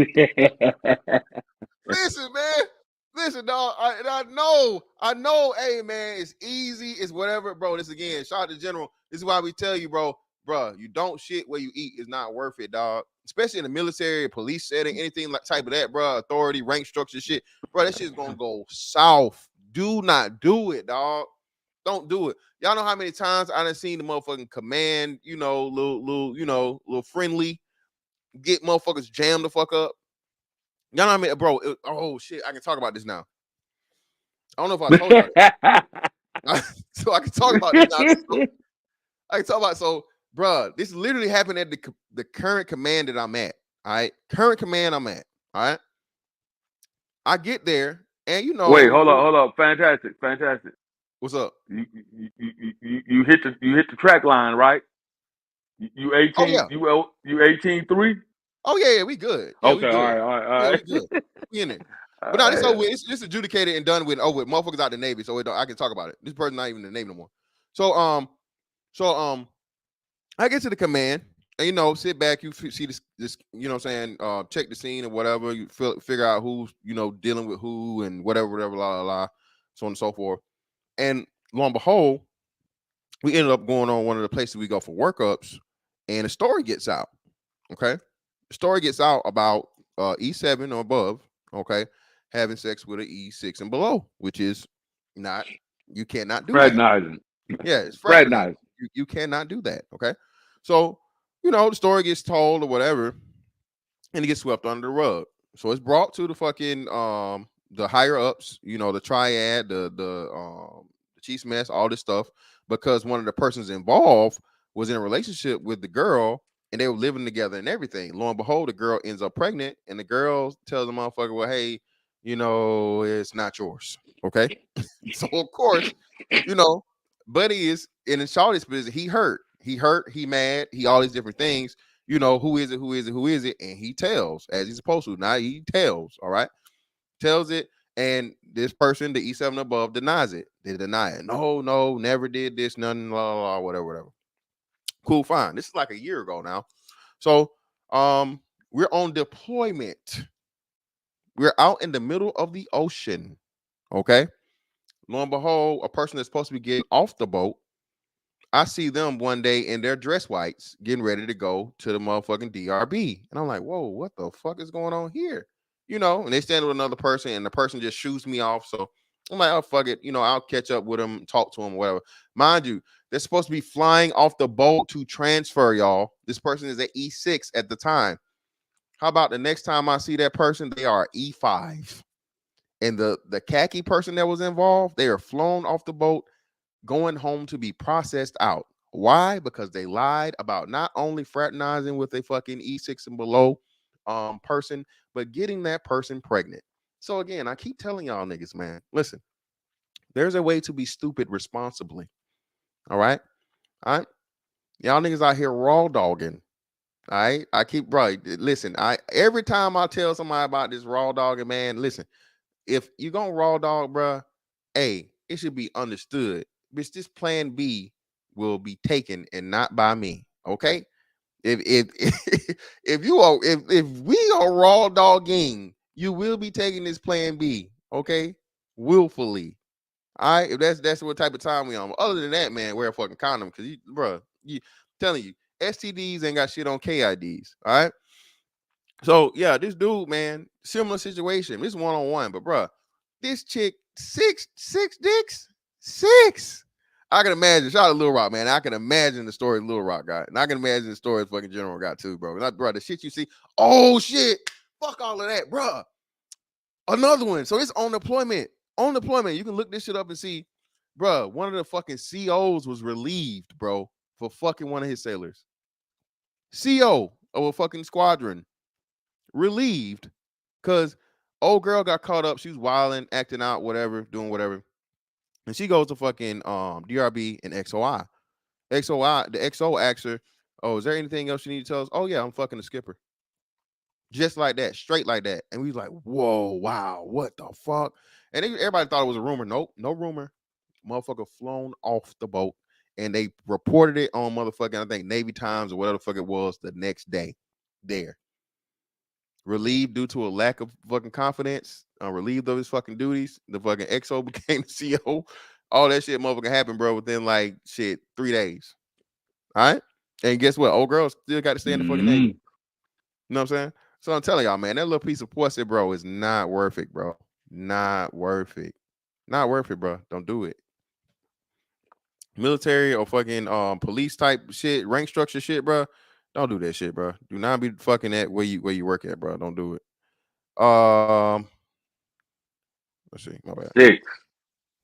Listen, man. Listen, dog. I know. Hey, man, it's easy. It's whatever, bro. This again, shout out to General. This is why we tell you, bro. You don't shit where you eat is not worth it, dog. Especially in the military, police setting, anything like type of that, bro. Authority, rank structure, shit, bro. That shit's gonna go south. Do not do it, dog. Don't do it. Y'all know how many times I done seen the motherfucking command, little friendly, get motherfuckers jammed the fuck up. Y'all know what I mean, bro? Oh shit, I can talk about this now. I don't know if I told y'all. So I can talk about this now. I can talk about bro. This literally happened at the current command that I'm at. All right, current command I'm at. All right, I get there and Wait, hold up. Fantastic. What's up? You hit the track line, right? You 18. Oh yeah. You 18-3. Oh yeah, we good. Yeah, okay, we good. all right. Yeah, we good. We in it. But no, this over with. It's just adjudicated and done with. Oh, with motherfuckers out the Navy, so I can talk about it. This person not even in the Navy no more. So I get to the command, and sit back. You see this. You know what I'm saying? Check the scene or whatever. You figure out who's dealing with who and whatever, so on and so forth. And lo and behold, we ended up going on one of the places we go for workups, and a story gets out. Okay, the story gets out about E7 or above. Okay, having sex with an E6 and below, which is not. You cannot do fraternizing. that. Yeah, it's fraternizing. You cannot do that. Okay, so the story gets told or whatever, and it gets swept under the rug. So it's brought to the fucking the higher ups, the triad, the chief's mess, all this stuff, because one of the persons involved was in a relationship with the girl and they were living together and everything. Lo and behold, the girl ends up pregnant and the girl tells the motherfucker, well, hey, it's not yours. Okay. So of course, Buddy is in Shawty's business. He hurt, he mad, he all these different things. Who is it? And he tells as he's supposed to. Now he tells, all right, tells it. And this person, the E7 above, denies it. They deny it. No, never did this, nothing, blah, whatever. Cool, fine. This is like a year ago now. So we're on deployment. We're out in the middle of the ocean. Okay. Lo and behold, a person that's supposed to be getting off the boat, I see them one day in their dress whites getting ready to go to the motherfucking DRB. And I'm like, whoa, what the fuck is going on here? And they stand with another person and the person just shoots me off. So I'm like, oh, fuck it. I'll catch up with them, talk to them, whatever. Mind you, they're supposed to be flying off the boat to transfer, y'all. This person is at E6 at the time. How about the next time I see that person, they are E5. And the khaki person that was involved, they are flown off the boat, going home to be processed out. Why? Because they lied about not only fraternizing with a fucking E6 and below person, but getting that person pregnant. So again, I keep telling y'all niggas, man, listen, there's a way to be stupid responsibly. All right. Y'all niggas out here raw dogging. All right. I keep listen, every time I tell somebody about this raw dogging, man, listen, if you gonna raw dog, bro, hey, it should be understood. Bitch, this plan B will be taken and not by me. Okay. If we are raw dogging, you will be taking this plan B, okay? Willfully. All right. If that's what type of time we on. Other than that, man, wear a fucking condom because you telling you STDs ain't got shit on KIDs. All right. So yeah, this dude, man, similar situation. This one-on-one, but bro, this chick, six dicks, 6. I can imagine. Shout out to Lil Rock, man. I can imagine the story Lil Rock got, and I can imagine the story fucking General got too, bro. Bro, the shit you see. Oh shit, fuck all of that, bro. Another one. So it's on deployment. On deployment, you can look this shit up and see, bro. One of the fucking COs was relieved, bro, for fucking one of his sailors. CO of a fucking squadron relieved because old girl got caught up. She was wilding, acting out, whatever, doing whatever. And she goes to fucking DRB and XOI. The XO asks her, oh, is there anything else you need to tell us? Oh, yeah, I'm fucking the skipper. Just like that, straight like that. And we was like, whoa, wow, what the fuck? And everybody thought it was a rumor. Nope, no rumor. Motherfucker flown off the boat, and they reported it on motherfucking, I think, Navy Times or whatever the fuck it was the next day. There. Relieved due to a lack of fucking confidence, relieved of his fucking duties. The fucking XO became the CEO. All that shit motherfucking happened, bro, within like 3 days. All right. And guess what? Old girl still got to stay in the fucking Navy. You know what I'm saying? So I'm telling y'all, man, that little piece of pussy, bro, is not worth it, bro. Not worth it. Not worth it, bro. Don't do it. Military or fucking police type shit, rank structure shit, bro. Don't do that shit, bro. Do not be fucking at where you work at, bro. Don't do it. Let's see. My bad. 6.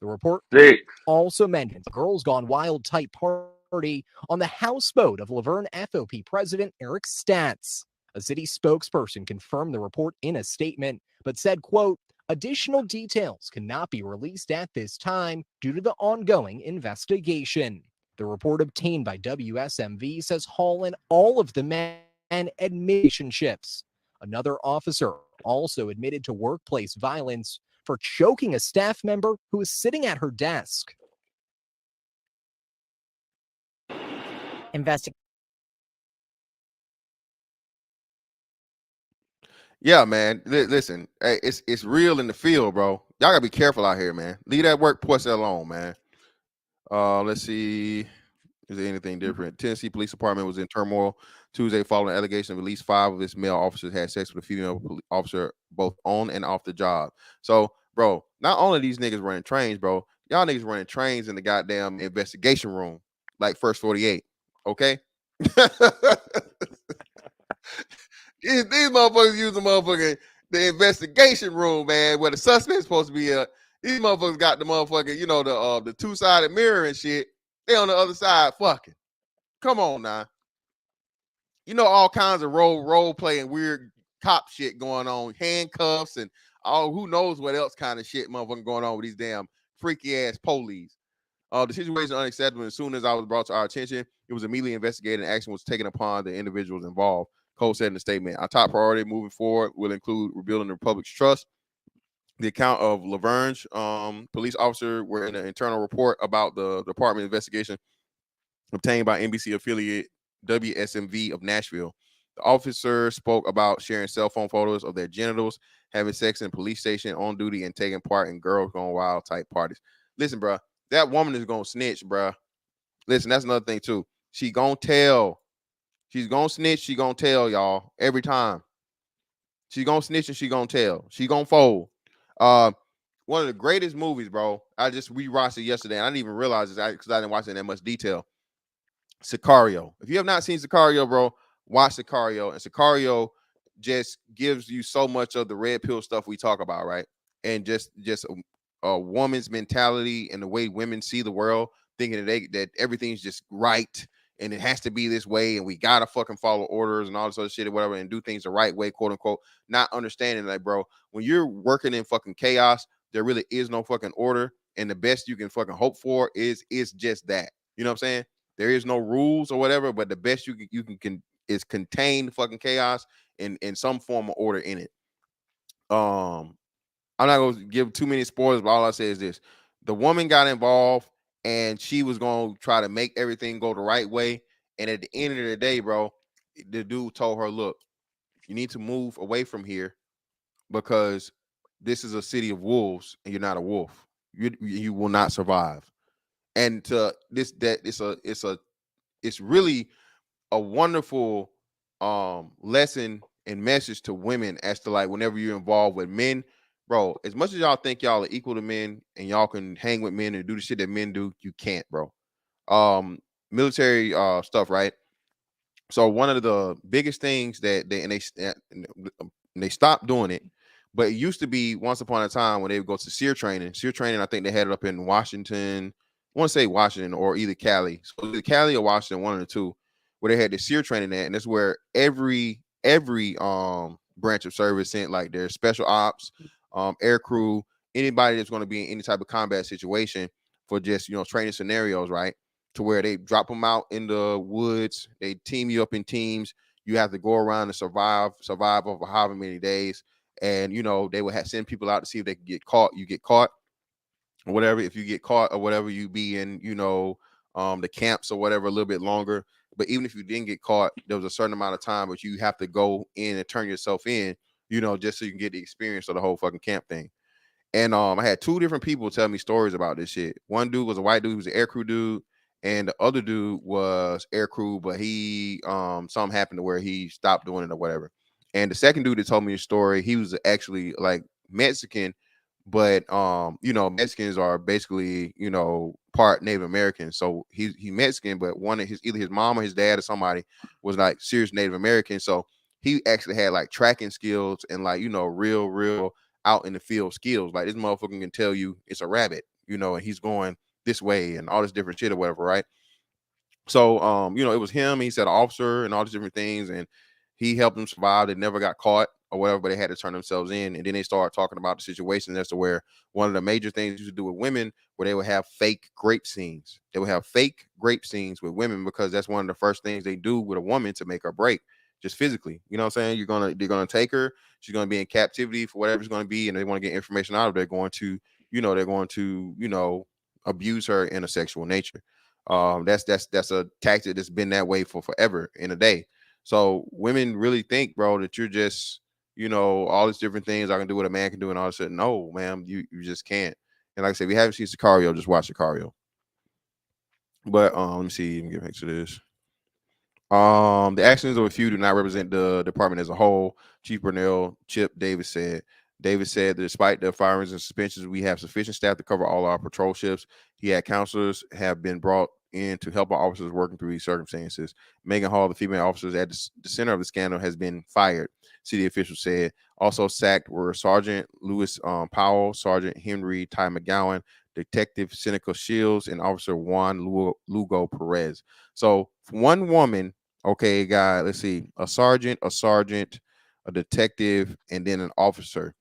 The report 6. also mentions a Girls Gone Wild type party on the houseboat of Laverne FOP President Eric Statz. A city spokesperson confirmed the report in a statement, but said, quote, additional details cannot be released at this time due to the ongoing investigation. The report obtained by WSMV says Hall and all of the men admitted relationships. Another officer also admitted to workplace violence for choking a staff member who was sitting at her desk. Yeah, man. Listen, hey, it's real in the field, bro. Y'all gotta be careful out here, man. Leave that work pussy alone, man. Let's see. Is there anything different? Tennessee Police Department was in turmoil Tuesday following allegation of at least 5 of its male officers had sex with a female officer both on and off the job. So, bro, not only these niggas running trains, bro, y'all niggas running trains in the goddamn investigation room, like First 48. Okay. These motherfuckers use the investigation room, man, where the suspect's supposed to be. These motherfuckers got the motherfucking, the two-sided mirror and shit. They on the other side fucking. Come on now. All kinds of role playing weird cop shit going on, handcuffs and all who knows what else kind of shit motherfucking going on with these damn freaky ass police. The situation is unacceptable. As soon as I was brought to our attention, it was immediately investigated and action was taken upon the individuals involved. Cole said in the statement, our top priority moving forward will include rebuilding the public's trust. The account of Laverne's police officer were in an internal report about the department investigation obtained by NBC affiliate WSMV of Nashville. The officer spoke about sharing cell phone photos of their genitals, having sex in a police station, on duty, and taking part in Girls Gone Wild type parties. Listen, bro, that woman is going to snitch, bro. Listen, that's another thing, too. She going to tell. She's going to snitch. She going to tell, y'all, every time. She going to snitch and she going to tell. She going to fold. One of the greatest movies, bro. I just rewatched it yesterday. And I didn't even realize this because I didn't watch it in that much detail. Sicario. If you have not seen Sicario, bro, watch Sicario. And Sicario just gives you so much of the red pill stuff we talk about, right? And just a woman's mentality and the way women see the world, thinking that everything's just right and it has to be this way and we gotta fucking follow orders and all this other shit or whatever and do things the right way, quote unquote. Not understanding that, bro, when you're working in fucking chaos, there really is no fucking order, and the best you can fucking hope for is just that. You know what I'm saying? There is no rules or whatever, but the best you can is contain fucking chaos in some form of order in it. I'm not gonna give too many spoilers, but all I say is this: the woman got involved and she was gonna try to make everything go the right way. And at the end of the day, bro, the dude told her, "Look, you need to move away from here because this is a city of wolves, and you're not a wolf. You will not survive." And it's really a wonderful lesson and message to women as to, like, whenever you're involved with men, bro, as much as y'all think y'all are equal to men and y'all can hang with men and do the shit that men do, you can't, bro. Military stuff, right? So one of the biggest things that they stopped doing it, but it used to be once upon a time when they would go to SEER training. SEER training, I think they had it up in Washington. I want to say Washington or either Cali. So either Cali or Washington, one of the two, where they had the SEER training at, and that's where every branch of service sent like their special ops, air crew, anybody that's going to be in any type of combat situation for just training scenarios, right? To where they drop them out in the woods, they team you up in teams. You have to go around and survive over however many days, and they would send people out to see if they can get caught. You get caught. or whatever. If you get caught or whatever, you be in, the camps or whatever a little bit longer. But even if you didn't get caught, there was a certain amount of time, but you have to go in and turn yourself in, just so you can get the experience of the whole fucking camp thing. And I had two different people tell me stories about this shit. One dude was a white dude, he was an aircrew dude, and the other dude was aircrew, but he something happened to where he stopped doing it or whatever. And the second dude that told me the story, he was actually like Mexican, but Mexicans are basically, part Native American. So he Mexican, but one of his, either his mom or his dad or somebody was like serious Native American. So he actually had like tracking skills and like, real out in the field skills. Like this motherfucker can tell you it's a rabbit, and he's going this way and all this different shit or whatever, right? So it was him, he said an officer and all these different things, and he helped them survive. They never got caught or whatever, but they had to turn themselves in. And then they started talking about the situation as to where one of the major things used to do with women, where they would have fake grape scenes. They would have fake grape scenes with women because that's one of the first things they do with a woman to make her break, just physically. You know what I'm saying? They're gonna take her, she's gonna be in captivity for whatever it's gonna be, and they want to get information out of her. They're going to abuse her in a sexual nature. That's a tactic that's been that way for forever in a day. So women really think, bro, that you're just, all these different things I can do what a man can do and all this shit. No, ma'am, you just can't. And like I said, if you haven't seen Sicario, just watch Sicario. But let me see, let me get back to this. The actions of a few do not represent the department as a whole. Chief Burnell Chip Davis said. Davis said that despite the firings and suspensions, we have sufficient staff to cover all our patrol shifts. He had counselors have been brought in to help our officers working through these circumstances. Megan Hall, the female officers at the center of the scandal, has been fired, city officials said. Also sacked were Sergeant Lewis Powell, Sergeant Henry Ty McGowan, Detective Seneca Shields, and Officer Juan Lugo Perez. So one woman, okay, guy, let's see, a sergeant, a detective, and then an officer.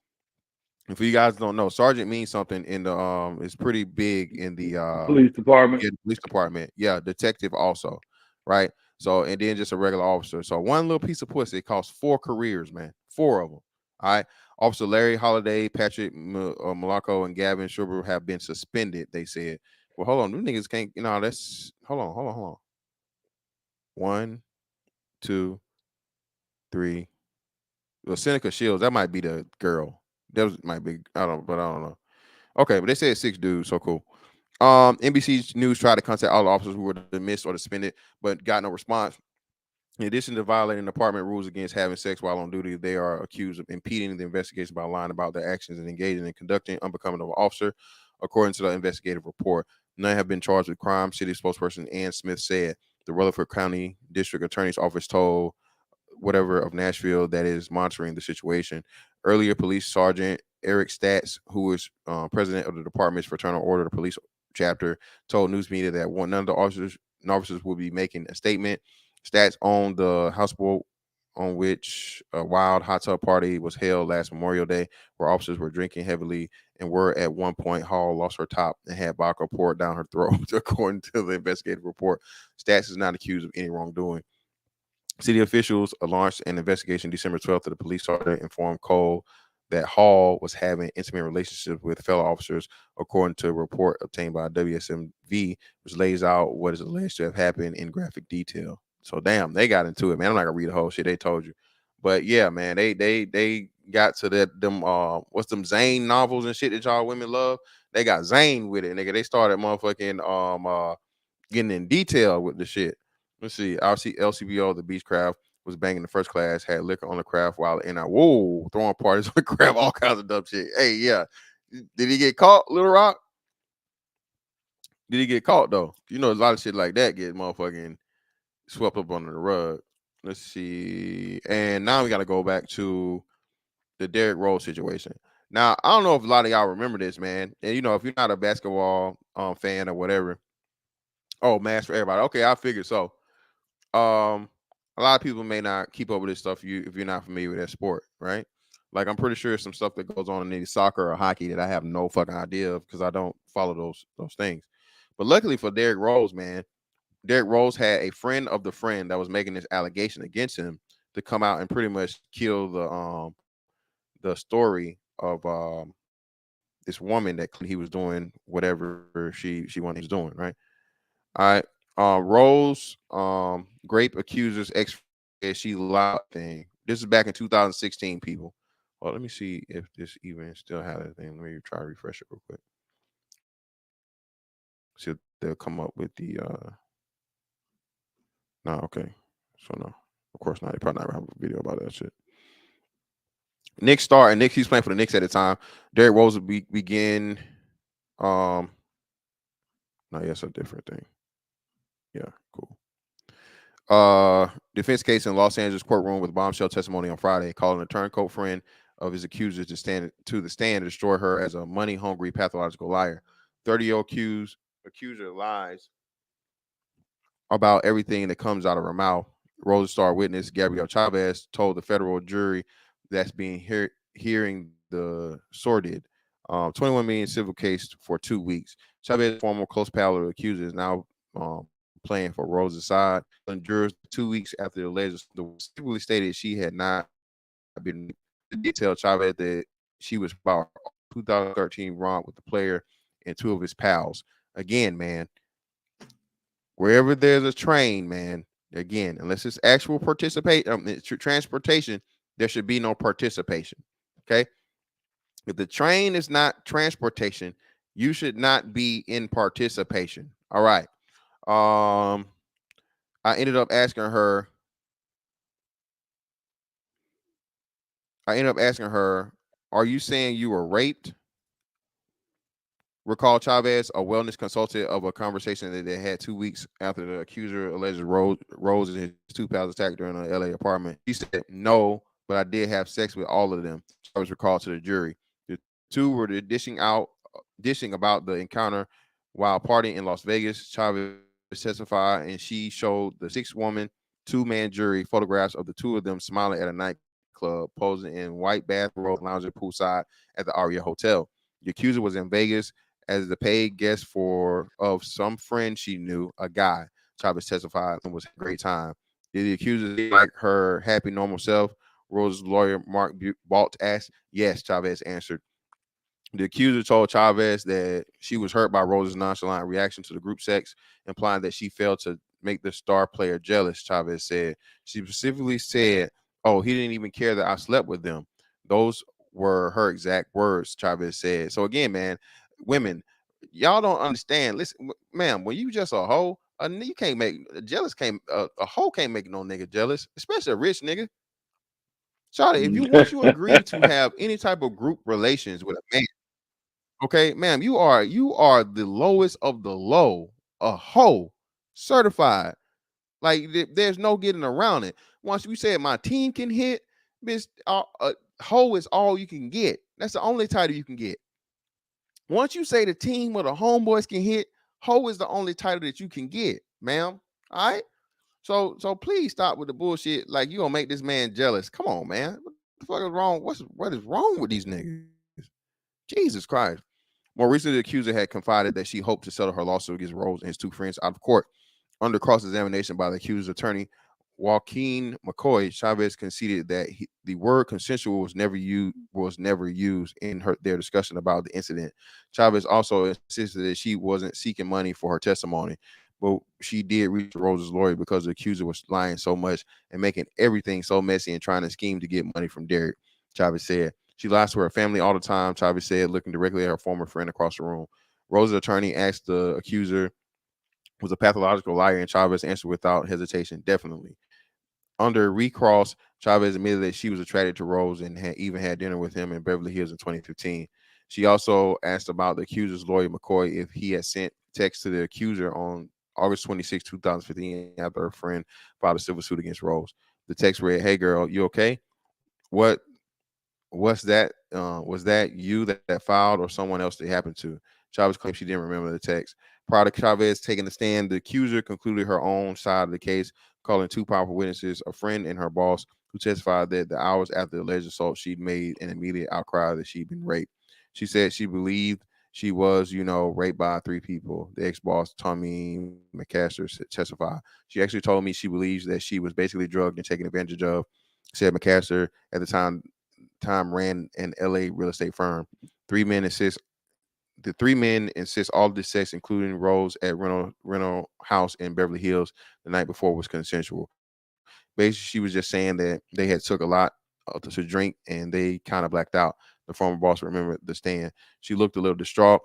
If you guys don't know, sergeant means something in the it's pretty big in the Police department. yeah, police department. Yeah, detective also, right? So and then just a regular officer. So one little piece of pussy costs 4 careers, man. 4 of them. All right. Officer Larry Holiday, Patrick Malacco, and Gavin Schubert have been suspended, they said. Well, hold on. Them niggas can't, that's hold on. 1, 2, 3. Well, Seneca Shields, that might be the girl. Might be, I don't know. Okay, but they said 6 dudes, so cool. NBC News tried to contact all the officers who were dismissed or suspended, but got no response. In addition to violating department rules against having sex while on duty, they are accused of impeding the investigation by lying about their actions and engaging in conducting unbecoming of an officer, according to the investigative report. None have been charged with crime, city spokesperson Ann Smith said. The Rutherford County District Attorney's Office told whatever of Nashville that is monitoring the situation. Earlier, Police Sergeant Eric Statz, who is president of the department's Fraternal Order, the police chapter, told news media that none of the officers will be making a statement. Statz owned the houseboat on which a wild hot tub party was held last Memorial Day, where officers were drinking heavily and were at one point Hall lost her top and had vodka poured down her throat, according to the investigative report. Statz is not accused of any wrongdoing. City officials launched an investigation December 12th. The police sergeant informed Cole that Hall was having intimate relationships with fellow officers, according to a report obtained by WSMV, which lays out what is alleged to have happened in graphic detail. So damn, they got into it, man. I'm not gonna read the whole shit. They told you, but yeah, man, they got to them what's them Zane novels and shit that y'all women love. They got Zane with it, nigga. They started motherfucking getting in detail with the shit. Let's see. LCBO, the Beechcraft, was banging the first class, had liquor on the craft while in a throwing parties on the craft, all kinds of dumb shit. Hey, yeah. Did he get caught, Little Rock? Did he get caught though? You know, a lot of shit like that get motherfucking swept up under the rug. Let's see. And now we gotta go back to the Derrick Rose situation. Now, I don't know if a lot of y'all remember this, man. And if you're not a basketball fan or whatever. Oh, Mass for everybody. Okay, I figured so. A lot of people may not keep up with this stuff if you're not familiar with that sport, right? Like I'm pretty sure there's some stuff that goes on in maybe soccer or hockey that I have no fucking idea of because I don't follow those things. But luckily for Derrick Rose, man, Derrick Rose had a friend of the friend that was making this allegation against him to come out and pretty much kill the story of this woman that he was doing whatever she wanted he was doing, right? All right. Rose, Grape accuses ex she lied thing. This is back in 2016, people. Well, let me see if this even still has a thing. Let me try to refresh it real quick. See if they'll come up with the no, okay. So no, of course not. They probably not have a video about that shit. Nick Starr and Nick, he's playing for the Knicks at the time. Derrick Rose will begin. No, yes, a different thing. Yeah, cool. Defense case in Los Angeles courtroom with bombshell testimony on Friday, calling a turncoat friend of his accusers to stand to the stand to destroy her as a money-hungry pathological liar. 30-year-old accuser lies about everything that comes out of her mouth. Rosa Star witness Gabrielle Chavez told the federal jury that's being hearing the sordid 21 million civil case for 2 weeks. Chavez, former close pal of the accuser, is now playing for Rosa's side. And jurors 2 weeks after the alleged specifically stated she had not been detailed Chavez that she was about 2013 romp with the player and 2 of his pals. Again, man, wherever there's a train, man, again, unless it's actual transportation, there should be no participation. Okay. If the train is not transportation, you should not be in participation. All right. I ended up asking her, are you saying you were raped? Recall Chavez, a wellness consultant, of a conversation that they had 2 weeks after the accuser alleged Rose and his 2 pals attacked during an LA apartment. He said, no, but I did have sex with all of them. Chavez recalled to the jury. The 2 were dishing about the encounter while partying in Las Vegas. Chavez testified, and she showed the 6-woman, 2-man jury photographs of the 2 of them smiling at a nightclub, posing in white bathrobe, lounging poolside at the Aria Hotel. The accuser was in Vegas as the paid guest of some friend she knew, a guy. Chavez testified and was a great time. Did the accuser seem like her happy, normal self? Rose's lawyer, Mark Balt, asked. Yes, Chavez answered. The accuser told Chavez that she was hurt by Rose's nonchalant reaction to the group sex, implying that she failed to make the star player jealous, Chavez said. She specifically said, oh, he didn't even care that I slept with them. Those were her exact words, Chavez said. So again, man, women, y'all don't understand. Listen, ma'am, when you just a hoe, you can't make a hoe can't make no nigga jealous, especially a rich nigga. Shawty, if you once you agree to have any type of group relations with a man, okay, ma'am, you are the lowest of the low, a hoe, certified. Like there's no getting around it. Once we said my team can hit, bitch, hoe is all you can get. That's the only title you can get. Once you say the team or the homeboys can hit, hoe is the only title that you can get, ma'am. All right. So please stop with the bullshit. Like you gonna make this man jealous. Come on, man. What the fuck is wrong? What is wrong with these niggas? Jesus Christ. More recently, the accuser had confided that she hoped to settle her lawsuit against Rose and his 2 friends out of court. Under cross-examination by the accuser's attorney, Joaquin McCoy, Chavez conceded that the word consensual was never used in their discussion about the incident. Chavez also insisted that she wasn't seeking money for her testimony, but she did reach Rose's lawyer because the accuser was lying so much and making everything so messy and trying to scheme to get money from Derrick. Chavez said she lies to her family all the time, Chavez said, looking directly at her former friend across the room. Rose's attorney asked the accuser was a pathological liar, and Chavez answered without hesitation, definitely. Under recross, Chavez admitted that she was attracted to Rose and even had dinner with him in Beverly Hills in 2015. She also asked about the accuser's lawyer, McCoy, if he had sent text to the accuser on August 26, 2015, after her friend filed a civil suit against Rose. The text read, "Hey girl, you okay? What's that? Was that you that filed or someone else that happened to?" Chavez claimed she didn't remember the text. Prior to Chavez taking the stand, the accuser concluded her own side of the case, calling 2 powerful witnesses, a friend and her boss, who testified that the hours after the alleged assault, she'd made an immediate outcry that she'd been raped. She said she believed she was, raped by 3 people. The ex-boss, Tommy McCaster, testified. She actually told me she believes that she was basically drugged and taken advantage of, said McCaster. At the time ran an LA real estate firm. 3 men insist The three men insist all of the sex, including Rose at rental house in Beverly Hills the night before, was consensual. Basically, she was just saying that they had took a lot to drink and they kind of blacked out. The former boss remembered the stand. She looked a little distraught.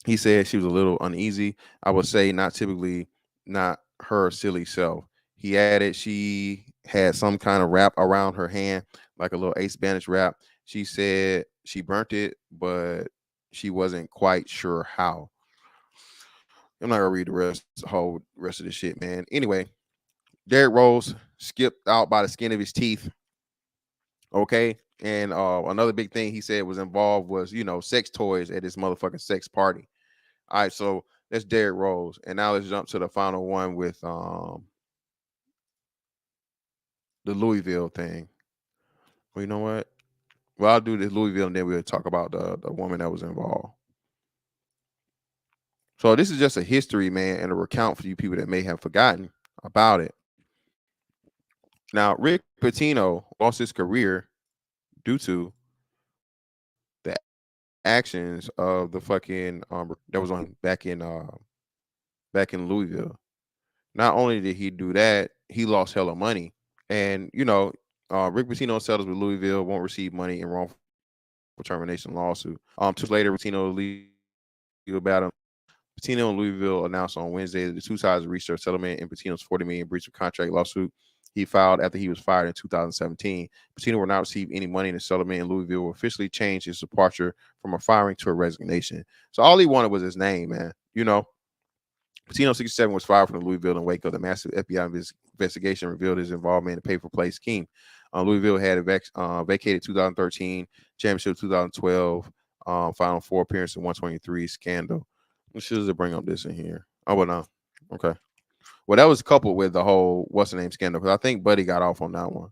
He said she was a little uneasy. I would say not typically, not her silly self. He added she had some kind of wrap around her hand, like a little ace bandage wrap. She said she burnt it, but she wasn't quite sure how. I'm not gonna read the whole rest of this shit, man. Anyway, Derrick Rose skipped out by the skin of his teeth. Okay. And another big thing he said was involved was, sex toys at this motherfucking sex party. All right, so that's Derrick Rose. And now let's jump to the final one with the Louisville thing. Well, you know what? Well, I'll do this Louisville and then we'll talk about the woman that was involved. So this is just a history, man, and a recount for you people that may have forgotten about it. Now, Rick Pitino lost his career due to the actions of the fucking that was on back in Louisville. Not only did he do that, he lost hella money. And Rick Pitino settles with Louisville, won't receive money in wrongful termination lawsuit. 2 later, Pitino legal battle. Pitino and Louisville announced on Wednesday that the two sides reached their settlement in Pitino's $40 million breach of contract lawsuit he filed after he was fired in 2017. Pitino will not receive any money in the settlement, and Louisville will officially change his departure from a firing to a resignation. So all he wanted was his name, man. Pitino 67 was fired from the Louisville in wake of the massive FBI investigation revealed his involvement in the pay-for-play scheme. Louisville had vacated 2013, championship 2012, Final Four appearance in 123 scandal. We should bring up this in here. Oh, well, no. Okay. Well, that was coupled with the whole what's the name scandal because I think Buddy got off on that one.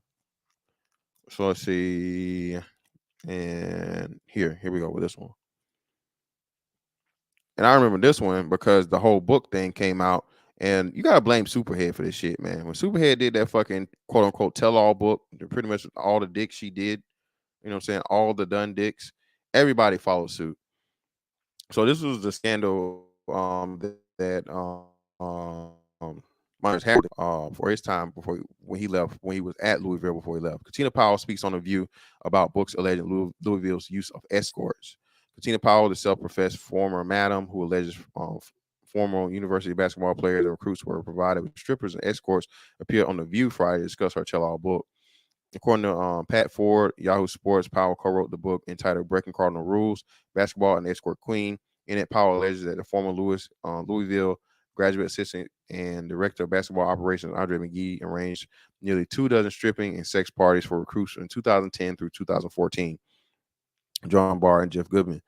So let's see. And here we go with this one. And I remember this one because the whole book thing came out, and you gotta blame Superhead for this shit, man. When Superhead did that fucking quote unquote tell-all book, pretty much all the dicks she did, what I'm saying, all the done dicks, everybody followed suit. So this was the scandal that Myers had for his time when he left, when he was at Louisville before he left. Katina Powell speaks on The View about books alleging Louisville's use of escorts. Katina Powell, the self-professed former madam who alleges former university basketball players and recruits were provided with strippers and escorts, appeared on The View Friday to discuss her tell-all book. According to Pat Ford, Yahoo Sports, Powell co-wrote the book entitled Breaking Cardinal Rules, Basketball and Escort Queen. In it, Powell alleges that the former Louisville graduate assistant and director of basketball operations, Andre McGee, arranged nearly 24 stripping and sex parties for recruits in 2010 through 2014. John Barr and Jeff Goodman.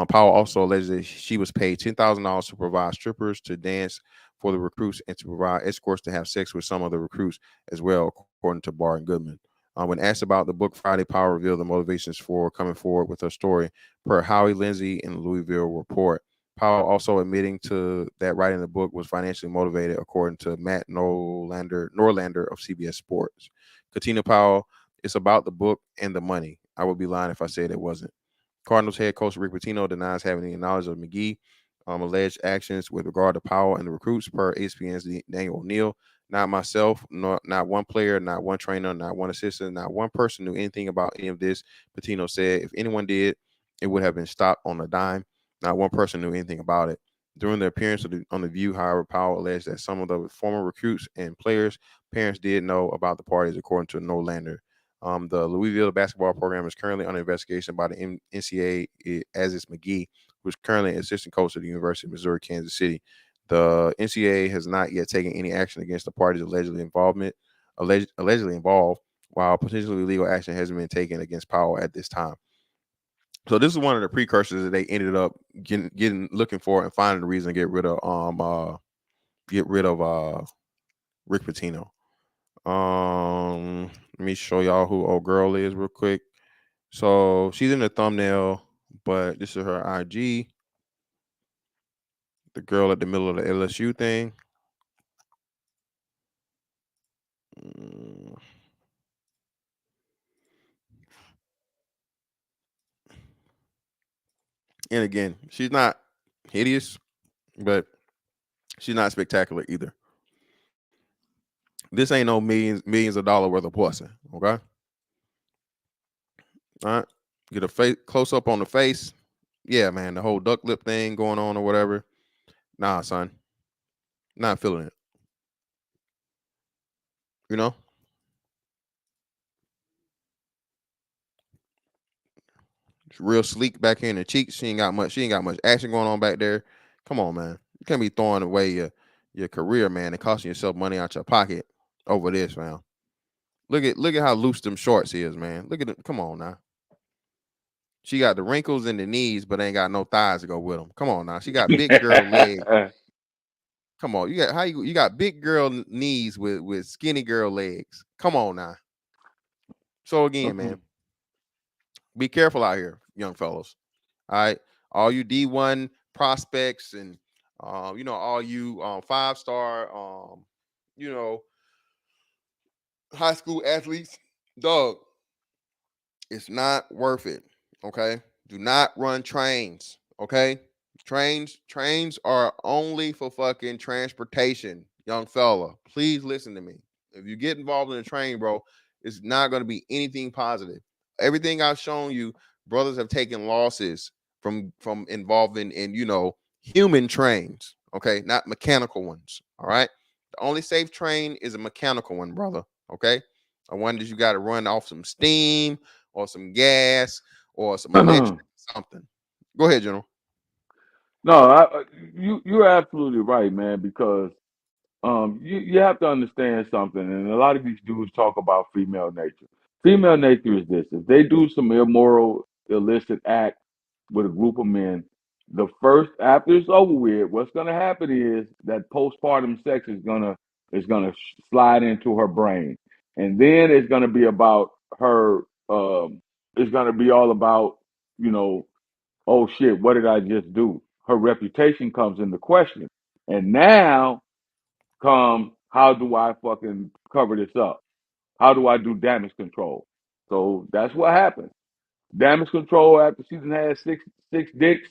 Powell also alleged that she was paid $10,000 to provide strippers to dance for the recruits and to provide escorts to have sex with some of the recruits as well, according to Barr and Goodman. When asked about the book Friday, Powell revealed the motivations for coming forward with her story per Howie Lindsay in the Louisville Report. Powell also admitting to that writing the book was financially motivated, according to Matt Norlander of CBS Sports. Katina Powell, it's about the book and the money. I would be lying if I said it wasn't. Cardinals head coach Rick Pitino denies having any knowledge of McGee alleged actions with regard to Powell and the recruits per ESPN's Daniel O'Neal. Not myself, not one player, not one trainer, not one assistant, not one person knew anything about any of this. Pitino said if anyone did, it would have been stopped on a dime. Not one person knew anything about it. During the appearance on The View, however, Powell alleged that some of the former recruits and players' parents did know about the parties, according to Norlander. The Louisville basketball program is currently under investigation by the NCAA, as is McGee, who is currently an assistant coach at the University of Missouri, Kansas City. The NCAA has not yet taken any action against the parties allegedly involved, while potentially legal action hasn't been taken against Powell at this time. So this is one of the precursors that they ended up looking for and finding the reason to get rid of Rick Pitino. Let me show y'all who old girl is real quick. So she's in the thumbnail, but this is her IG. The girl at the middle of the LSU thing. And again, she's not hideous, but she's not spectacular either. This ain't no millions of dollars worth of pussy. Okay. All right. Get a face close up on the face. Yeah, man. The whole duck lip thing going on or whatever. Nah, son. Not feeling it. You know? It's real sleek back here in the cheeks. She ain't got much action going on back there. Come on, man. You can't be throwing away your career, man, and costing yourself money out your pocket over this, man. Look at how loose them shorts is, man. Look at it. Come on now. She got the wrinkles in the knees, but ain't got no thighs to go with them. Come on now. She got big girl legs. Come on. You got big girl knees with skinny girl legs. Come on now. So again, man, be careful out here, young fellas. All right. All you D1 prospects and all you 5-star high school athletes, dog, it's not worth it. Okay. Do not run trains. Okay. Trains are only for fucking transportation, young fella. Please listen to me. If you get involved in a train, bro, it's not going to be anything positive. Everything I've shown you, brothers have taken losses from involving in human trains. Okay, not mechanical ones. All right. The only safe train is a mechanical one, brother. Okay. A one that you got to run off some steam or some gas or some electric something. Go ahead, General. No, you're absolutely right, man. Because you have to understand something, and a lot of these dudes talk about female nature. Female nature is this: if they do some immoral, illicit act with a group of men, the first after it's over with, what's gonna happen is that postpartum sex is gonna slide into her brain, and then it's gonna be about her. It's gonna be all about you know oh shit, what did I just do? Her reputation comes into question. And now comes, how do I fucking cover this up? How do I do damage control? So that's what happens. Damage control after she's had six dicks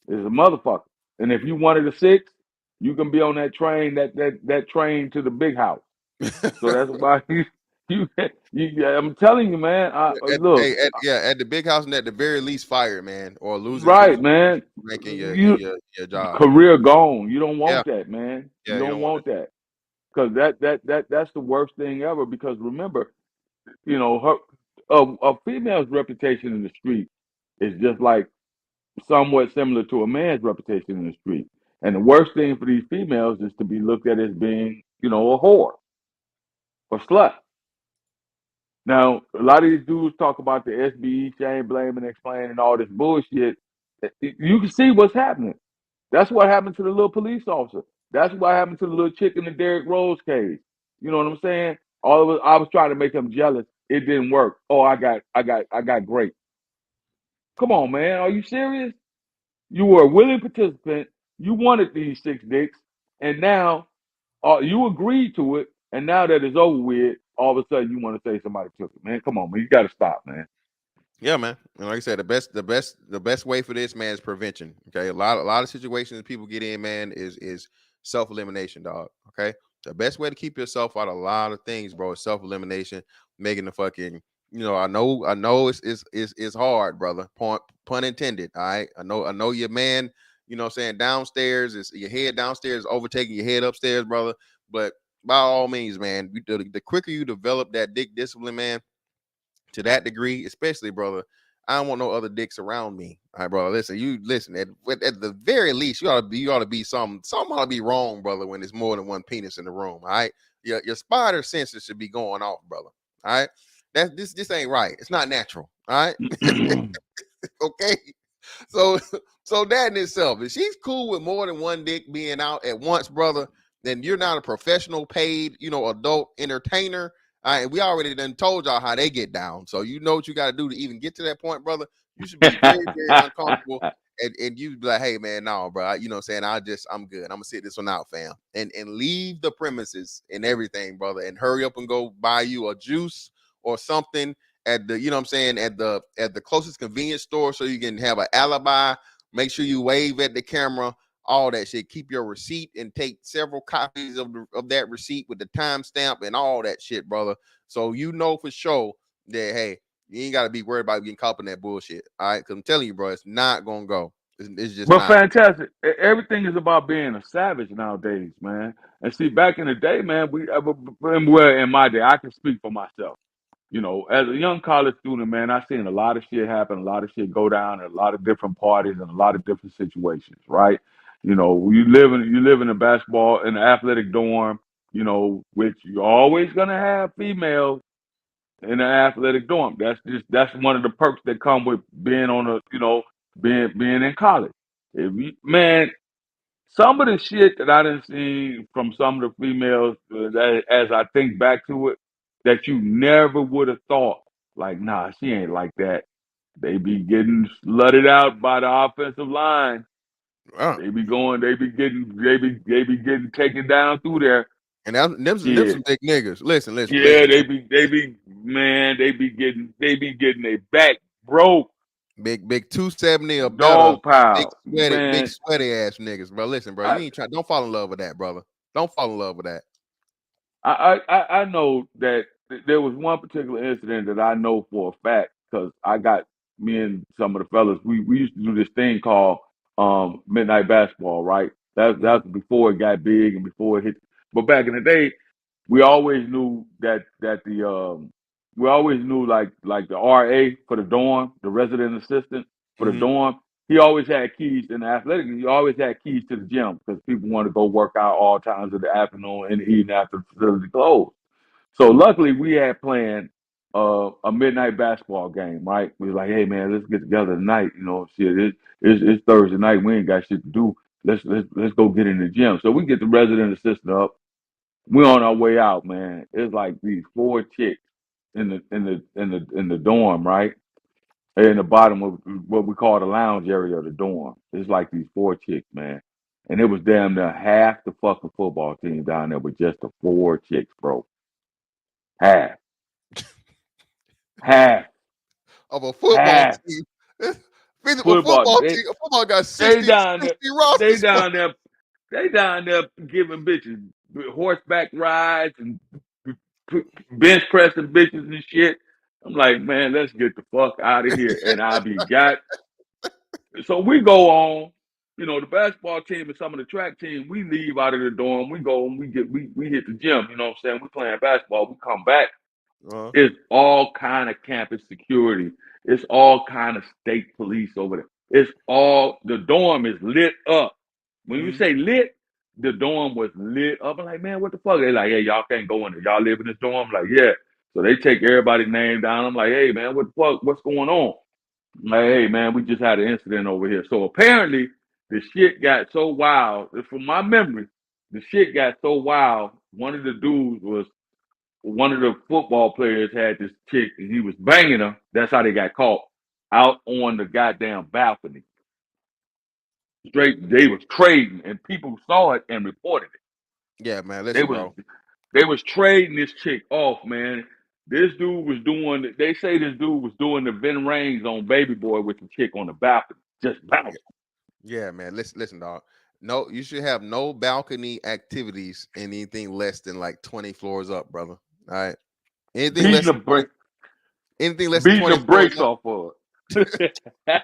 is a motherfucker. And if you wanted a six, you can be on that train, that train to the big house. So that's why I'm telling you, man. Look, At the big house and at the very least fired, man, or losing right, man. rank in You your job. career gone. You don't Yeah, want that, man. yeah, You you don't don't want want that because that's the worst thing ever. Because remember, her a female's reputation in the street is just like somewhat similar to a man's reputation in the street. And the worst thing for these females is to be looked at as being, a whore or slut. Now, a lot of these dudes talk about the SBE, shame, blame, and explain, and all this bullshit. You can see what's happening. That's what happened to the little police officer. That's what happened to the little chick in the Derrick Rose case. You know what I'm saying? All of us, I was trying to make him jealous. It didn't work. Oh, I got great. Come on, man. Are you serious? You were a willing participant. You wanted these 6 dicks, and now you agreed to it. And now that it's over with, all of a sudden you want to say somebody took it, man. Come on, man. You got to stop, man. Yeah, man. And like I said, the best way for this, man, is prevention. Okay, a lot of situations people get in, man, is self elimination, dog. Okay, the best way to keep yourself out of a lot of things, bro, is self elimination. Making the fucking, I know it's hard, brother. Pun intended. All right, I know your man. What I'm saying, downstairs is your head downstairs is overtaking your head upstairs, brother. But by all means, man, the quicker you develop that dick discipline, man, to that degree, especially, brother, I don't want no other dicks around me. All right, brother. Listen. At the very least, you ought to be something ought to be wrong, brother, when there's more than one penis in the room. All right. Your spider senses should be going off, brother. All right. This ain't right. It's not natural. All right. Okay. So that in itself, if she's cool with more than one dick being out at once, brother, then you're not a professional paid, adult entertainer. All right, we already done told y'all how they get down. So you know what you got to do to even get to that point, brother. You should be very, very uncomfortable. And you be like, hey man, no, bro. You know what I'm saying? I'm good. I'm gonna sit this one out, fam. And leave the premises and everything, brother. And hurry up and go buy you a juice or something at the, you know what I'm saying, at the closest convenience store so you can have an alibi. Make sure you wave at the camera, all that shit. Keep your receipt and take several copies of that receipt with the timestamp and all that shit, brother. So you know for sure that, hey, you ain't got to be worried about getting caught in that bullshit. All right, because I'm telling you, bro, it's not gonna go. It's just But not. fantastic. Everything is about being a savage nowadays, man. And see, back in the day, man, well, in my day, I can speak for myself. You know, as a young college student, man, I seen a lot of shit happen, a lot of shit go down, at a lot of different parties and a lot of different situations, right? You know, you live in a basketball in an athletic dorm, you know, which you're always gonna have females in an athletic dorm. That's one of the perks that come with being on a, you know, being in college. If you, man, some of the shit that I didn't see from some of the females, as I think back to it, that you never would have thought, like, nah, she ain't like that. They be getting slutted out by the offensive line. They be going, they be getting taken down through there. And them Yeah, some big niggas. Listen. yeah, they be getting their back broke. Big 270 or better. Dog pile, Big man. sweaty ass niggas, bro. Listen, bro, you ain't trying. Don't fall in love with that, brother. Don't fall in love with that. I know that there was one particular incident that I know for a fact because I got me and some of the fellas. We used to do this thing called midnight basketball, right? That's before it got big and before it hit. But back in the day, we always knew we always knew like the RA for the dorm, the resident assistant for the dorm. He always had keys in the athletic. He always had keys to the gym because people want to go work out all times of the afternoon and the evening after the facility closed. So luckily we had planned a midnight basketball game, right? We was like, hey man, let's get together tonight. You know, shit, it's Thursday night. We ain't got shit to do. Let's go get in the gym. So we get the resident assistant up. We're on our way out, man. It's like these four chicks in the dorm, right? In the bottom of what we call the lounge area of the dorm. It's like these four chicks, man. And it was damn near half the fucking football team down there with just the four chicks, bro. Half. Half. Of a football Half. team. A Football. football got They 60 down there. They rosters. down there. They down there giving bitches horseback rides and bench pressing bitches and shit. I'm like, man, let's get the fuck out of here. And I be got. So we go on. You know, the basketball team and some of the track team, we leave out of the dorm. We go and we hit the gym. You know what I'm saying? We playing basketball. We come back. It's all kind of campus security. It's all kind of state police over there. It's all the dorm is lit up. When you say lit, the dorm was lit up. I'm like, man, what the fuck? They like, hey, y'all can't go in there. Y'all live in this dorm? I'm like, yeah. So they take everybody's name down. I'm like, hey, man, what the fuck? What's going on? I'm like, hey, man, we just had an incident over here. So apparently the shit got so wild. From my memory, the shit got so wild. One of the dudes was one of the football players had this chick and he was banging her. That's how they got caught out on the goddamn balcony. Straight, they was trading and people saw it and reported it. Yeah, man. They Listen, bro. was trading this chick off, man. This dude was doing. They say this dude was doing the Vin Rains on Baby Boy with the chick on the balcony, just bouncing. Yeah, man. Listen, dog. No, you should have no balcony activities in anything less than like 20 floors up, brother. All right. Anything Beating less the than 20, break, anything less than beating 20 the floors brakes up, off of it.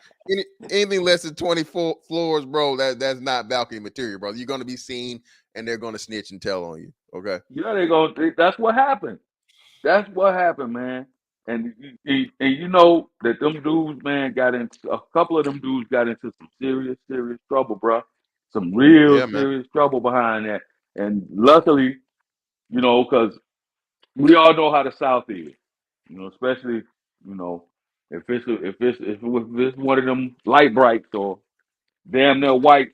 anything less than 24 floors, bro, that's not balcony material, bro. You're gonna be seen and they're gonna snitch and tell on you. Okay. Yeah, they gonna. That's what happened. That's what happened, man. And you know that them dudes, man, got into a couple of them dudes got into some serious trouble, bro. Some real Yeah, man. serious trouble behind that. And luckily, you know, because we all know how the South is, you know, especially, you know, if it's one of them light brights or damn near whites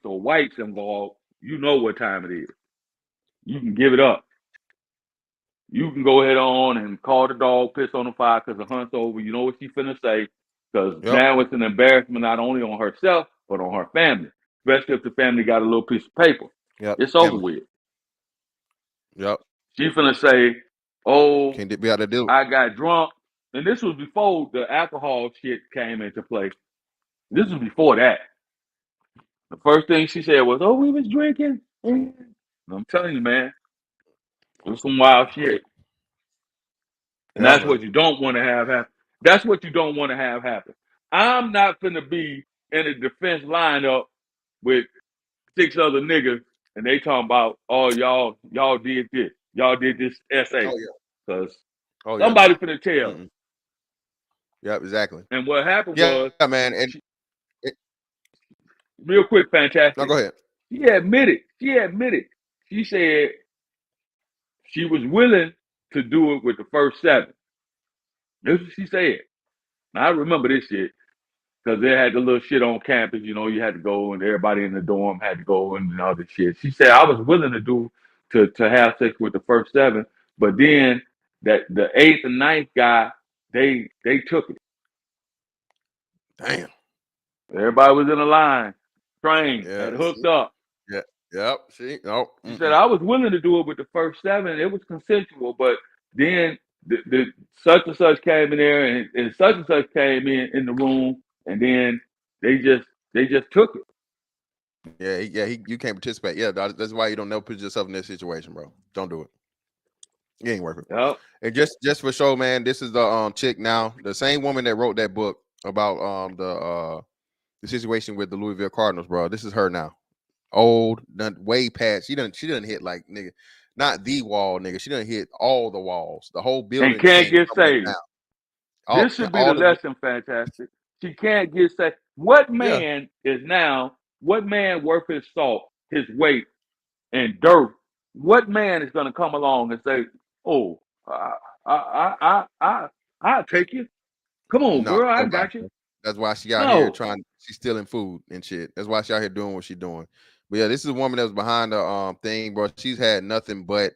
involved, you know what time it is. You can give it up. You can go ahead on and call the dog, piss on the fire because the hunt's over. You know what she finna say. Because Yep. now it's an embarrassment not only on herself, but on her family. Especially if the family got a little piece of paper. Yep. It's over with. Yep. She finna say, oh, Can't be out there deal. I got drunk and this was before the alcohol shit came into play. This was before that. The first thing she said was, "Oh, we was drinking." And I'm telling you, man, it was some wild shit. And Yeah, that's man. what you don't want to have happen. That's what you don't want to have happen. I'm not finna be in a defense lineup with 6 other niggas and they talking about, oh, y'all did this. Y'all did this essay. Oh yeah. Because Oh yeah, somebody man. finna tell. Mm-mm. Yeah, exactly. And what happened Yeah, was, man. And real quick, no, fantastic. go ahead. She admitted. She said she was willing to do it with the first 7. That's what she said. Now, I remember this shit. Because they had the little shit on campus, you had to go and everybody in the dorm had to go and all this shit. She said I was willing to have sex with the first 7, but then that the 8th and 9th guy, they took it. Damn. Everybody was in a line, trained, Yeah. had hooked up. Yeah. Yep. See. No. She said I was willing to do it with the first 7. It was consensual, but then the such and such came in there and such and such came in the room, and then they just took it. Yeah. You can't participate. Yeah. That's why you don't never put yourself in this situation, bro. Don't do it. It ain't worth it. Yep. And just for show, man, this is the chick now, the same woman that wrote that book about the situation with the Louisville Cardinals, bro. This is her now. Old, done way past. She done hit like nigga, not the wall, nigga. She done hit all the walls. The whole building And can't came get crumbling saved. down. This should be the lesson, fantastic. She can't get saved. What Yeah. man worth his salt, his weight, and dirt? What man is gonna come along and say, "Oh, I'll take you. Come on, No, girl, I nobody. got you." That's why she out here No. she's stealing food and shit. That's why she out here doing what she's doing. But yeah, this is a woman that was behind the thing, bro. She's had nothing but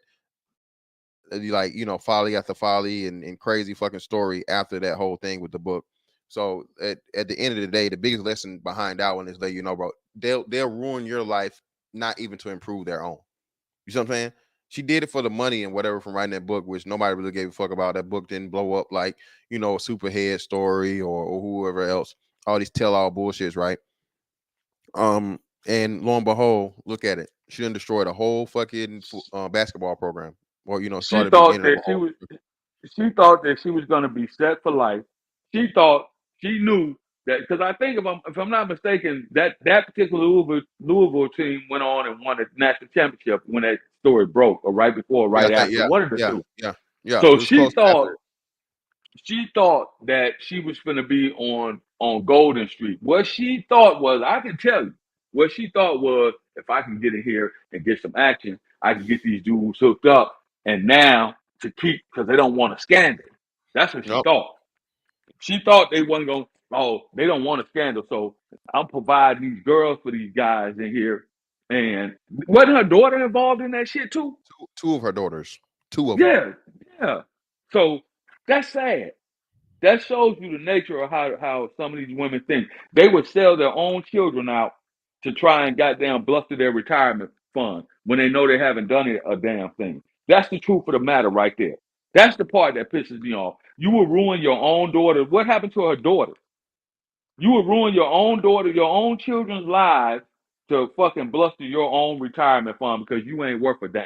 like, folly after folly and crazy fucking story after that whole thing with the book. So at the end of the day, the biggest lesson behind that one is that, bro, they'll ruin your life, not even to improve their own. You see what I'm saying? She did it for the money and whatever from writing that book, which nobody really gave a fuck about. That book didn't blow up like, a Superhead story or whoever else. All these tell-all bullshits, right? And lo and behold, look at it. She done destroyed a whole fucking basketball program. Or, She started thought beginning of that she thought that she was gonna be set for life. She knew that, because I think if I'm not mistaken, that particular Louisville team went on and won a national championship when that story broke, or right before, or Yeah, I right think, after, one of the yeah, two. yeah, yeah. It So was close after it. she thought that she was going to be on Golden Street. What she thought was, I can tell you, what she thought was, if I can get in here and get some action, I can get these dudes hooked up, and now to keep, because they don't want a scandal. That's what she Nope. thought. She thought they wasn't going. Oh, they don't want a scandal, so I'm providing these girls for these guys in here. And wasn't her daughter involved in that shit too? Two of her daughters. Two of them. Yeah, yeah. So that's sad. That shows you the nature of how some of these women think. They would sell their own children out to try and goddamn bluster their retirement fund when they know they haven't done a damn thing. That's the truth of the matter right there. That's the part that pisses me off. You will ruin your own daughter. What happened to her daughter? You would ruin your own daughter, your own children's lives to fucking bluster your own retirement fund because you ain't worth a damn.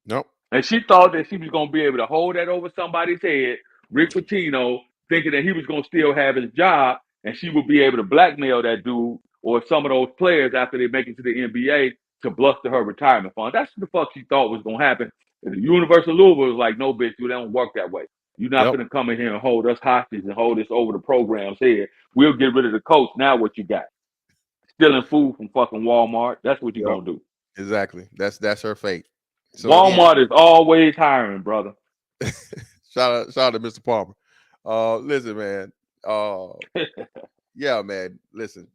Nope. And she thought that she was going to be able to hold that over somebody's head, Rick Pitino, thinking that he was going to still have his job, and she would be able to blackmail that dude or some of those players after they make it to the NBA to bluster her retirement fund. That's what the fuck she thought was going to happen. And the University of Louisville was like, no, bitch, you don't work that way. You're not Yep. going to come in here and hold us hostage and hold us over the program's head. We'll get rid of the coach. Now what you got? Stealing food from fucking Walmart. That's what you're going to do. Exactly. That's her fate. So Walmart is always hiring, brother. shout out to Mr. Palmer. Listen, man. Yeah, man. Listen,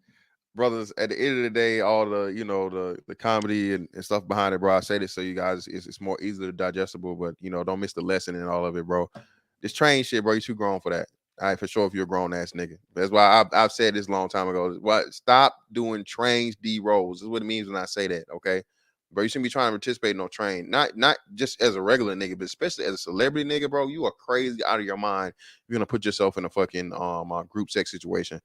brothers. At the end of the day, all the the comedy and stuff behind it, bro. I say this so you guys, it's more easily digestible, but don't miss the lesson in all of it, bro. This train shit, bro. You too grown for that. All right, for sure. If you're a grown ass nigga, that's why I've said this a long time ago. What? Stop doing trains D rolls. This is what it means when I say that. Okay. bro. You shouldn't be trying to participate in no train. Not just as a regular nigga, but especially as a celebrity nigga, bro. You are crazy out of your mind. You're gonna put yourself in a fucking group sex situation.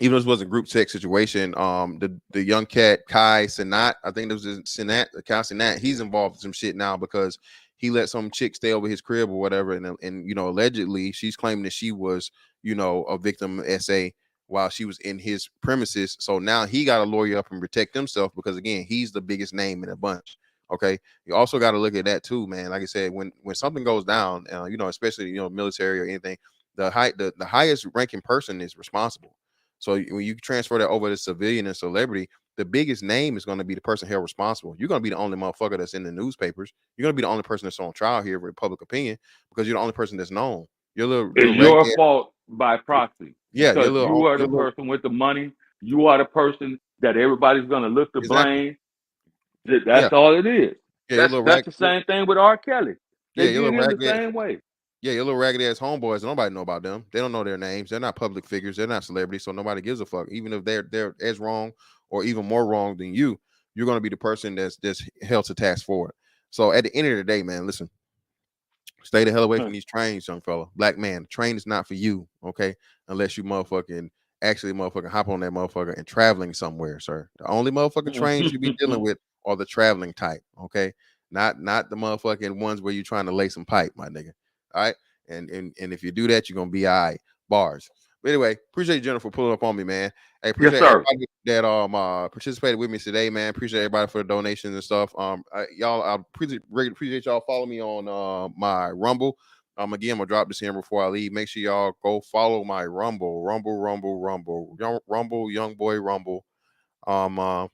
Even if it was a group sex situation, the young cat Kai Sinat, I think it was Sinat, Kai Sinat, he's involved in some shit now because he let some chick stay over his crib or whatever, and you know, allegedly she's claiming that she was, you know, a victim SA while she was in his premises. So now he got a lawyer up and protect himself because again, he's the biggest name in a bunch. Okay, you also got to look at that too, man. Like I said, when something goes down, you know, especially you know military or anything, the highest ranking person is responsible. So when you transfer that over to civilian and celebrity, the biggest name is going to be the person held responsible. You're going to be the only motherfucker that's in the newspapers. You're going to be the only person that's on trial here with public opinion because you're the only person that's known. You're It's your fault by proxy. Yeah, Because you are the person with the money. You are the person that everybody's going to look to blame. That's all it is. Yeah, that's the same thing with R. Kelly. They your did little him the same way. Yeah, your little raggedy ass homeboys. Nobody know about them. They don't know their names. They're not public figures. They're not celebrities. So nobody gives a fuck. Even if they're as wrong or even more wrong than you, you're going to be the person that's held to task for it. So at the end of the day, man, listen, stay the hell away from these trains, young fella. Black man, the train is not for you, okay? Unless you actually hop on that motherfucker and traveling somewhere, sir. The only motherfucking trains you be dealing with are the traveling type, okay? Not the motherfucking ones where you're trying to lay some pipe, my nigga. All right. And if you do that, you're gonna be all right. Bars. But anyway, appreciate you, Jennifer, for pulling up on me, man. Hey, appreciate everybody that participated with me today, man. Appreciate everybody for the donations and stuff. Y'all, I appreciate y'all follow me on my Rumble. Again, I'm gonna drop this in before I leave. Make sure y'all go follow my Rumble, Young Boy Rumble. So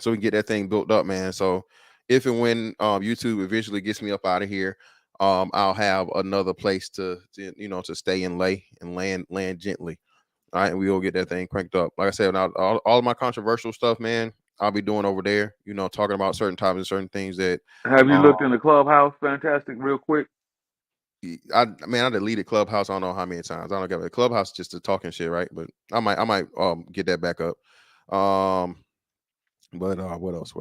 we can get that thing built up, man. So if and when YouTube eventually gets me up out of here, I'll have another place to stay and land gently. All right, and we will get that thing cranked up. Like I said, all of my controversial stuff, man, I'll be doing over there. You know, talking about certain topics and certain things that. Have you looked in the Clubhouse? Fantastic, real quick. I deleted Clubhouse. I don't know how many times. I don't get it. Clubhouse just to talking shit, right? But I might get that back up. But what else?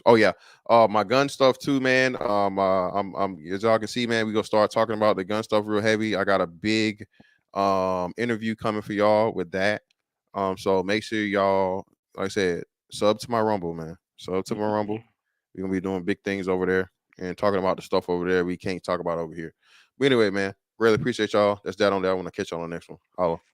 Oh yeah, my gun stuff too, man. I'm as y'all can see, man, we gonna start talking about the gun stuff real heavy. I got a big interview coming for y'all with that. So make sure y'all, like I said, sub to my Rumble, man. Sub to my Rumble. We're gonna be doing big things over there and talking about the stuff over there we can't talk about over here. But anyway, man, really appreciate y'all. That's that on that. I want to catch y'all on the next one. Holla.